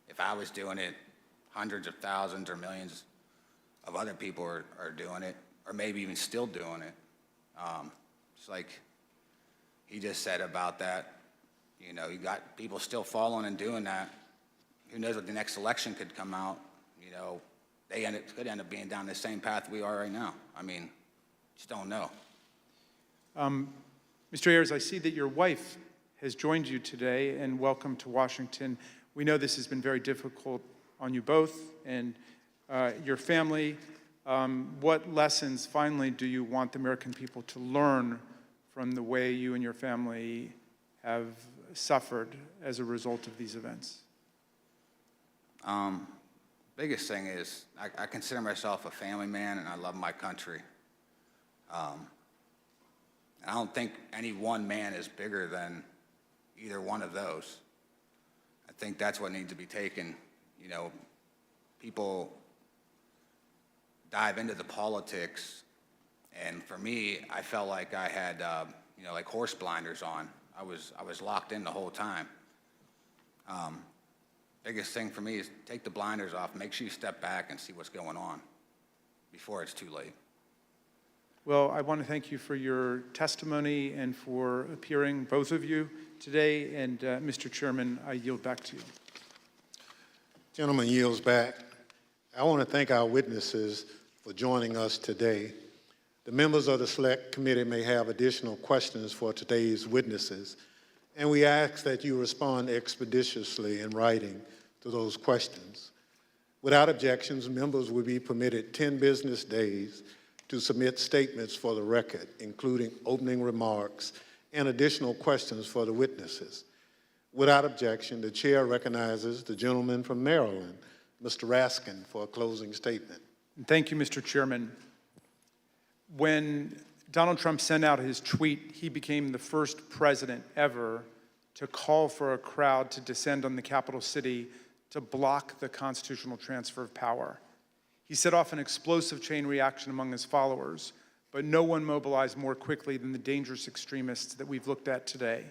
if I was doing it hundreds of thousands or millions of other people are doing it, or maybe even still doing it. It's like he just said about that, you know, you got people still following and doing that. Who knows what the next election could come out, you know, could end up being down the same path we are right now. I mean, just don't know. Mr. Ayers, I see that your wife has joined you today, and welcome to Washington. We know this has been very difficult on you both and your family. What lessons, finally, do you want the American people to learn from the way you and your family have suffered as a result of these events? Biggest thing is I consider myself a family man, and I love my country. I don't think any one man is bigger than either one of those. I think that's what needs to be taken. You know, people dive into the politics, and for me, I felt like I had, you know, like horse blinders on. I was locked in the whole time. Biggest thing for me is take the blinders off, make sure you step back and see what's going on before it's too late. Well, I want to thank you for your testimony and for appearing, both of you, today. And Mr. Chairman, I yield back to you. Gentleman yields back. I want to thank our witnesses for joining us today. The members of the Select Committee may have additional questions for today's witnesses, and we ask that you respond expeditiously in writing to those questions. Without objections, members will be permitted 10 business days to submit statements for the record, including opening remarks and additional questions for the witnesses. Without objection, the chair recognizes the gentleman from Maryland, Mr. Raskin, for a closing statement. Thank you, Mr. Chairman. When Donald Trump sent out his tweet, he became the first president ever to call for a crowd to descend on the capital city to block the constitutional transfer of power. He set off an explosive chain reaction among his followers, but no one mobilized more quickly than the dangerous extremists that we've looked at today.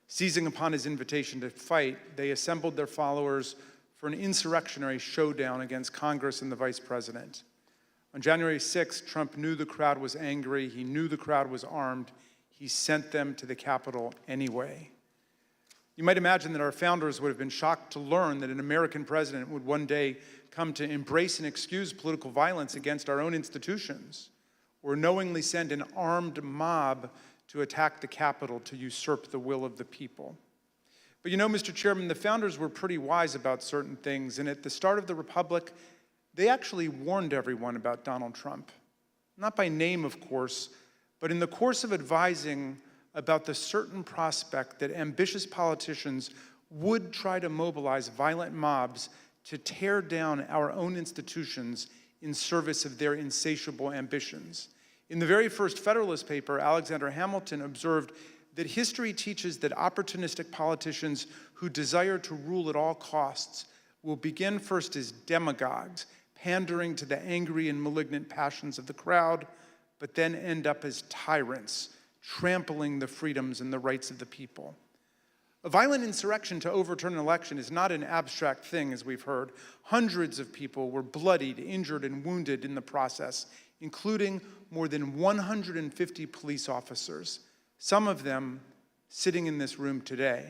Seizing upon his invitation to fight, they assembled their followers for an insurrectionary showdown against Congress and the vice president. On January 6th, Trump knew the crowd was angry. He knew the crowd was armed. He sent them to the Capitol anyway. You might imagine that our founders would have been shocked to learn that an American president would one day come to embrace and excuse political violence against our own institutions, or knowingly send an armed mob to attack the Capitol to usurp the will of the people. But you know, Mr. Chairman, the founders were pretty wise about certain things, and at the start of the Republic, they actually warned everyone about Donald Trump. Not by name, of course, but in the course of advising about the certain prospect that ambitious politicians would try to mobilize violent mobs to tear down our own institutions in service of their insatiable ambitions. In the very first Federalist paper, Alexander Hamilton observed that history teaches that opportunistic politicians who desire to rule at all costs will begin first as demagogues, pandering to the angry and malignant passions of the crowd, but then end up as tyrants, trampling the freedoms and the rights of the people. A violent insurrection to overturn an election is not an abstract thing, as we've heard. Hundreds of people were bloodied, injured, and wounded in the process, including more than 150 police officers, some of them sitting in this room today.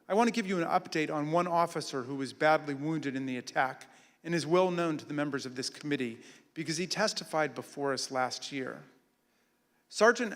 I want to give you an update on one officer who was badly wounded in the attack and is well known to the members of this committee because he testified before us last year. Sergeant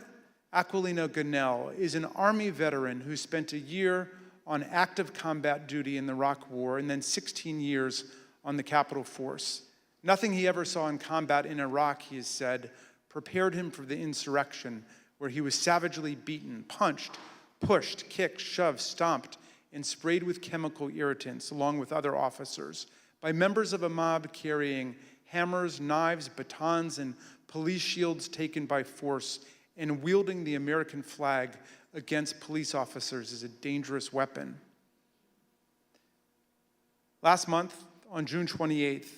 Aquilino Ganell is an Army veteran who spent a year on active combat duty in the Iraq War and then 16 years on the Capitol Force. Nothing he ever saw in combat in Iraq, he has said, prepared him for the insurrection where he was savagely beaten, punched, pushed, kicked, shoved, stomped, and sprayed with chemical irritants along with other officers by members of a mob carrying hammers, knives, batons, and police shields taken by force, and wielding the American flag against police officers is a dangerous weapon. Last month, on June 28th,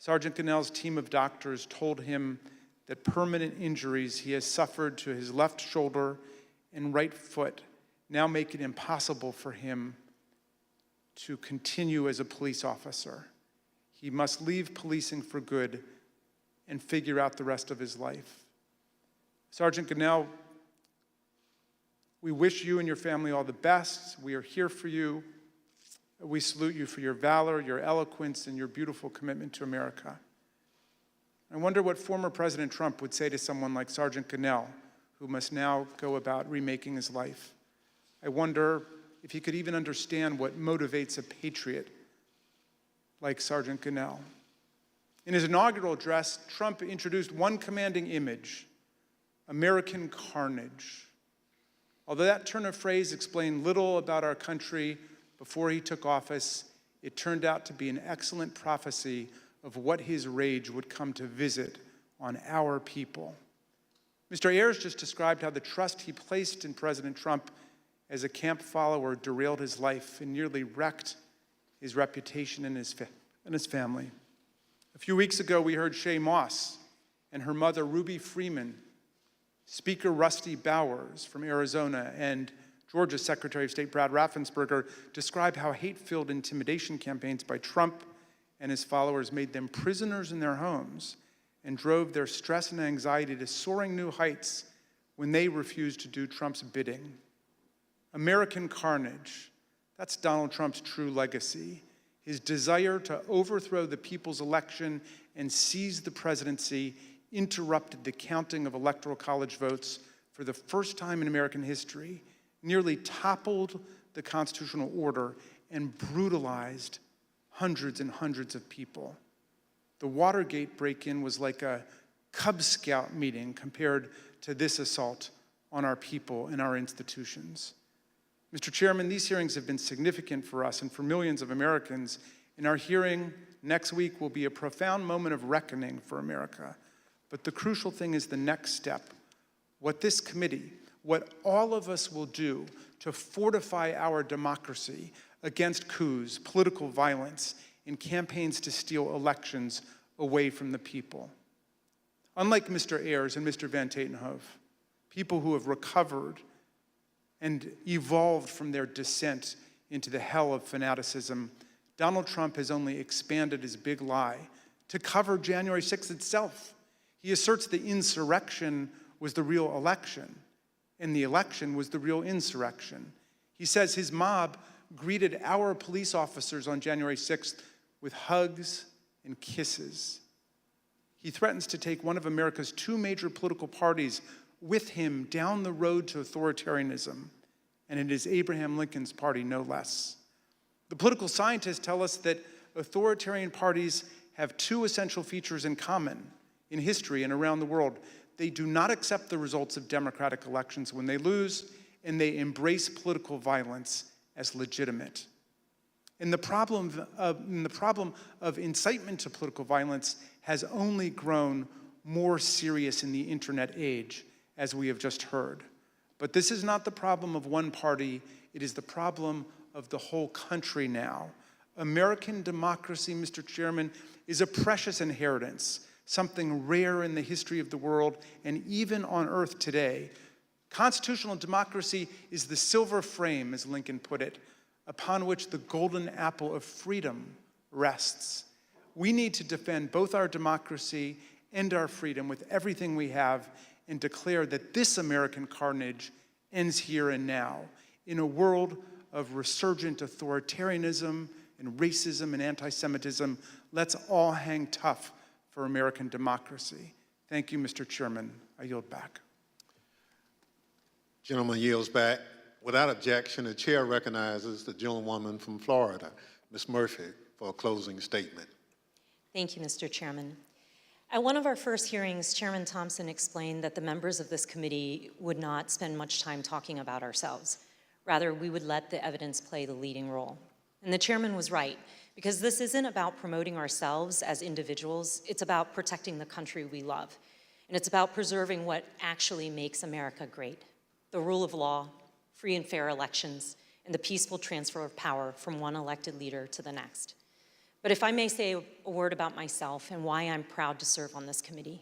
Sergeant Ganell's team of doctors told him that permanent injuries he has suffered to his left shoulder and right foot now make it impossible for him to continue as a police officer. He must leave policing for good and figure out the rest of his life. Sergeant Gonell, we wish you and your family all the best. We are here for you. We salute you for your valor, your eloquence, and your beautiful commitment to America. I wonder what former President Trump would say to someone like Sergeant Gonell, who must now go about remaking his life. I wonder if he could even understand what motivates a patriot like Sergeant Gonell. In his inaugural address, Trump introduced one commanding image: American carnage. Although that turn of phrase explained little about our country before he took office, it turned out to be an excellent prophecy of what his rage would come to visit on our people. Mr. Ayers just described how the trust he placed in President Trump as a camp follower derailed his life and nearly wrecked his reputation and his family. A few weeks ago, we heard Shay Moss and her mother, Ruby Freeman, Speaker Rusty Bowers from Arizona, and Georgia's Secretary of State Brad Raffensperger describe how hate-filled intimidation campaigns by Trump and his followers made them prisoners in their homes and drove their stress and anxiety to soaring new heights when they refused to do Trump's bidding. American carnage, that's Donald Trump's true legacy. His desire to overthrow the people's election and seize the presidency interrupted the counting of electoral college votes for the first time in American history, nearly toppled the constitutional order, and brutalized hundreds and hundreds of people. The Watergate break-in was like a Cub Scout meeting compared to this assault on our people and our institutions. Mr. Chairman, these hearings have been significant for us and for millions of Americans, and our hearing next week will be a profound moment of reckoning for America. But the crucial thing is the next step. What this committee, what all of us will do to fortify our democracy against coups, political violence, and campaigns to steal elections away from the people. Unlike Mr. Ayers and Mr. Van Tatenhove, people who have recovered and evolved from their descent into the hell of fanaticism, Donald Trump has only expanded his big lie to cover January 6th itself. He asserts the insurrection was the real election, and the election was the real insurrection. He says his mob greeted our police officers on January 6th with hugs and kisses. He threatens to take one of America's two major political parties with him down the road to authoritarianism, and it is Abraham Lincoln's party, no less. The political scientists tell us that authoritarian parties have two essential features in common in history and around the world. They do not accept the results of democratic elections when they lose, and they embrace political violence as legitimate. And the problem of incitement to political violence has only grown more serious in the internet age, as we have just heard. But this is not the problem of one party, it is the problem of the whole country now. American democracy, Mr. Chairman, is a precious inheritance, something rare in the history of the world and even on earth today. Constitutional democracy is the silver frame, as Lincoln put it, upon which the golden apple of freedom rests. We need to defend both our democracy and our freedom with everything we have and declare that this American carnage ends here and now. In a world of resurgent authoritarianism and racism and anti-Semitism, let's all hang tough for American democracy. Thank you, Mr. Chairman. I yield back. Gentleman yields back. Without objection, the chair recognizes the gentlewoman from Florida, Ms. Murphy, for a closing statement. Thank you, Mr. Chairman. At one of our first hearings, Chairman Thompson explained that the members of this committee would not spend much time talking about ourselves. Rather, we would let the evidence play the leading role. And the chairman was right, because this isn't about promoting ourselves as individuals, it's about protecting the country we love. And it's about preserving what actually makes America great: the rule of law, free and fair elections, and the peaceful transfer of power from one elected leader to the next. But if I may say a word about myself and why I'm proud to serve on this committee.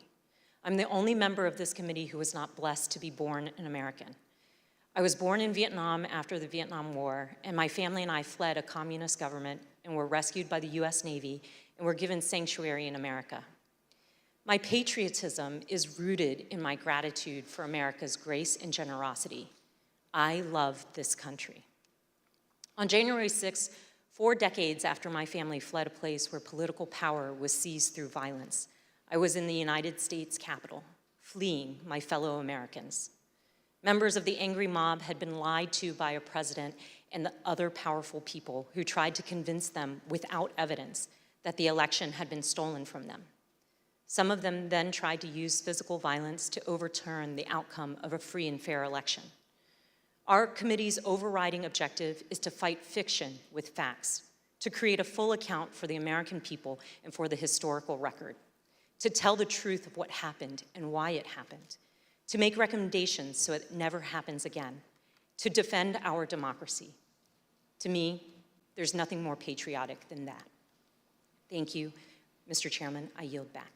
I'm the only member of this committee who was not blessed to be born an American. I was born in Vietnam after the Vietnam War, and my family and I fled a communist government and were rescued by the US Navy and were given sanctuary in America. My patriotism is rooted in my gratitude for America's grace and generosity. I love this country. On January 6th, 4 decades after my family fled a place where political power was seized through violence, I was in the United States Capitol, fleeing my fellow Americans. Members of the angry mob had been lied to by a president and the other powerful people who tried to convince them without evidence that the election had been stolen from them. Some of them then tried to use physical violence to overturn the outcome of a free and fair election. Our committee's overriding objective is to fight fiction with facts, to create a full account for the American people and for the historical record, to tell the truth of what happened and why it happened, to make recommendations so it never happens again, to defend our democracy. To me, there's nothing more patriotic than that. Thank you. Mr. Chairman, I yield back.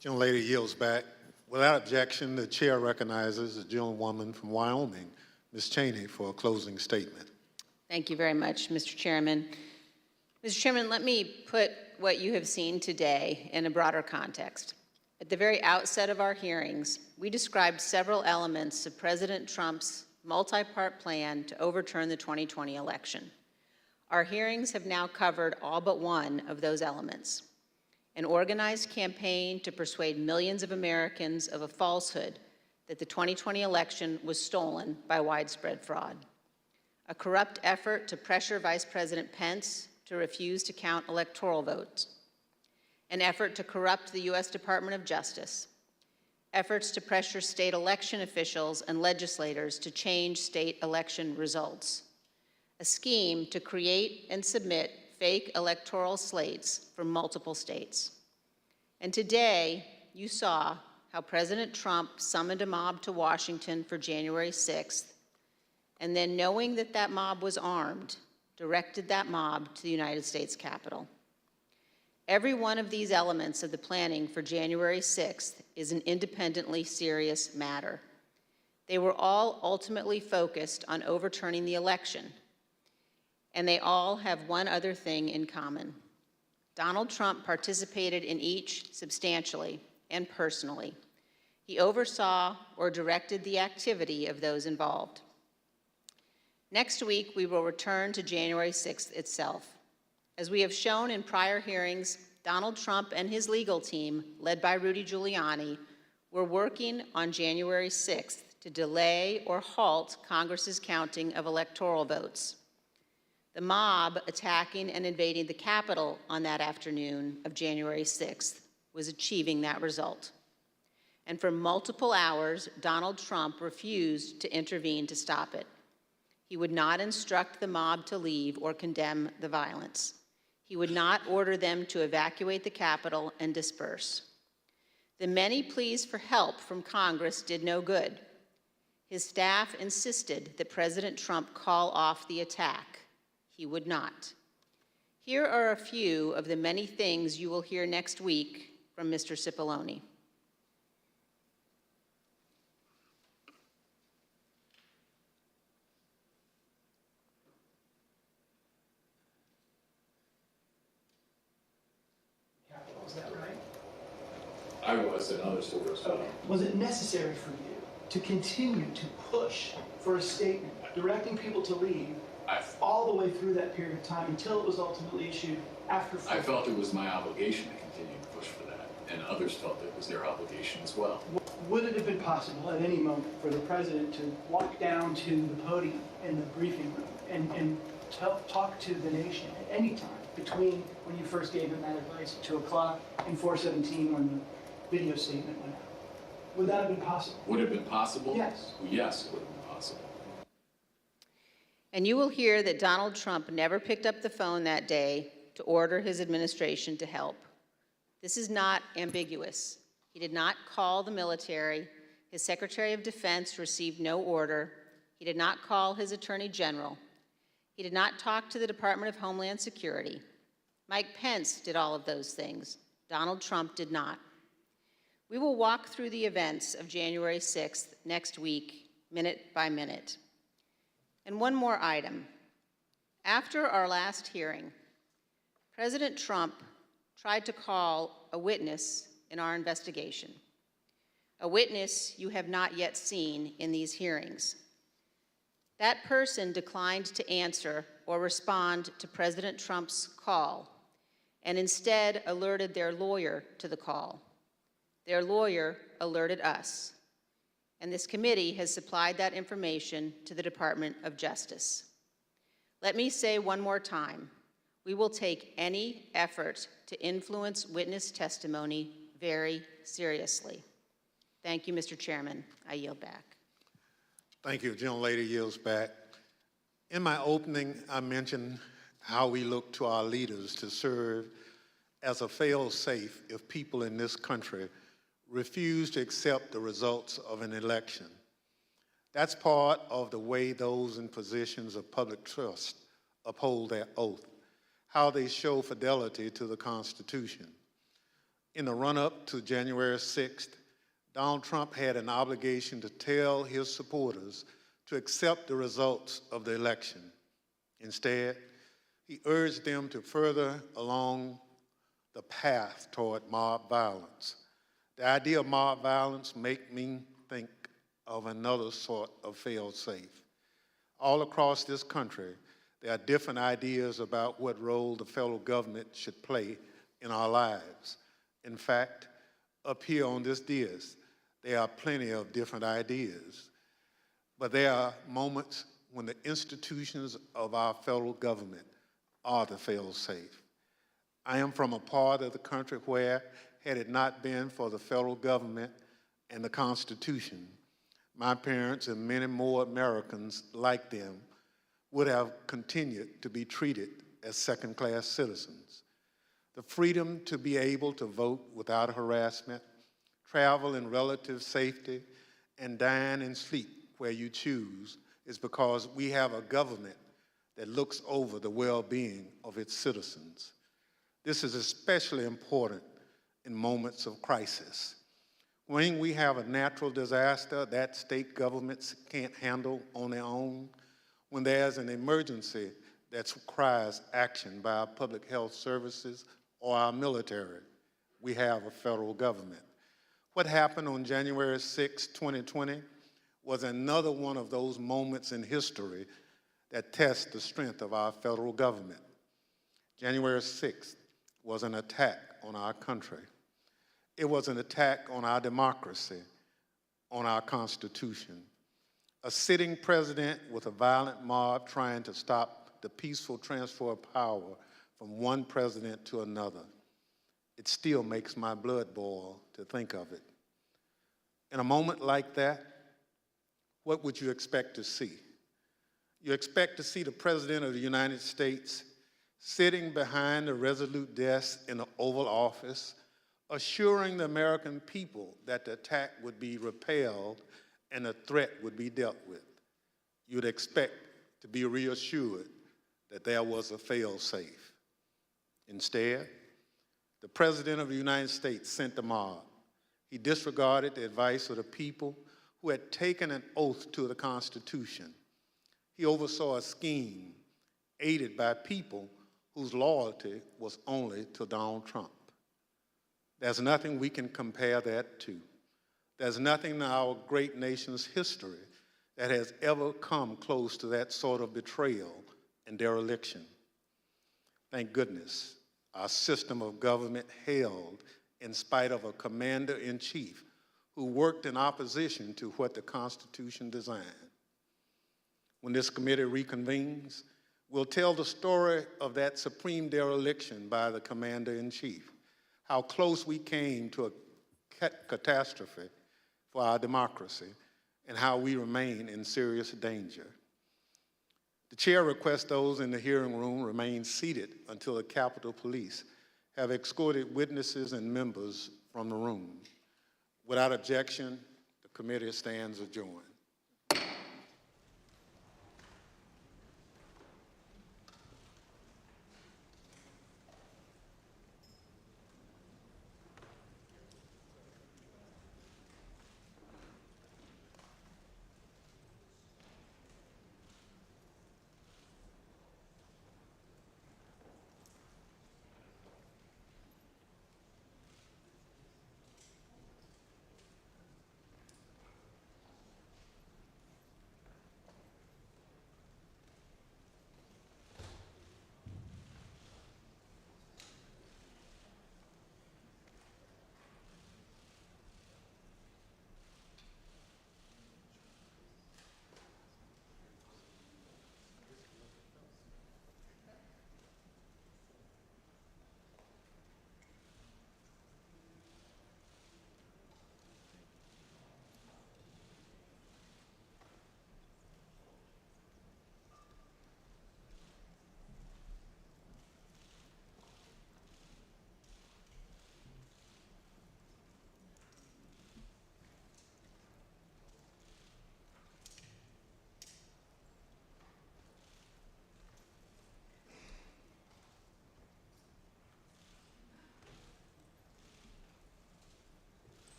Gentlelady yields back. Without objection, the chair recognizes the gentlewoman from Wyoming, Ms. Cheney, for a closing statement. Thank you very much, Mr. Chairman. Mr. Chairman, let me put what you have seen today in a broader context. At the very outset of our hearings, we described several elements of President Trump's multi-part plan to overturn the 2020 election. Our hearings have now covered all but one of those elements: an organized campaign to persuade millions of Americans of a falsehood that the 2020 election was stolen by widespread fraud, a corrupt effort to pressure Vice President Pence to refuse to count electoral votes, an effort to corrupt the U.S. Department of Justice, efforts to pressure state election officials and legislators to change state election results, a scheme to create and submit fake electoral slates from multiple states. And today, you saw how President Trump summoned a mob to Washington for January 6th, and then, knowing that that mob was armed, directed that mob to the United States Capitol. Every one of these elements of the planning for January 6th is an independently serious matter. They were all ultimately focused on overturning the election, and they all have one other thing in common. Donald Trump participated in each substantially and personally. He oversaw or directed the activity of those involved. Next week, we will return to January 6th itself. As we have shown in prior hearings, Donald Trump and his legal team, led by Rudy Giuliani, were working on January 6th to delay or halt Congress's counting of electoral votes. The mob attacking and invading the Capitol on that afternoon of January 6th was achieving that result. And for multiple hours, Donald Trump refused to intervene to stop it. He would not instruct the mob to leave or condemn the violence. He would not order them to evacuate the Capitol and disperse. The many pleas for help from Congress did no good. His staff insisted that President Trump call off the attack. He would not. Here are a few of the many things you will hear next week from Mr. Cipollone. Is that right? I was, and others were as well. Was it necessary for you to continue to push for a statement directing people to leave all the way through that period of time until it was ultimately issued after? I felt it was my obligation to continue to push for that, and others felt it was their obligation as well. Would it have been possible at any moment for the president to walk down to the podium in the briefing room and talk to the nation at any time between when you first gave him that advice at 2 o'clock and 4:17 when the video statement went out? Would that have been possible? Would it have been possible? Yes. Yes, it would have been possible. And you will hear that Donald Trump never picked up the phone that day to order his administration to help. This is not ambiguous. He did not call the military. His Secretary of Defense received no order. He did not call his Attorney General. He did not talk to the Department of Homeland Security. Mike Pence did all of those things. Donald Trump did not. We will walk through the events of January 6th next week, minute by minute. And one more item. After our last hearing, President Trump tried to call a witness in our investigation, a witness you have not yet seen in these hearings. That person declined to answer or respond to President Trump's call and instead alerted their lawyer to the call. Their lawyer alerted us, and this committee has supplied that information to the Department of Justice. Let me say one more time, we will take any effort to influence witness testimony very seriously. Thank you, Mr. Chairman. I yield back. Thank you. Gentlelady yields back. In my opening, I mentioned how we look to our leaders to serve as a fail-safe if people in this country refuse to accept the results of an election. That's part of the way those in positions of public trust uphold their oath, how they show fidelity to the Constitution. In the run-up to January 6th, Donald Trump had an obligation to tell his supporters to accept the results of the election. Instead, he urged them to further along the path toward mob violence. The idea of mob violence makes me think of another sort of fail-safe. All across this country, there are different ideas about what role the federal government should play in our lives. In fact, up here on this dais, there are plenty of different ideas. But there are moments when the institutions of our federal government are the fail-safe. I am from a part of the country where, had it not been for the federal government and the Constitution, my parents and many more Americans like them would have continued to be treated as second-class citizens. The freedom to be able to vote without harassment, travel in relative safety, and dine and sleep where you choose is because we have a government that looks over the well-being of its citizens. This is especially important in moments of crisis. When we have a natural disaster that state governments can't handle on their own, when there's an emergency that requires action by our public health services or our military, we have a federal government. What happened on January 6, 2020 was another one of those moments in history that test the strength of our federal government. January 6th was an attack on our country. It was an attack on our democracy, on our Constitution. A sitting president with a violent mob trying to stop the peaceful transfer of power from one president to another. It still makes my blood boil to think of it. In a moment like that, what would you expect to see? You expect to see the President of the United States sitting behind a resolute desk in the Oval Office, assuring the American people that the attack would be repelled and the threat would be dealt with. You'd expect to be reassured that there was a fail-safe. Instead, the President of the United States sent the mob. He disregarded the advice of the people who had taken an oath to the Constitution. He oversaw a scheme aided by people whose loyalty was only to Donald Trump. There's nothing we can compare that to. There's nothing in our great nation's history that has ever come close to that sort of betrayal and dereliction. Thank goodness our system of government held in spite of a commander-in-chief who worked in opposition to what the Constitution designed. When this committee reconvenes, we'll tell the story of that supreme dereliction by the commander-in-chief, how close we came to a catastrophe for our democracy, and how we remain in serious danger. The chair requests those in the hearing room remain seated until the Capitol Police have escorted witnesses and members from the room. Without objection, the committee stands adjourned.